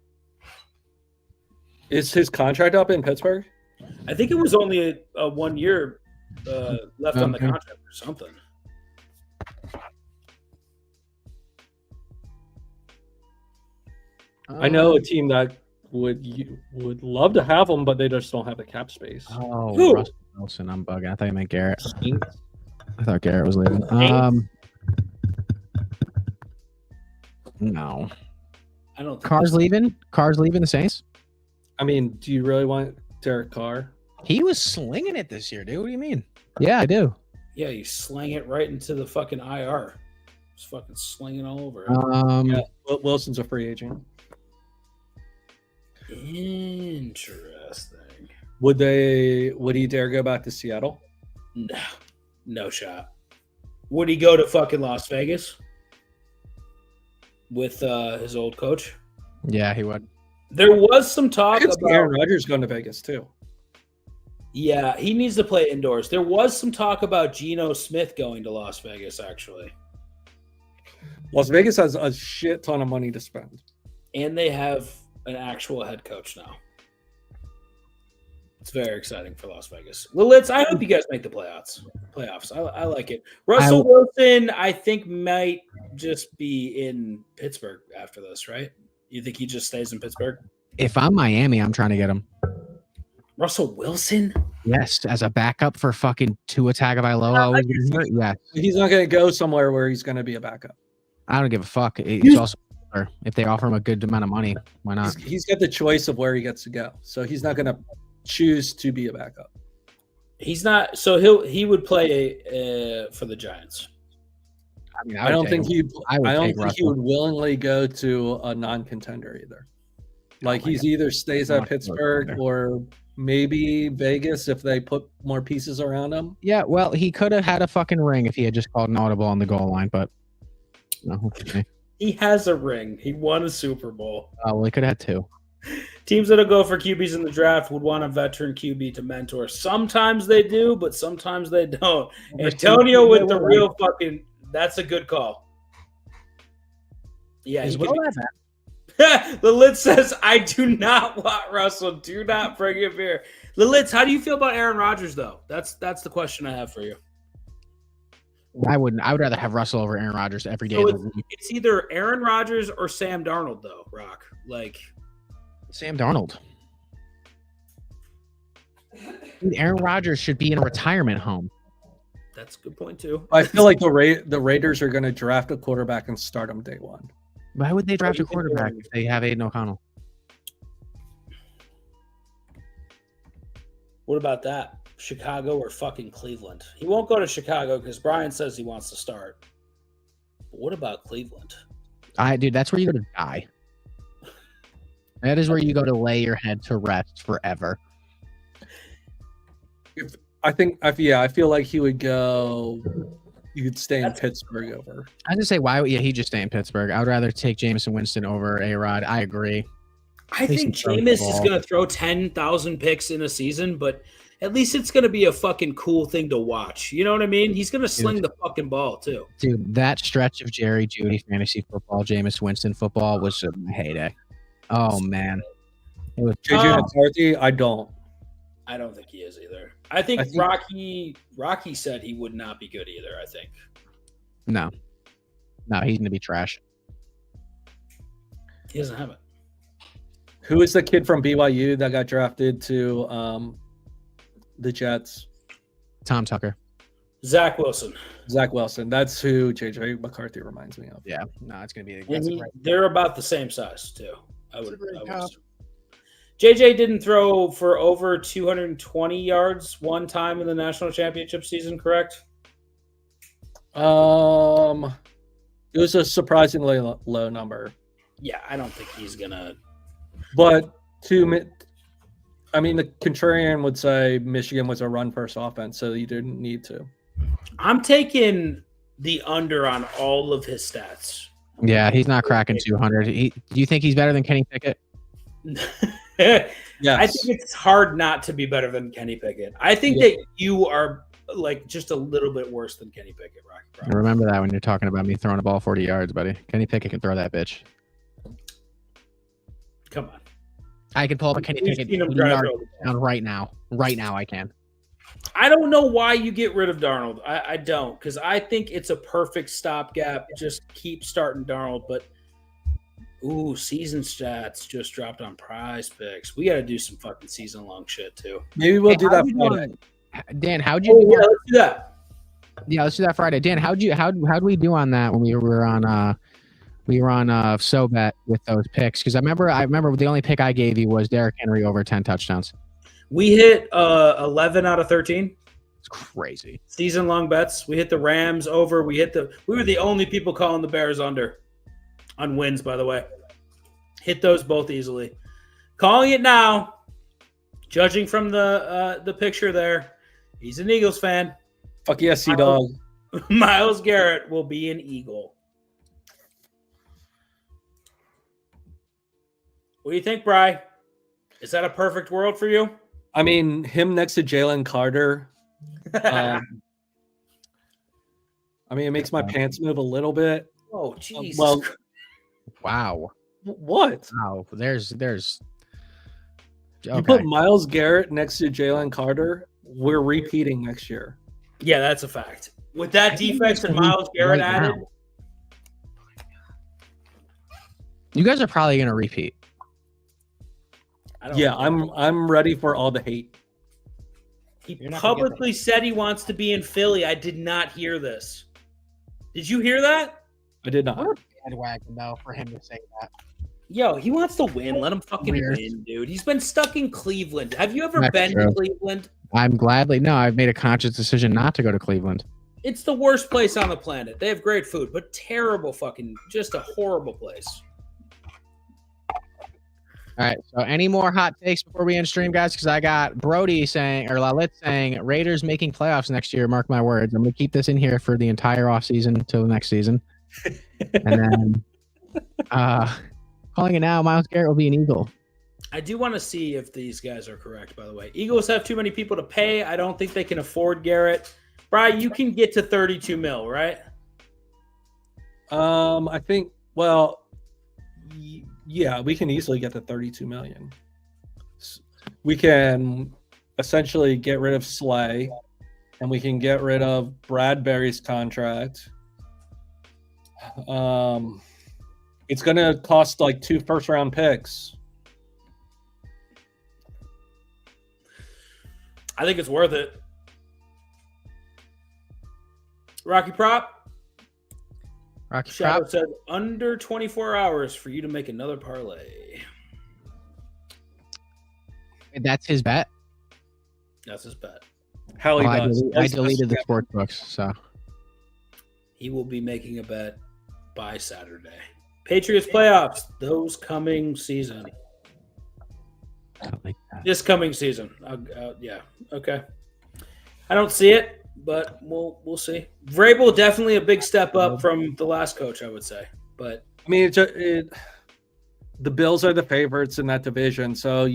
Is his contract up in Pittsburgh? I think it was only a 1 year left on the contract or something. I know a team that would love to have him, but they just don't have the cap space. Oh, Who? Russell Wilson. I'm bugging. I thought you meant Garrett. I thought Garrett was leaving. No. I don't think Carr's leaving? Carr's leaving the Saints? I mean, do you really want Derek Carr? He was slinging it this year, dude. What do you mean? Yeah, I do. Yeah, you slang it right into the fucking IR. Just fucking slinging all over it. Yeah, Wilson's a free agent. Interesting. Would he dare go back to Seattle? No shot. Would he go to fucking Las Vegas with his old coach? Yeah, he would. There was some talk about Aaron about. Rodgers going to Vegas too. Yeah, he needs to play indoors. There was some talk about Geno Smith going to Las Vegas, actually. Las Vegas has a shit ton of money to spend. And they have an actual head coach now. It's very exciting for Las Vegas. Lilitz, I hope you guys make the playoffs. I like it. Russell Wilson, I think, might just be in Pittsburgh after this, right? You think he just stays in Pittsburgh? If I'm Miami, I'm trying to get him. Russell Wilson? Yes, as a backup for fucking Tua Tagovailoa. Yes. He's not going to go somewhere where he's going to be a backup. I don't give a fuck. He's also if they offer him a good amount of money, why not? He's got the choice of where he gets to go, so he's not going to choose to be a backup. He's not. So he would play for the Giants. I mean, I don't think he would willingly go to a non-contender either. Like he's either stays at Pittsburgh or maybe Vegas if they put more pieces around him. Yeah, well, he could have had a fucking ring if he had just called an audible on the goal line, but no. Okay. He has a ring. He won a Super Bowl. Oh, well, he could have had two. Teams that'll go for QBs in the draft would want a veteran QB to mentor. Sometimes they do, but sometimes they don't. Antonio with the real fucking. That's a good call. Yeah, Is he Will could that the lid says, I do not want Russell. Do not bring him here. Lilith, how do you feel about Aaron Rodgers, though? That's the question I have for you. I wouldn't. I would rather have Russell over Aaron Rodgers every day. So of the week. it's either Aaron Rodgers or Sam Darnold, though, Rock. Like Sam Darnold. Dude, Aaron Rodgers should be in a retirement home. that's a good point, too. I feel like the Raiders are going to draft a quarterback and start him day one. Why would they draft a quarterback if they have Aiden O'Connell? What about that? Chicago or fucking Cleveland? He won't go to Chicago because Brian says he wants to start. But what about Cleveland? Dude, that's where you go to die. That is where you go to lay your head to rest forever. I feel like he would go. You could stay in Pittsburgh over. I just say, why? Yeah, he just stay in Pittsburgh. I would rather take Jameson Winston over A-Rod. I agree. I think Jameis is going to throw 10,000 picks in a season, but at least it's going to be a fucking cool thing to watch. You know what I mean? He's going to sling the fucking ball, too. Dude, that stretch of Jerry Jeudy fantasy football, Jameis Winston football was a heyday. Oh, man. It was JJ McCarthy, I don't think he is either. I think Rocky said he would not be good either, I think. No, he's going to be trash. He doesn't have it. Who is the kid from BYU that got drafted to the Jets? Tom Tucker. Zach Wilson. That's who JJ McCarthy reminds me of. Yeah, no, it's going to be And they're about the same size, too. I would JJ didn't throw for over 220 yards one time in the national championship season, correct? It was a surprisingly low number. Yeah, I don't think he's gonna. But the contrarian would say Michigan was a run-first offense, so you didn't need to. I'm taking the under on all of his stats. Yeah, he's not cracking 200. Do you think he's better than Kenny Pickett? Yes. Yes. I think it's hard not to be better than Kenny Pickett. I think that you are like just a little bit worse than Kenny Pickett, Rocky. Remember that when you're talking about me throwing a ball 40 yards, buddy. Kenny Pickett can throw that bitch. Come on. I can pull up a Kenny Pickett down right now. Right now I can. I don't know why you get rid of Darnold. I don't, because I think it's a perfect stopgap. Just keep starting Darnold, but season stats just dropped on Prize Picks. We got to do some fucking season-long shit too. Maybe we'll do that Friday. Dan, how'd you? Yeah, let's do that. Yeah, let's do that Friday. Dan, how'd we do on that when we were on SoBet with those picks? Because I remember the only pick I gave you was Derrick Henry over 10 touchdowns. We hit 11 out of 13. It's crazy. Season-long bets. We hit the Rams over. We were the only people calling the Bears under on wins, by the way. Hit those both easily. Calling it now. Judging from the picture there, he's an Eagles fan. Fuck yes, dog. Myles Garrett will be an Eagle. What do you think, Bri? Is that a perfect world for you? I mean, him next to Jalen Carter. It makes my pants move a little bit. Oh, jeez. Well, wow. What? Wow. There's. Okay. You put Myles Garrett next to Jalen Carter, we're repeating next year. Yeah, that's a fact. With that defense and Myles Garrett added. You guys are probably going to repeat. Yeah, I'm ready for all the hate. He publicly said he wants to be in Philly. I did not hear this. Did you hear that? I did not. What a bandwagon, though, for him to say that. Yo, he wants to win. Let him fucking win, dude. He's been stuck in Cleveland. Have you ever been to Cleveland? I've made a conscious decision not to go to Cleveland. It's the worst place on the planet. They have great food, but terrible just a horrible place. All right. So any more hot takes before we end stream, guys? Because I got Brody saying, or Lalit saying, Raiders making playoffs next year. Mark my words. I'm going to keep this in here for the entire offseason until next season. And then calling it now, Myles Garrett will be an Eagle. I do want to see if these guys are correct, by the way. Eagles have too many people to pay. I don't think they can afford Garrett. Brian, you can get to 32 mil, right? I think, well, yeah, we can easily get to 32 million. We can essentially get rid of Slay, and we can get rid of Bradbury's contract. It's going to cost like 2 first-round picks. I think it's worth it. Rocky Prop. Rocky Shadow Prop. said under 24 hours for you to make another parlay. That's his bet. That's his bet. How he I does. deleted the sports books, so He will be making a bet by Saturday. Patriots playoffs, those coming season. I don't like that. This coming season. Yeah. Okay. I don't see it, but we'll see. Vrabel definitely a big step up from the last coach, I would say. But I mean, the Bills are the favorites in that division, so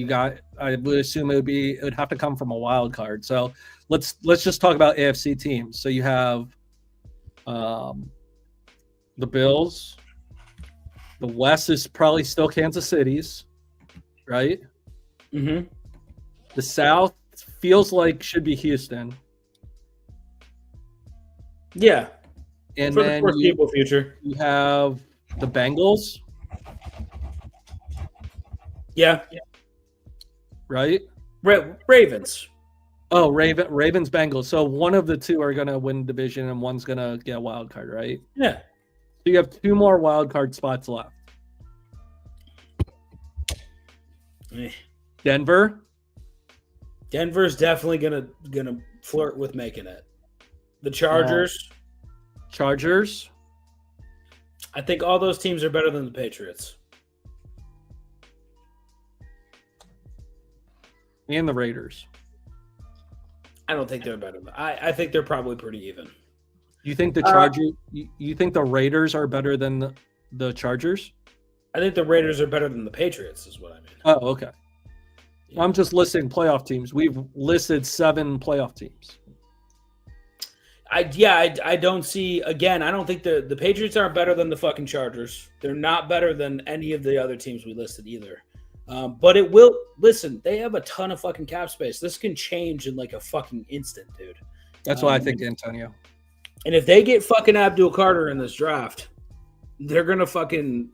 I would assume it would have to come from a wild card. So let's just talk about AFC teams. So you have the Bills. The West is probably still Kansas City's, right? mm-hmm. The South feels like should be Houston. Yeah. And For the then foreseeable future. you have the Bengals, Yeah. right? Ravens. Oh, Ravens, Bengals. So one of the two are going to win division and one's going to get a wild card, right? Yeah. So you have 2 more wild card spots left. Eh. Denver's Denver's definitely gonna flirt with making it. The Chargers. Chargers. I think all those teams are better than the Patriots. And the Raiders. I don't think they're better. I think they're probably pretty even. You think the Chargers? You think the Raiders are better than the Chargers? I think the Raiders are better than the Patriots, is what I mean. Oh, okay. I'm just listing playoff teams. We've listed 7 playoff teams. I don't see, again, I don't think the Patriots aren't better than the fucking Chargers. They're not better than any of the other teams we listed either. But it will, listen, they have a ton of fucking cap space. This can change in like a fucking instant, dude. That's what I think, Antonio. And if they get fucking Abdul Carter in this draft, they're going to fucking,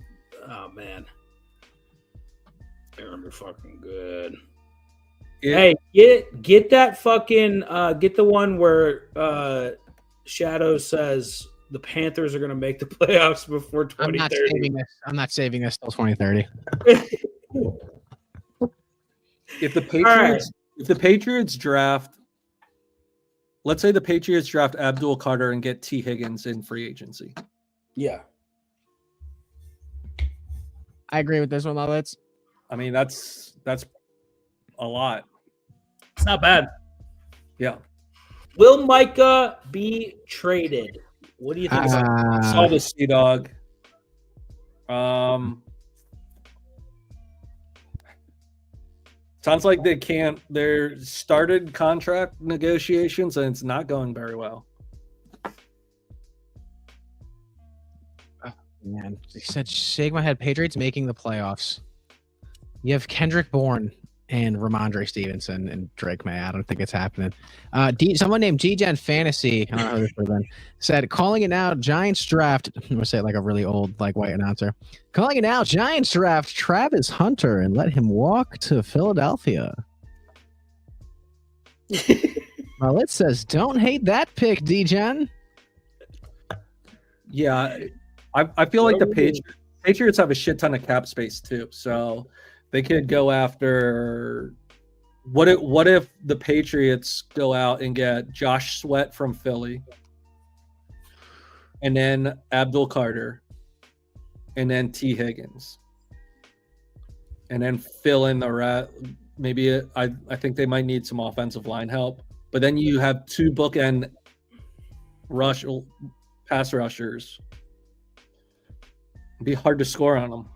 oh man. They're going to be fucking good. Hey, get that fucking get the one where Shadow says the Panthers are going to make the playoffs before 2030. I'm not saving this till 2030. If the Patriots draft, let's say the Patriots draft Abdul Carter and get T. Higgins in free agency. Yeah. I agree with this one, Lovitz. I mean, that's a lot. It's not bad. Yeah. Will Micah be traded? What do you think? Saw the Sea Dog. Sounds like they're started contract negotiations and it's not going very well. Man, he said shake my head. Patriots making the playoffs. You have Kendrick Bourne and Ramondre Stevenson and Drake May. I don't think it's happening. Someone named Degen Fantasy, I don't know who this would have been, said, calling it now, Giants draft. I'm going to say it like a really old, like white announcer. Calling it now, Giants draft Travis Hunter and let him walk to Philadelphia. Well, it says, don't hate that pick, Degen. Yeah, I feel like the Patriots have a shit ton of cap space too, so they could go after. What if the Patriots go out and get Josh Sweat from Philly, and then Abdul Carter, and then T. Higgins, and then fill in the rat. Maybe I think they might need some offensive line help, but then you have 2 bookend pass rushers. It'd be hard to score on them.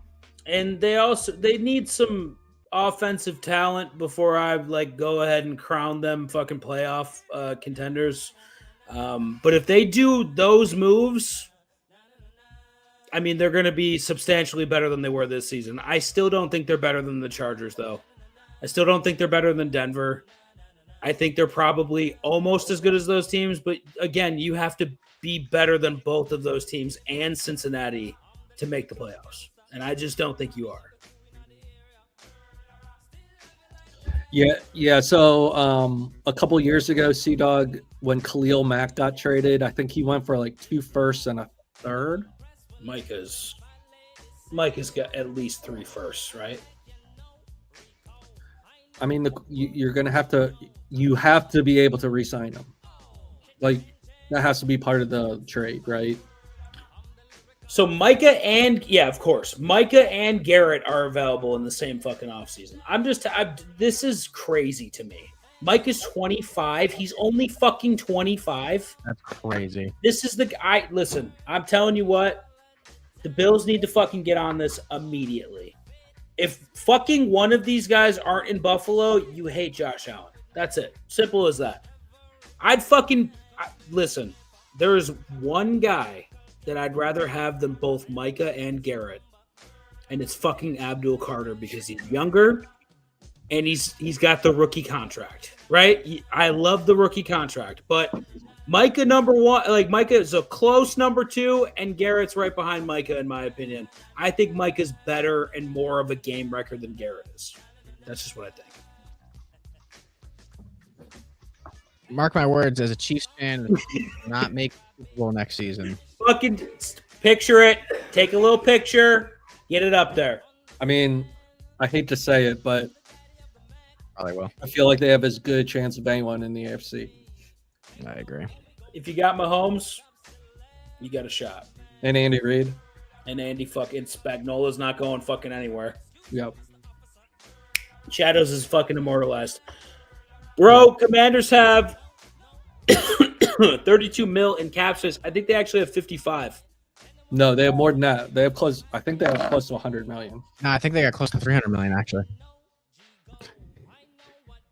And they need some offensive talent before I like go ahead and crown them fucking playoff contenders. But if they do those moves, I mean, they're going to be substantially better than they were this season. I still don't think they're better than the Chargers, though. I still don't think they're better than Denver. I think they're probably almost as good as those teams. But again, you have to be better than both of those teams and Cincinnati to make the playoffs. And I just don't think you are. Yeah. So a couple years ago, Dog, when Khalil Mack got traded, I think he went for like 2 firsts and a third. Micah's got at least 3 firsts, right? I mean, you're gonna have to be able to re-sign him. Like that has to be part of the trade, right? So Micah and Garrett are available in the same fucking offseason. This is crazy to me. Micah's 25. He's only fucking 25. That's crazy. This is the guy. Listen, I'm telling you what. The Bills need to fucking get on this immediately. If fucking one of these guys aren't in Buffalo, you hate Josh Allen. That's it. Simple as that. Listen, there's one guy that I'd rather have than both Micah and Garrett, and it's fucking Abdul Carter because he's younger and he's got the rookie contract, right? I love the rookie contract, but Micah number 1, like Micah is a close number 2, and Garrett's right behind Micah in my opinion. I think Micah's better and more of a game record than Garrett is. That's just what I think. Mark my words, as a Chiefs fan, the Chiefs will not make the Super Bowl next season. Fucking picture it. Take a little picture. Get it up there. I mean, I hate to say it, but Probably will. I feel like they have as good a chance of anyone in the AFC. I agree. If you got Mahomes, you got a shot. And Andy Reid. And Andy fucking Spagnola's not going fucking anywhere. Yep. Shadows is fucking immortalized. Bro, Commanders have 32 mil in cap space. I think they actually have 55. No, they have more than that. They have close. I think they have close to 100 million. No, I think they got close to 300 million actually.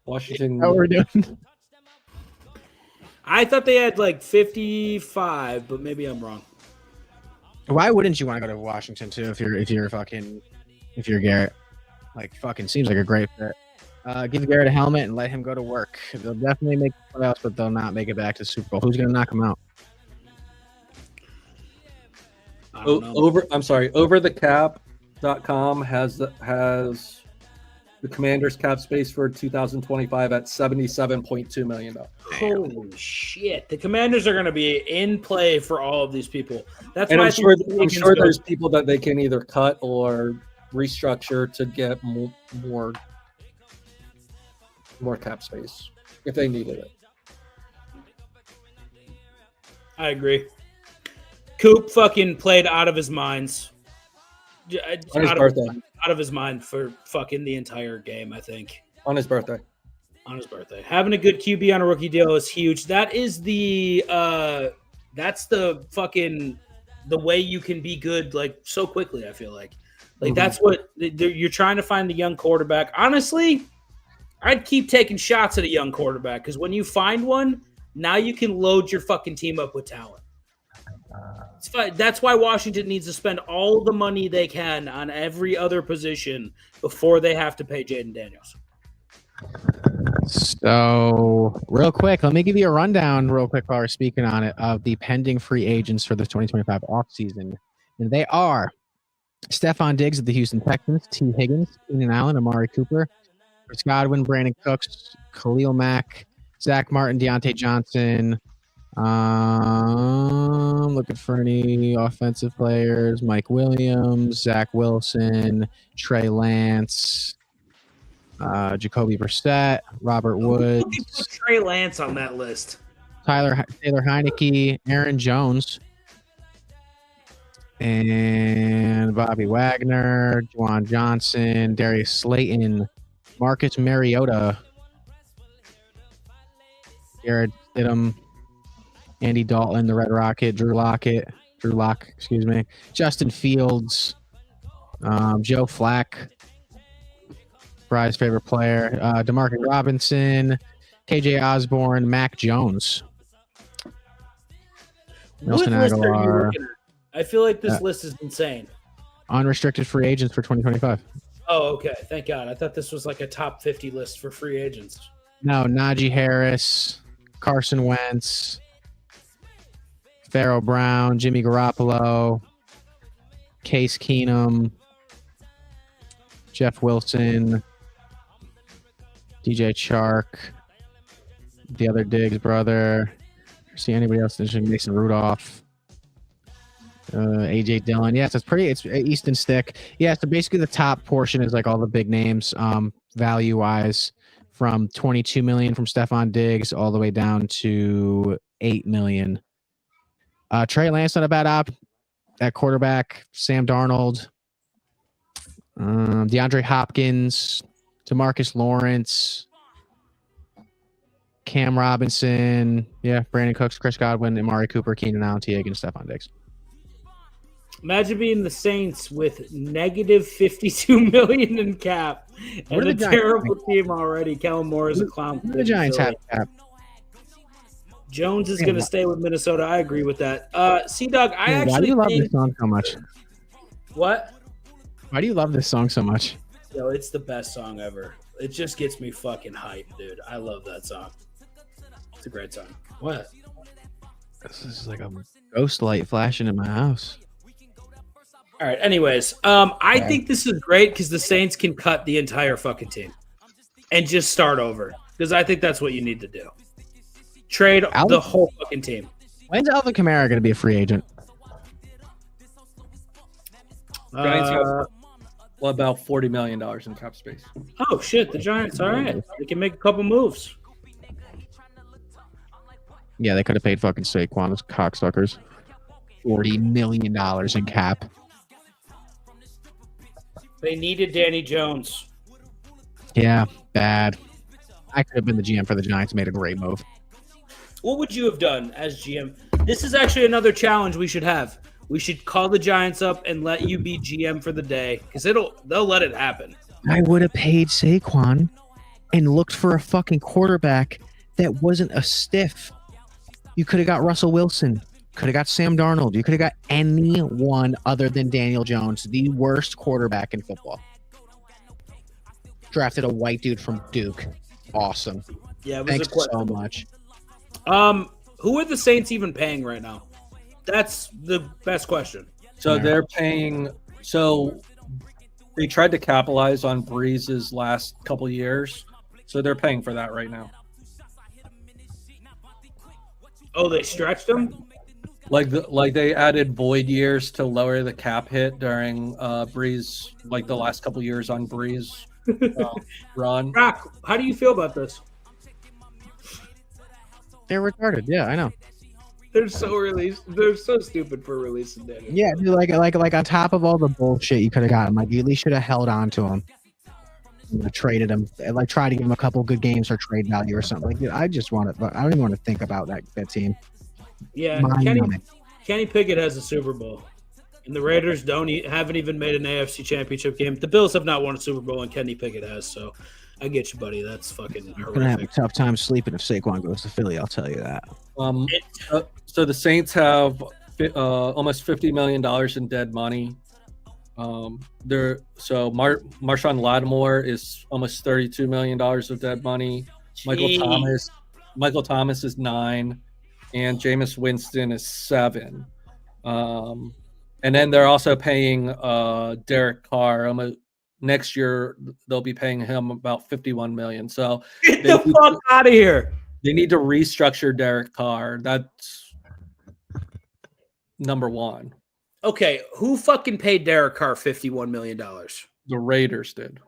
Washington. How we're doing? I thought they had like 55, but maybe I'm wrong. Why wouldn't you want to go to Washington too if you're Garrett? Like fucking seems like a great fit. Give Garrett a helmet and let him go to work. They'll definitely make the playoffs, but they'll not make it back to the Super Bowl. Who's going to knock them out? Overthecap.com has the Commanders cap space for 2025 at $77.2 million. Holy shit. The Commanders are going to be in play for all of these people. That's And why I'm sure there's people that they can either cut or restructure to get more cap space if they needed it. I agree. Coop fucking played out of his minds. On his birthday. Out of his mind for fucking the entire game, I think. On his birthday. Having a good QB on a rookie deal is huge. That is that's the fucking the way you can be good like so quickly, I feel like. That's what you're trying to find the young quarterback. Honestly, I'd keep taking shots at a young quarterback because when you find one, now you can load your fucking team up with talent. It's fine. That's why Washington needs to spend all the money they can on every other position before they have to pay Jaden Daniels. So, real quick, let me give you a rundown real quick while we're speaking on it of the pending free agents for the 2025 offseason. And they are Stephon Diggs of the Houston Texans, T. Higgins, Keenan Allen, Amari Cooper, Chris Godwin, Brandon Cooks, Khalil Mack, Zach Martin, Deontay Johnson. Looking for any offensive players. Mike Williams, Zach Wilson, Trey Lance, Jacoby Brissett, Robert Woods. Looking for Trey Lance on that list. Taylor Heineke, Aaron Jones, and Bobby Wagner, Juwan Johnson, Darius Slayton, Marcus Mariota, Jared Stidham, Andy Dalton, the Red Rocket, Drew Lock, Justin Fields, Joe Flacco, Bry's favorite player, Demarcus Robinson, KJ Osborne, Mac Jones, What Nelson list are you Aguilar. looking at? I feel like this list is insane. Unrestricted free agents for 2025. Oh, okay. Thank God. I thought this was like a top 50 list for free agents. No, Najee Harris, Carson Wentz, Pharaoh Brown, Jimmy Garoppolo, Case Keenum, Jeff Wilson, DJ Chark, the other Diggs brother. See anybody else? Mason Rudolph, AJ Dillon. Yes, it's Easton Stick. Yeah, so basically the top portion is like all the big names, value wise, from 22 million from Stephon Diggs all the way down to 8 million. Trey Lance not a bad op at quarterback. Sam Darnold, DeAndre Hopkins, DeMarcus Lawrence, Cam Robinson, Brandon Cooks, Chris Godwin, Amari Cooper, Keenan Allen, T. Higgins, Stephon Diggs. Imagine being the Saints with negative 52 million in cap and a terrible team already. Kellen Moore is a clown. The Giants have cap. Jones is going to stay with Minnesota. I agree with that. C-Dog, Why do you love this song so much? What? Why do you love this song so much? Yo, it's the best song ever. It just gets me fucking hyped, dude. I love that song. It's a great song. What? This is like a ghost light flashing in my house. All right. Anyways, I think this is great because the Saints can cut the entire fucking team and just start over. Because I think that's what you need to do. Trade the whole fucking team. When's Alvin Kamara going to be a free agent? Giants have about $40 million in cap space. Oh shit, the Giants. All right, they can make a couple moves. Yeah, they could have paid fucking Saquon as cocksuckers. $40 million in cap. They needed Danny Jones. Yeah, bad. I could have been the GM for the Giants. Made a great move. What would you have done as GM? This is actually another challenge we should have. We should call the Giants up and let you be GM for the day because they'll let it happen. I would have paid Saquon and looked for a fucking quarterback that wasn't a stiff. You could have got Russell Wilson. Could have got Sam Darnold. You could have got anyone other than Daniel Jones, the worst quarterback in football. Drafted a white dude from Duke. Awesome. Yeah, it was Thanks so much. Who are the Saints even paying right now? That's the best question. So they're paying. So they tried to capitalize on Breeze's last couple years, so they're paying for that right now. Oh, they stretched him. Like they added void years to lower the cap hit during Breeze, like the last couple years on Breeze run. Rock, how do you feel about this? They're retarded. Yeah, I know. They're so stupid for releasing Daniel. Yeah, dude, like on top of all the bullshit you could have gotten, like you at least should have held on to him. Traded him, like try to give him a couple good games for trade value or something. Like, dude, I don't even want to think about that team. Yeah, Kenny Pickett has a Super Bowl, and the Raiders haven't even made an AFC Championship game. The Bills have not won a Super Bowl, and Kenny Pickett has. So, I get you, buddy. That's fucking horrific. I'm gonna have a tough time sleeping if Saquon goes to Philly. I'll tell you that. So the Saints have almost $50 million in dead money. Marshawn Lattimore is almost $32 million of dead money. Jeez. Michael Thomas is 9, and Jameis Winston is 7. And then they're also paying Derek Carr. Next year they'll be paying him about $51 million. So get the fuck out of here. They need to restructure Derek Carr. That's number one. Okay, who fucking paid Derek Carr $51 million? The Raiders did.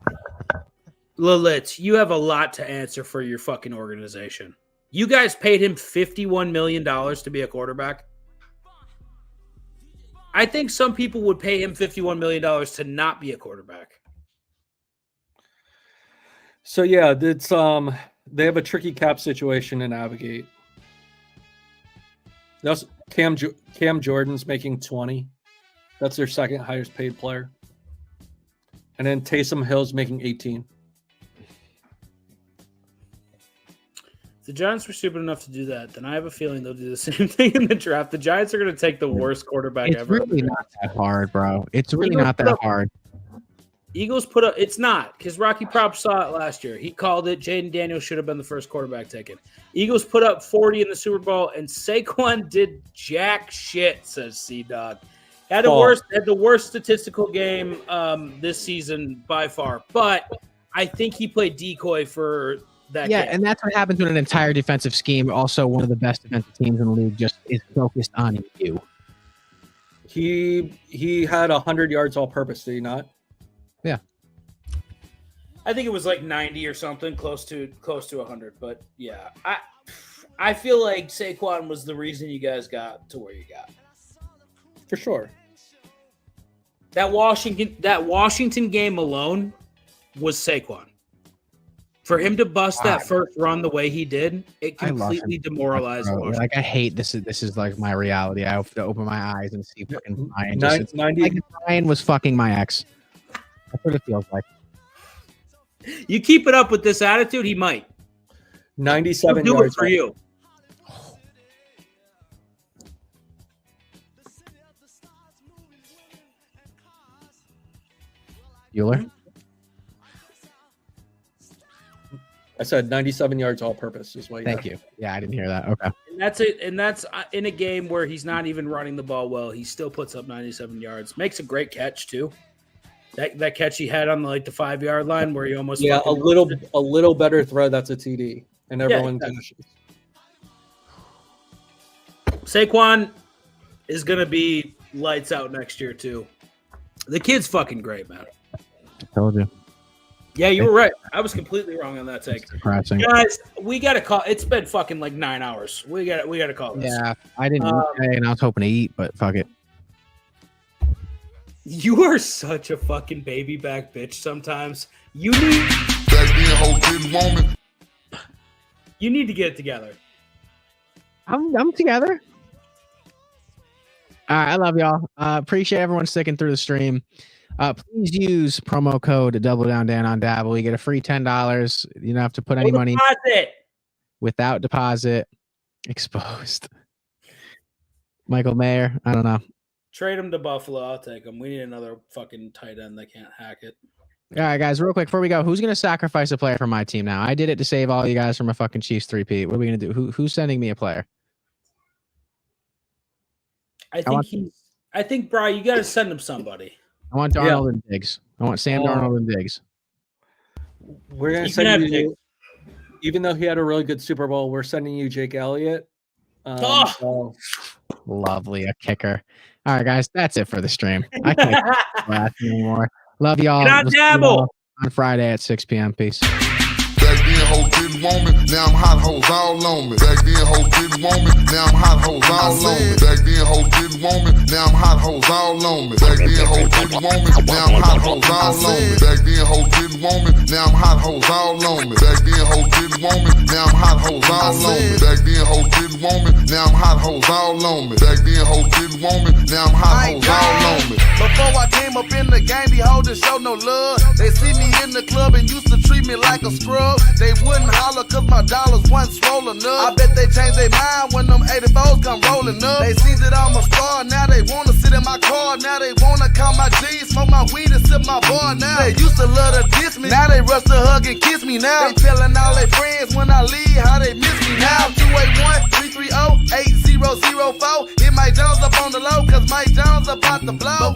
Lilith, you have a lot to answer for your fucking organization. You guys paid him $51 million to be a quarterback? I think some people would pay him $51 million to not be a quarterback. So yeah, it's they have a tricky cap situation to navigate. That's Cam Jordan's making 20. That's their second highest paid player. And then Taysom Hill's making 18. If the Giants were stupid enough to do that, then I have a feeling they'll do the same thing in the draft. The Giants are going to take the worst quarterback ever. It's really not that hard, bro. It's really not that hard. Eagles put up – it's not because Rocky Prop saw it last year. He called it. Jaden Daniels should have been the first quarterback taken. Eagles put up 40 in the Super Bowl, and Saquon did jack shit, says C-Dog. Had the worst statistical game this season by far. But I think he played decoy for – that game. And that's what happens when an entire defensive scheme, also one of the best defensive teams in the league, just is focused on you. He had 100 yards all purpose, did he not? Yeah. I think it was like 90 or something, close to 100. But yeah, I feel like Saquon was the reason you guys got to where you got. For sure. That Washington game alone was Saquon. For him to bust that first run the way he did, it completely demoralized Washington. Like, I hate this. This is like my reality. I have to open my eyes and see fucking Brian. 90. Like Brian was fucking my ex. That's what it feels like. You keep it up with this attitude, he might. 97 He'll do yards it for you. Bueller? I said 97 yards all purpose is what. Thank you. Yeah, I didn't hear that. Okay. And that's it. And that's in a game where he's not even running the ball well. He still puts up 97 yards. Makes a great catch too. That catch he had on the 5-yard line where he almost a little better throw. That's a TD, and everyone finishes. Saquon is gonna be lights out next year too. The kid's fucking great, man. I told you. Yeah, you were right. I was completely wrong on that take. Depressing. Guys, we got to call. It's been fucking like 9 hours. We got to call this. Yeah, I didn't eat today, and I was hoping to eat, but fuck it. You are such a fucking baby back bitch sometimes. You need to get it together. I'm together. All right, I love y'all. Appreciate everyone sticking through the stream. Please use promo code Double Down Dan on Dabble. You get a free $10. You don't have to put any money without deposit. Exposed. Michael Mayer. I don't know. Trade him to Buffalo. I'll take him. We need another fucking tight end that can't hack it. All right, guys, real quick before we go, who's going to sacrifice a player for my team now? I did it to save all you guys from a fucking Chiefs 3-peat. What are we going to do? Who's sending me a player? I think, Brian, you got to send him somebody. I want Darnold and Diggs. I want Sam Darnold and Diggs. We're going to send you, even though he had a really good Super Bowl, we're sending you Jake Elliott. Lovely, a kicker. All right, guys, that's it for the stream. I can't laugh anymore. Love y'all. Get on Dabble on Friday at 6 p.m. Peace. Back then, hoes didn't want me. Now I'm hot hoes all on me. Back then, hoes didn't want me. Now I'm hot hoes all on me. Back then, hoes didn't want me. Now I'm hot hoes all on me. Back then, hoes didn't want me. Now I'm hot hoes all on me. Back then, hoes didn't want me. Now I'm hot hoes all on me. Back then, hoes didn't want me. Now I'm hot hoes all on me. Back then, hoes didn't want me. Now I'm hot hoes all on me. Back then, hoes didn't want me. Now I'm hot hoes all on me. Before I came up in the game, these hoes didn't show no love. They see me in the club and used to treat me like a scrub. They wouldn't holler cause my dollars wasn't swollen up. I bet they changed their mind when them 84s come rolling up. They see that I'm a star, now they wanna sit in my car. Now they wanna count my G's, smoke my weed and sip my bar. Now they used to love to diss me, now they rush to hug and kiss me. Now they telling all their friends when I leave how they miss me. Now 281-330-8004. Hit Mike Jones up on the low cause Mike Jones about to blow.